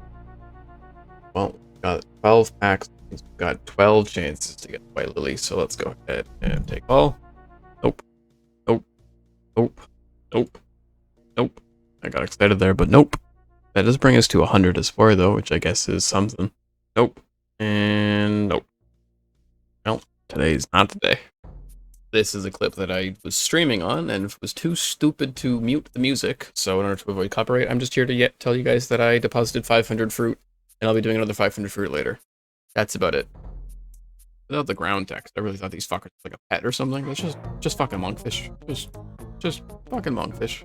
Well, we got 12 packs. We've got 12 chances to get white lily, so let's go ahead and take all. Nope. Nope. Nope. Nope. Nope. I got excited there, but nope. That does bring us to 100 as far though, which I guess is something. Nope. And nope. Well, today's not the day. This is a clip that I was streaming on and was too stupid to mute the music. So in order to avoid copyright, I'm just here to tell you guys that I deposited 500 fruit and I'll be doing another 500 fruit later. That's about it. Without the ground text, I really thought these fuckers were like a pet or something. It's just fucking monkfish. Just fucking monkfish.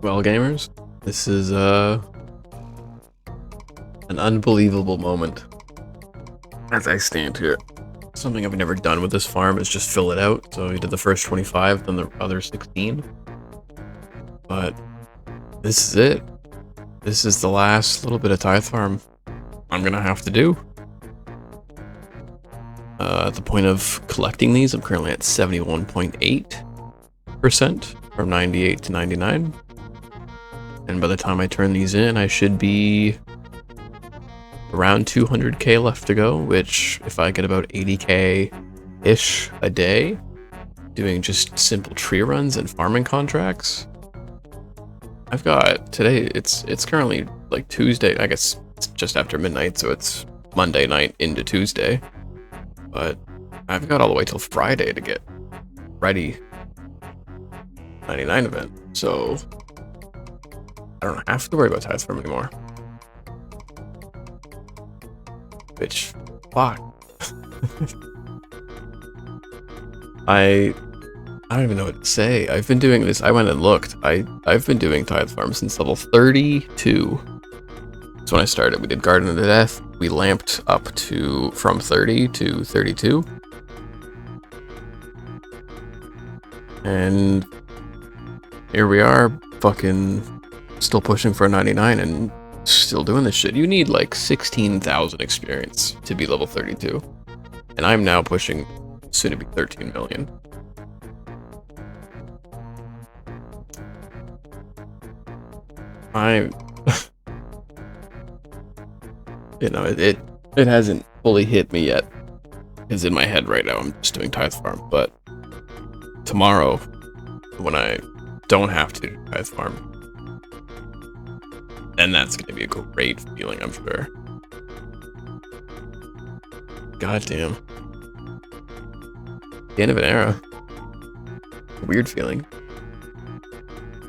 Well, gamers, this is an unbelievable moment as I stand here. Something I've never done with this farm is just fill it out. So we did the first 25, then the other 16. But this is it. This is the last little bit of tithe farm I'm gonna have to do. At the point of collecting these, I'm currently at 71.8% from 98 to 99. And by the time I turn these in, I should be around 200k left to go, which if I get about 80k-ish a day, doing just simple tree runs and farming contracts, I've got today, it's currently like Tuesday, I guess it's just after midnight, so it's Monday night into Tuesday, but I've got all the way till Friday to get ready 99 event, so I don't have to worry about tithe farm anymore. Which, fuck. I don't even know what to say. I've been doing this. I went and looked. I've been doing tithe farm since level 32. That's when I started. We did Garden of the Death. We lamped up to from 30 to 32. And here we are, fucking still pushing for a 99 and still doing this shit. You need like 16,000 experience to be level 32. And I'm now pushing soon to be 13 million. You know, it hasn't fully hit me yet. Because in my head right now, I'm just doing tithe farm. But tomorrow, when I don't have to do tithe farm, and that's going to be a great feeling, I'm sure. Goddamn. The end of an era. Weird feeling.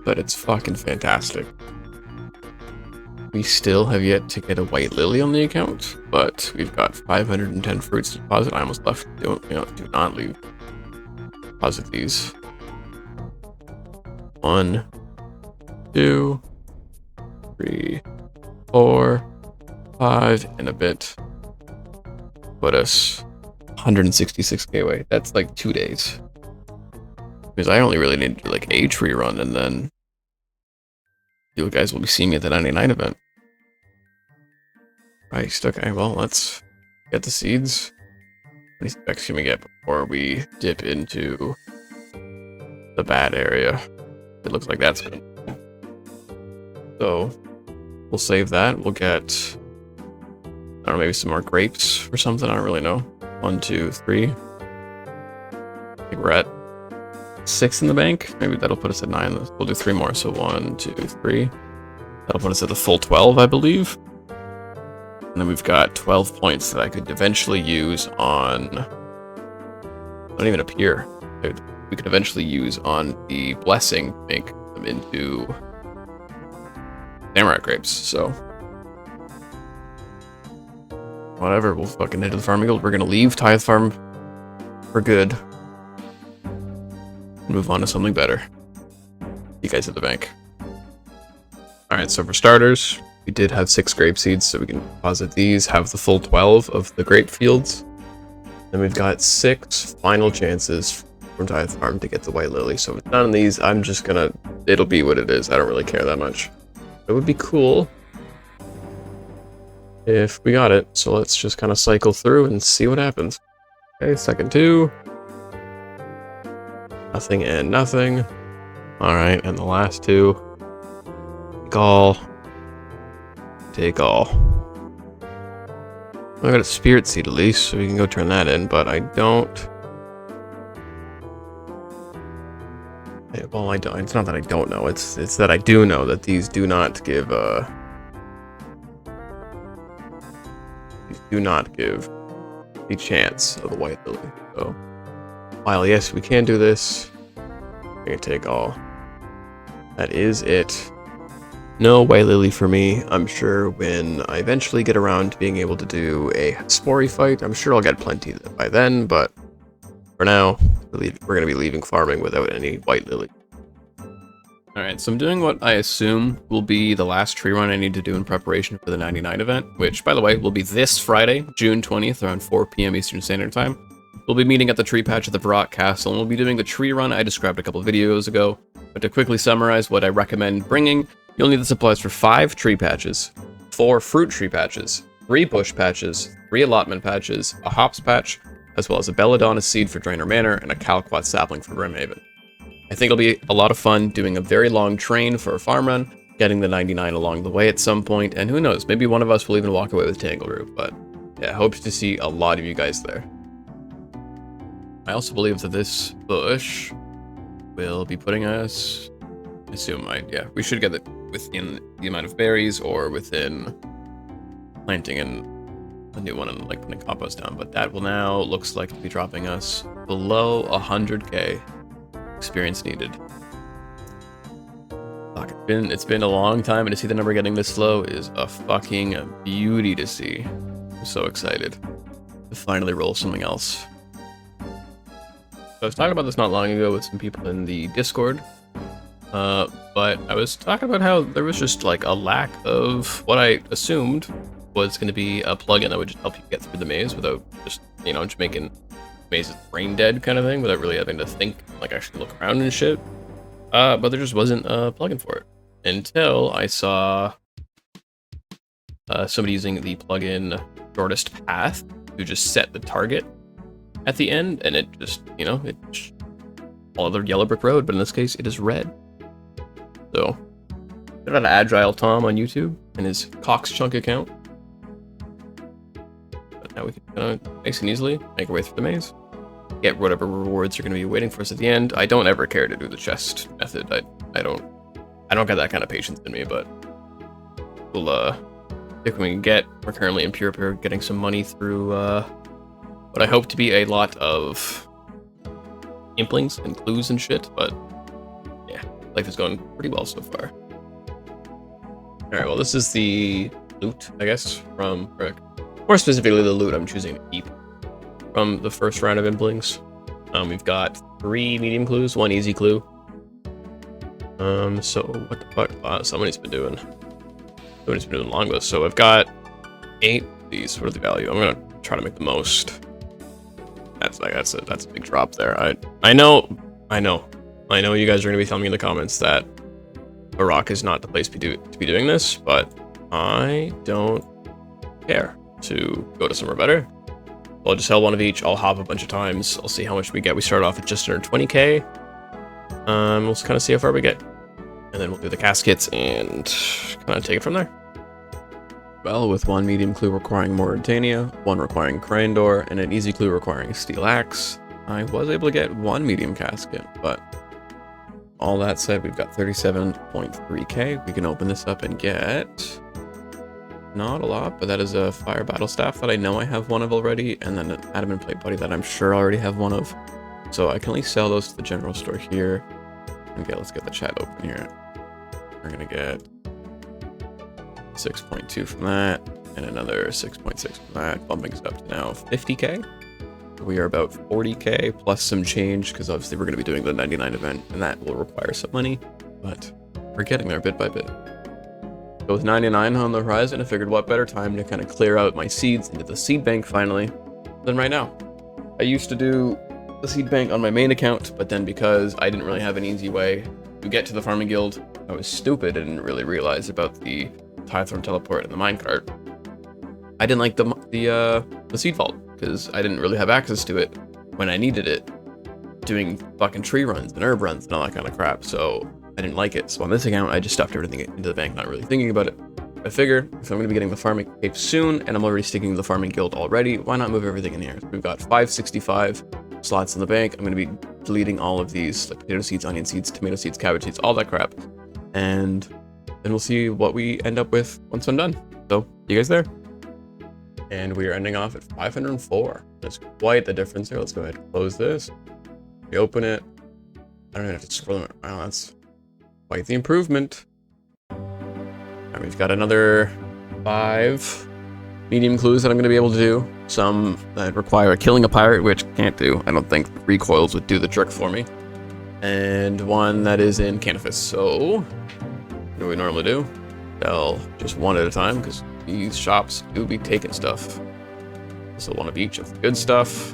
But it's fucking fantastic. We still have yet to get a white lily on the account, but we've got 510 fruits to deposit. I almost left. Do not leave. Deposit these. 1, 2, 3, 4, 5, and a bit. Put us 166k away. That's like 2 days. Because I only really need to do like a tree run, and then you guys will be seeing me at the 99 event. Right, okay, well, let's get the seeds. How many specs can we get before we dip into the bad area? It looks like that's good. So we'll save that. We'll get, I don't know, maybe some more grapes or something. I don't really know. 1, 2, 3. I think we're at 6 in the bank. Maybe that'll put us at 9. We'll do 3 more. So 1, 2, 3. That'll put us at the full 12, I believe. And then we've got 12 points that I could eventually use on... Not even up here. We could eventually use on the blessing, make them into samurai grapes, so... Whatever, we'll fucking head to the farming guild. We're gonna leave Tithe Farm for good. Move on to something better. You guys at the bank. Alright, so for starters, we did have 6 grape seeds, so we can deposit these, have the full 12 of the grape fields. Then we've got 6 final chances from Tithe Farm to get the white lily. So with none of these, I'm just gonna... It'll be what it is. I don't really care that much. It would be cool if we got it. So let's just kind of cycle through and see what happens. Okay, second 2. Nothing and nothing. Alright, and the last 2. Take all. Take all. I got a spirit seed at least, so we can go turn that in, but I don't... Well, I don't. It's not that I don't know, it's that I do know that these do not give, These do not give the chance of the white lily, so... While, yes, we can do this, we can take all. That is it. No white lily for me. I'm sure when I eventually get around to being able to do a Spori fight, I'm sure I'll get plenty by then, but for now, we're going to be leaving farming without any white lily. Alright, so I'm doing what I assume will be the last tree run I need to do in preparation for the 99 event, which, by the way, will be this Friday, June 20th, around 4 p.m. Eastern Standard Time. We'll be meeting at the tree patch at the Varrock Castle, and we'll be doing the tree run I described a couple of videos ago. But to quickly summarize what I recommend bringing, you'll need the supplies for 5 tree patches, 4 fruit tree patches, 3 bush patches, 3 allotment patches, a hops patch, as well as a belladonna seed for Draenor Manor, and a Calquat sapling for Grimhaven. I think it'll be a lot of fun doing a very long train for a farm run, getting the 99 along the way at some point, and who knows, maybe one of us will even walk away with Tangle Root, but yeah, hope to see a lot of you guys there. I also believe that this bush will be putting us, yeah, we should get it within the amount of berries or within planting in a new one and like putting compost down, but that will now looks like to be dropping us below 100k experience needed. Fuck, it's been a long time, and to see the number getting this low is a fucking beauty to see. I'm so excited to finally roll something else. I was talking about this not long ago with some people in the Discord, but I was talking about how there was just like a lack of what I assumed was going to be a plugin that would just help you get through the maze without just, you know, just making mazes brain dead kind of thing, without really having to think, like actually look around and shit. But there just wasn't a plugin for it until I saw somebody using the plugin Shortest Path to just set the target at the end, and it just, you know, it's all other yellow brick road, but in this case it is red. So shout out to Agile Tom on YouTube and his Cox Chunk account. But now we can nice and easily make our way through the maze, get whatever rewards are going to be waiting for us at the end. I don't ever care to do the chest method. I don't got that kind of patience in me, but we'll think we can get. We're currently in Pure getting some money through what I hope to be a lot of implings and clues and shit, but yeah, life is going pretty well so far. Alright, well, this is the loot, I guess, from, or more specifically the loot I'm choosing to keep from the first round of implings. We've got 3 medium clues, 1 easy clue. So what the fuck? Somebody's been doing longbows. So I've got 8 of these. What are the value? I'm gonna try to make the most. That's a big drop there. I know you guys are gonna be telling me in the comments that Varrock is not the place to be doing this, but I don't care to go to somewhere better. I'll just sell 1 of each. I'll hop a bunch of times. I'll see how much we get. We start off at just under 20k. We'll kind of see how far we get. And then we'll do the caskets and kind of take it from there. Well, with one medium clue requiring Mauritania, one requiring Crane Door, and an easy clue requiring Steel Axe, I was able to get one medium casket, but all that said, we've got 37.3k. We can open this up and get not a lot, but that is a Fire Battle Staff that I know I have one of already, and then an Adamant Plate Buddy that I'm sure I already have one of. So I can at least sell those to the general store here. Okay, let's get the chat open here. We're gonna get 6.2 from that, and another 6.6 from that, bumping us up to now 50k. We are about 40k plus some change, because obviously we're going to be doing the 99 event, and that will require some money, but we're getting there bit by bit. So with 99 on the horizon, I figured what better time to kind of clear out my seeds into the seed bank finally than right now. I used to do the seed bank on my main account, but then because I didn't really have an easy way to get to the farming guild, I was stupid and didn't really realize about the tithe from teleport and the minecart. I didn't like the seed vault because I didn't really have access to it when I needed it, doing fucking tree runs and herb runs and all that kind of crap. So I didn't like it. So on this account, I just stuffed everything into the bank, not really thinking about it. I figured if I'm going to be getting the farming cape soon, and I'm already sticking to the farming guild already, why not move everything in here? So we've got 565 slots in the bank. I'm going to be deleting all of these, like potato seeds, onion seeds, tomato seeds, cabbage seeds, all that crap. And then we'll see what we end up with once I'm done. So, see you guys there. And we are ending off at 504. That's quite the difference here. Let's go ahead and close this. We open it. I don't even have to scroll it. Wow, that's quite the improvement. And we've got another 5 medium clues that I'm going to be able to do. Some that require killing a pirate, which can't do. I don't think recoils would do the trick for me. And one that is in Canifus. So, what do we normally do? Sell just one at a time, because these shops do be taking stuff. So one of each of the good stuff.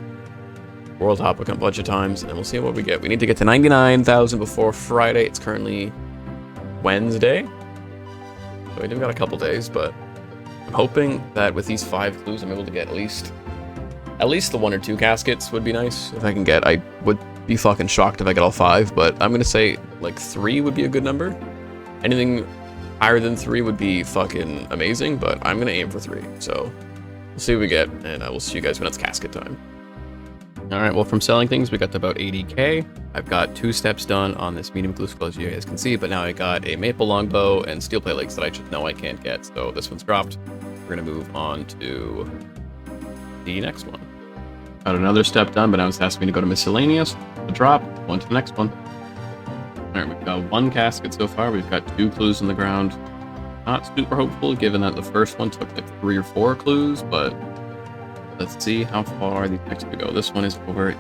World hop a bunch of times, and then we'll see what we get. We need to get to 99,000 before Friday. It's currently Wednesday. So we do got a couple days, but I'm hoping that with these 5 clues, I'm able to get at least the 1 or 2 caskets would be nice. If I can get, I would be fucking shocked if I get all 5, but I'm gonna say like 3 would be a good number. Anything higher than 3 would be fucking amazing, but I'm gonna aim for 3. So we'll see what we get, and I will see you guys when it's casket time. Alright, well, from selling things, we got to about 80k. I've got 2 steps done on this medium clue skull, as you guys can see, but now I got a maple longbow and steel plate legs that I just know I can't get, so this one's dropped. We're gonna move on to the next one. Got another step done, but now it's asking me to go to miscellaneous, the drop, on to the next one. Alright, we've got 1 casket so far. We've got 2 clues in the ground. Not super hopeful, given that the first one took like 3 or 4 clues, but let's see how far these next 2 go. This one is for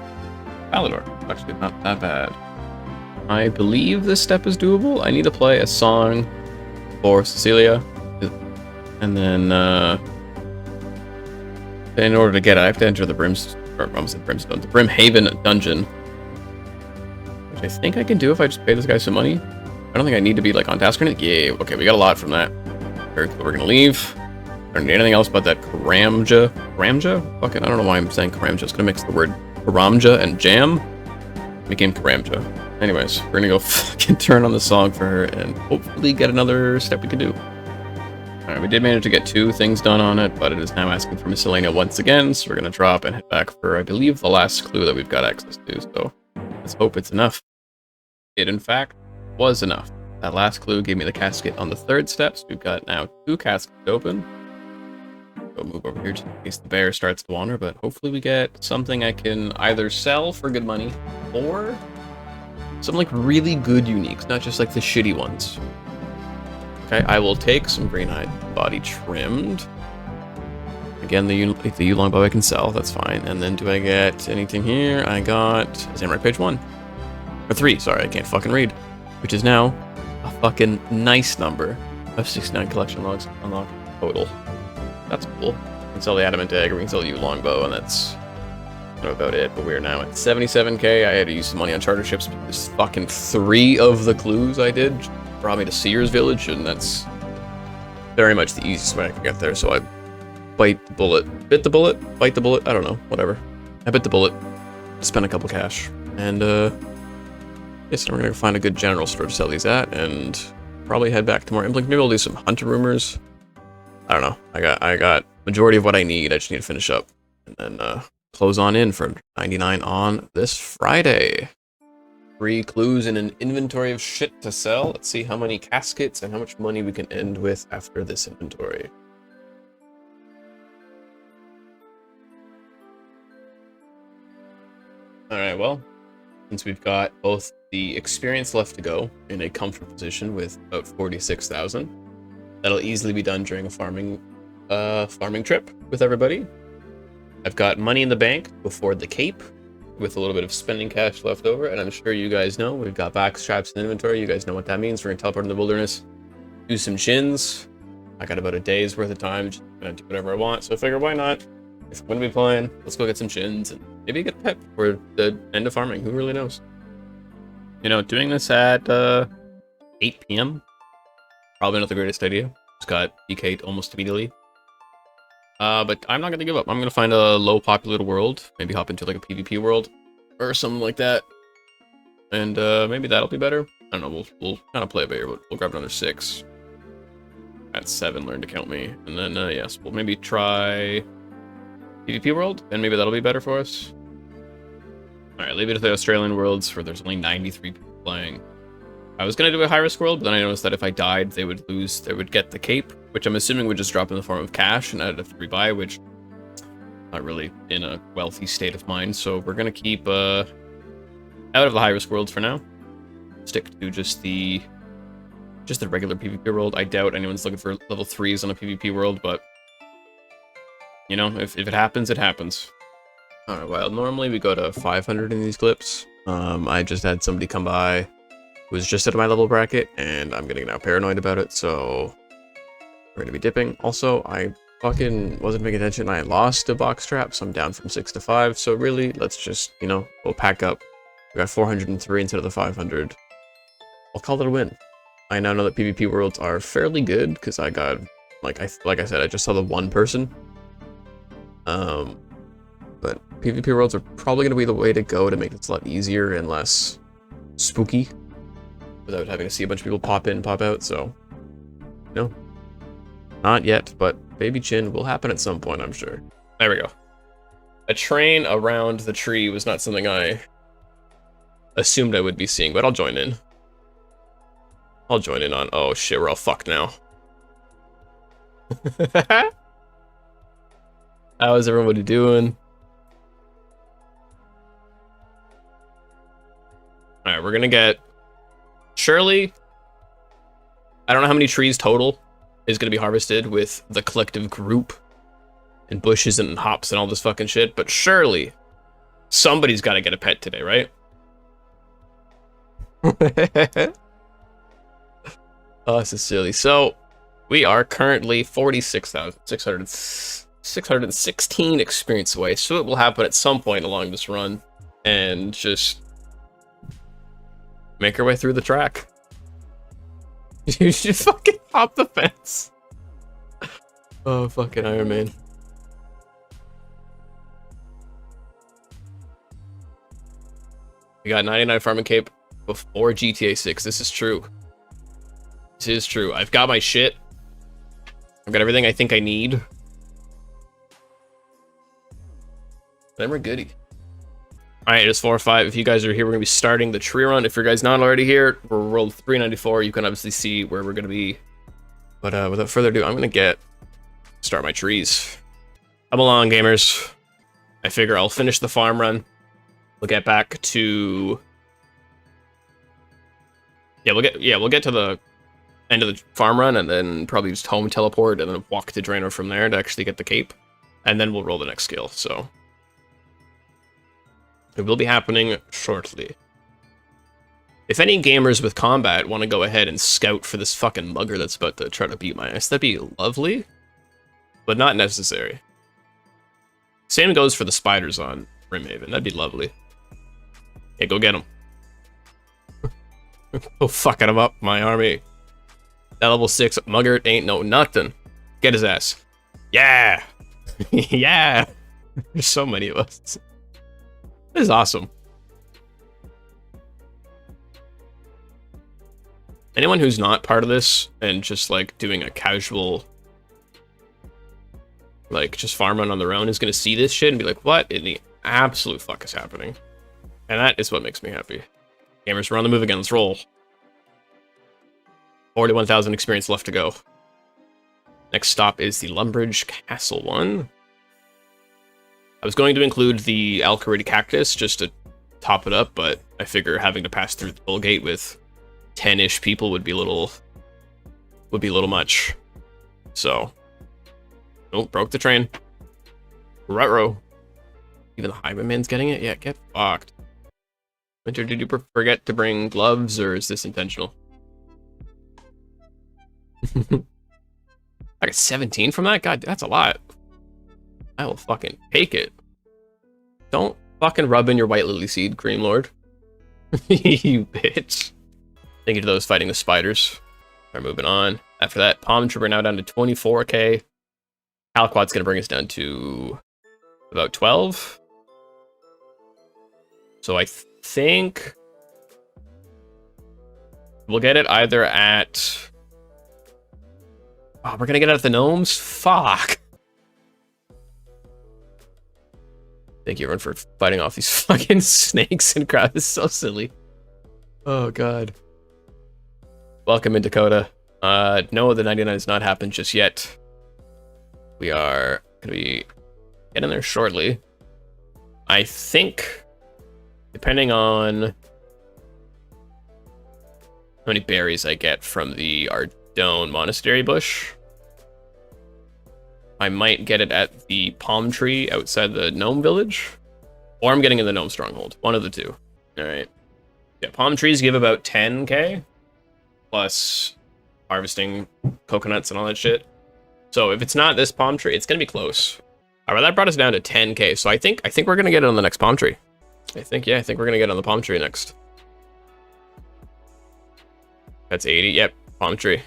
Palador. Actually, not that bad. I believe this step is doable. I need to play a song for Cecilia, and then in order to get it, I have to enter the the Brimhaven dungeon, which I think I can do if I just pay this guy some money. I don't think I need to be like on task or anything. Yeah, okay, we got a lot from that. Very cool. We're gonna leave. I don't need anything else but that Karamja. Karamja? Fucking, I don't know why I'm saying Karamja. It's gonna mix the word Karamja and jam. Became Karamja. Anyways, we're gonna go fucking turn on the song for her and hopefully get another step we can do. Alright, we did manage to get 2 things done on it, but it is now asking for miscellanea once again, so we're gonna drop and head back for, I believe, the last clue that we've got access to, so let's hope it's enough. It, in fact, was enough. That last clue gave me the casket on the 3rd step, so we've got now 2 caskets open. Go move over here just in case the bear starts to wander, but hopefully we get something I can either sell for good money or some like really good uniques, not just like the shitty ones. Okay, I will take some green-eyed body trimmed. Again, the U-longbow I can sell, that's fine. And then do I get anything here? I got Samurai page 1. Or 3, sorry, I can't fucking read. Which is now a fucking nice number of 69 collection logs unlocked total. That's cool. We can sell the adamant dagger, we can sell the U-longbow, and that's about it. But we're now at 77k. I had to use some money on charter ships because fucking 3 of the clues I did brought me to Seer's Village, and that's very much the easiest way I could get there. So I bite the bullet. Bit the bullet? Bite the bullet? I don't know. Whatever. I bit the bullet. Spent a couple cash. And Yes, so we're gonna find a good general store to sell these at, and probably head back to more Imblink. Maybe we'll do some hunter rumors. I don't know. I got majority of what I need. I just need to finish up and then close on in for 99 on this Friday. 3 clues and an inventory of shit to sell. Let's see how many caskets and how much money we can end with after this inventory. Alright, well, since we've got both the experience left to go in a comfortable position with about 46,000, that'll easily be done during a farming trip with everybody. I've got money in the bank before the Cape, with a little bit of spending cash left over, and I'm sure you guys know we've got back straps in inventory. You guys know what that means. We're gonna teleport in the wilderness, do some chins. I got about a day's worth of time, just gonna do whatever I want, so I figure why not? If I'm gonna be playing, let's go get some chins and maybe get a pet for the end of farming. Who really knows? You know, doing this at 8 p.m. probably not the greatest idea. Just got PK'd almost immediately. But I'm not gonna give up. I'm gonna find a low populated world, maybe hop into like a PvP world or something like that, and maybe that'll be better. I don't know. We'll kind of play it by ear, but we'll grab another 6. At 7, learn to count me, and then yes, we'll maybe try PvP world, and maybe that'll be better for us. All right, leave it to the Australian worlds where there's only 93 people playing. I was gonna do a high-risk world, but then I noticed that if I died, they would lose. They would get the cape, which I'm assuming would just drop in the form of cash, and I'd have to rebuy, which not really in a wealthy state of mind. So we're gonna keep out of the high-risk worlds for now. Stick to just the regular PvP world. I doubt anyone's looking for level 3s on a PvP world, but you know, if it happens, it happens. All right, well, normally we go to 500 in these clips. I just had somebody come by who was just at my level bracket, and I'm getting now paranoid about it, so we're gonna be dipping. Also, I fucking wasn't paying attention. I lost a box trap, so I'm down from 6 to 5. So really, let's just, you know, we'll pack up. We got 403 instead of the 500. I'll call it a win. I now know that PvP worlds are fairly good because I got, like I said, I just saw the one person. But PvP worlds are probably going to be the way to go to make this a lot easier and less spooky without having to see a bunch of people pop in, pop out. So, no, not yet, but baby chin will happen at some point, I'm sure. There we go. A train around the tree was not something I assumed I would be seeing, but I'll join in. I'll join in on, oh shit, we're all fucked now. How is everybody doing? Alright, we're gonna get... Surely, I don't know how many trees total is gonna be harvested with the collective group and bushes and hops and all this fucking shit, but surely somebody's gotta get a pet today, right? Oh, this is silly. So, we are currently 46,616 experience away, so it will happen at some point along this run, and just make our way through the track. You should fucking hop the fence. Oh, fucking Iron Man. We got 99 farming cape before GTA 6. This is true. This is true. I've got my shit. I've got everything I think I need. Then we're goody. Alright, it is 4 or 5. If you guys are here, we're going to be starting the tree run. If you guys not already here, we're rolled 394. You can obviously see where we're going to be. But without further ado, I'm going to start my trees. Come along, gamers. I figure I'll finish the farm run. We'll get back to... we'll get to the end of the farm run, and then probably just home teleport, and then walk to Draenor from there to actually get the cape. And then we'll roll the next skill, so... it will be happening shortly. If any gamers with combat want to go ahead and scout for this fucking mugger that's about to try to beat my ass, that'd be lovely, but not necessary. Same goes for the spiders on Rimhaven. That'd be lovely. Hey, go get him. Oh, fucking him up, my army. That level 6 mugger ain't no nothing. Get his ass. Yeah! Yeah! There's so many of us. This is awesome. Anyone who's not part of this and just like doing a casual, like just farming on their own is gonna see this shit and be like, what in the absolute fuck is happening? And that is what makes me happy. Gamers, we're on the move again. Let's roll. 41,000 experience left to go. Next stop is the Lumbridge Castle one. I was going to include the Alcaridi Cactus just to top it up, but I figure having to pass through the toll gate with 10-ish people would be a little much. So, oh, broke the train. Ruh-roh. Even the Highwayman's getting it? Yeah, get fucked. Winter, did you forget to bring gloves, or is this intentional? I got 17 from that? God, that's a lot. I will fucking take it. Don't fucking rub in your white lily seed, Cream Lord. You bitch. Thank you to those fighting the spiders. We're moving on. After that, Palm Tree, we're now down to 24k. Calquat's gonna bring us down to about 12. So I think we'll get it either at... Oh, we're gonna get it at the gnomes? Fuck. Thank you everyone for fighting off these fucking snakes and crap. It's so silly. Oh god. Welcome in Dakota. No, the 99 has not happened just yet. We are gonna be getting there shortly. I think, depending on how many berries I get from the Ardone Monastery bush, I might get it at the palm tree outside the gnome village, or I'm getting in the gnome stronghold. One of the two. All right. Yeah, palm trees give about 10k, plus harvesting coconuts and all that shit. So if it's not this palm tree, it's gonna be close. All right, that brought us down to 10k. So I think we're gonna get it on the next palm tree. I think we're gonna get on the palm tree next. That's 80. Yep, palm tree.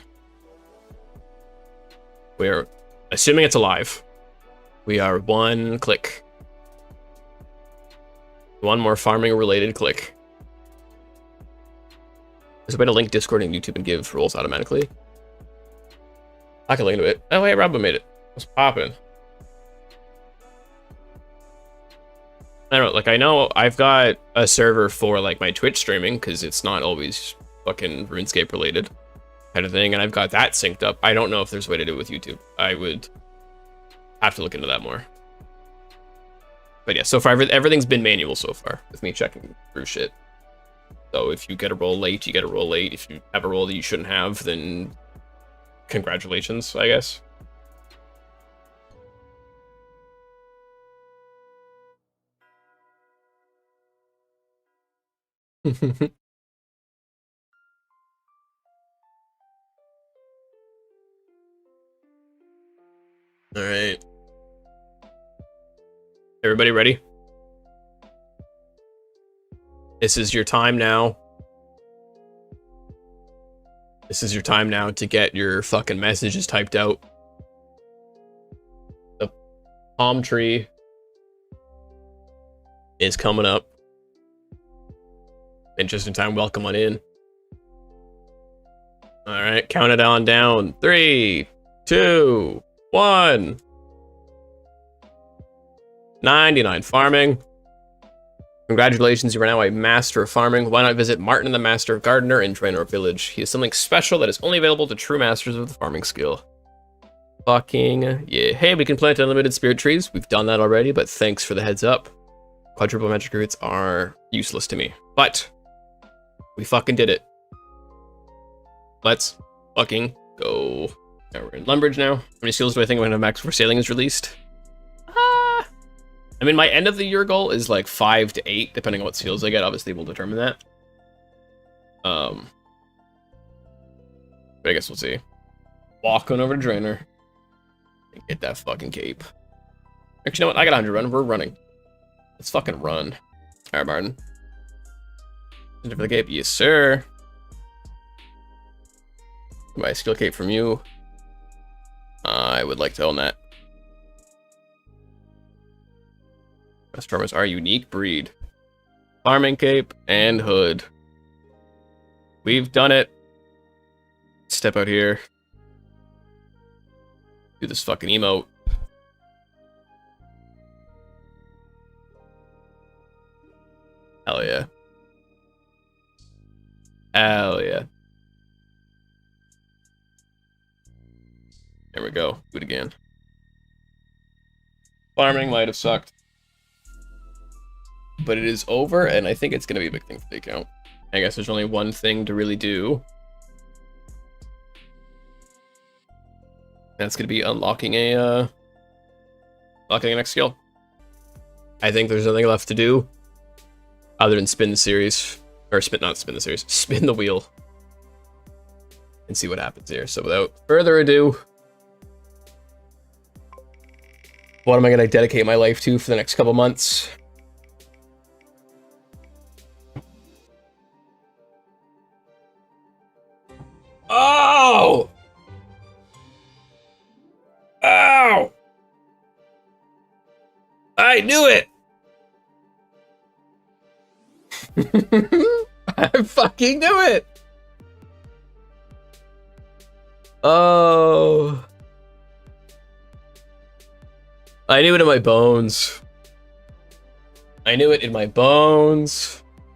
We're assuming it's alive. We are one click. One more farming related click. There's a way to link Discord and YouTube and give roles automatically. I can link to it. Oh wait, Robbo made it. What's poppin'? I don't know, like I know I've got a server for like my Twitch streaming because it's not always fucking RuneScape related kind of thing, and I've got that synced up. I don't know if there's a way to do it with YouTube. I would have to look into that more. But yeah, so far everything's been manual so far with me checking through shit. So if you get a roll late, you get a roll late. If you have a roll that you shouldn't have, then congratulations, I guess. All right. Everybody ready? This is your time now. This is your time now to get your fucking messages typed out. The palm tree is coming up. And just in time, welcome on in. All right, count it on down. 3, 2, 1. 99 farming. Congratulations, you are now a master of farming. Why not visit Martin the Master of Gardener in Draenor Village? He has something special that is only available to true masters of the farming skill. Fucking yeah. Hey, we can plant unlimited spirit trees. We've done that already, but thanks for the heads up. Quadruple magic roots are useless to me, but we fucking did it. Let's fucking go. Now we're in Lumbridge now. How many skills do I think I'm gonna have max before sailing is released? I mean, my end of the year goal is like 5 to 8, depending on what seals I get. Obviously, we'll determine that. But I guess we'll see. Walking over to Draenor and get that fucking cape. Actually, you know what? I got 100 run. We're running. Let's fucking run. All right, Martin. For the cape, yes, sir. Buy a skill cape from you. I would like to own that. Stormers are a unique breed. Farming cape and hood. We've done it. Step out here. Do this fucking emote. Hell yeah. Hell yeah. There we go. Do it again. Farming might have sucked. But it is over, and I think it's going to be a big thing for the account. I guess there's only one thing to really do. That's going to be unlocking a, unlocking the next skill. I think there's nothing left to do other than spin the series. Or not spin the series, spin the wheel. And see what happens here. So without further ado, what am I going to dedicate my life to for the next couple months? Oh! Ow! I knew it! I fucking knew it! Oh. I knew it in my bones. I knew it in my bones.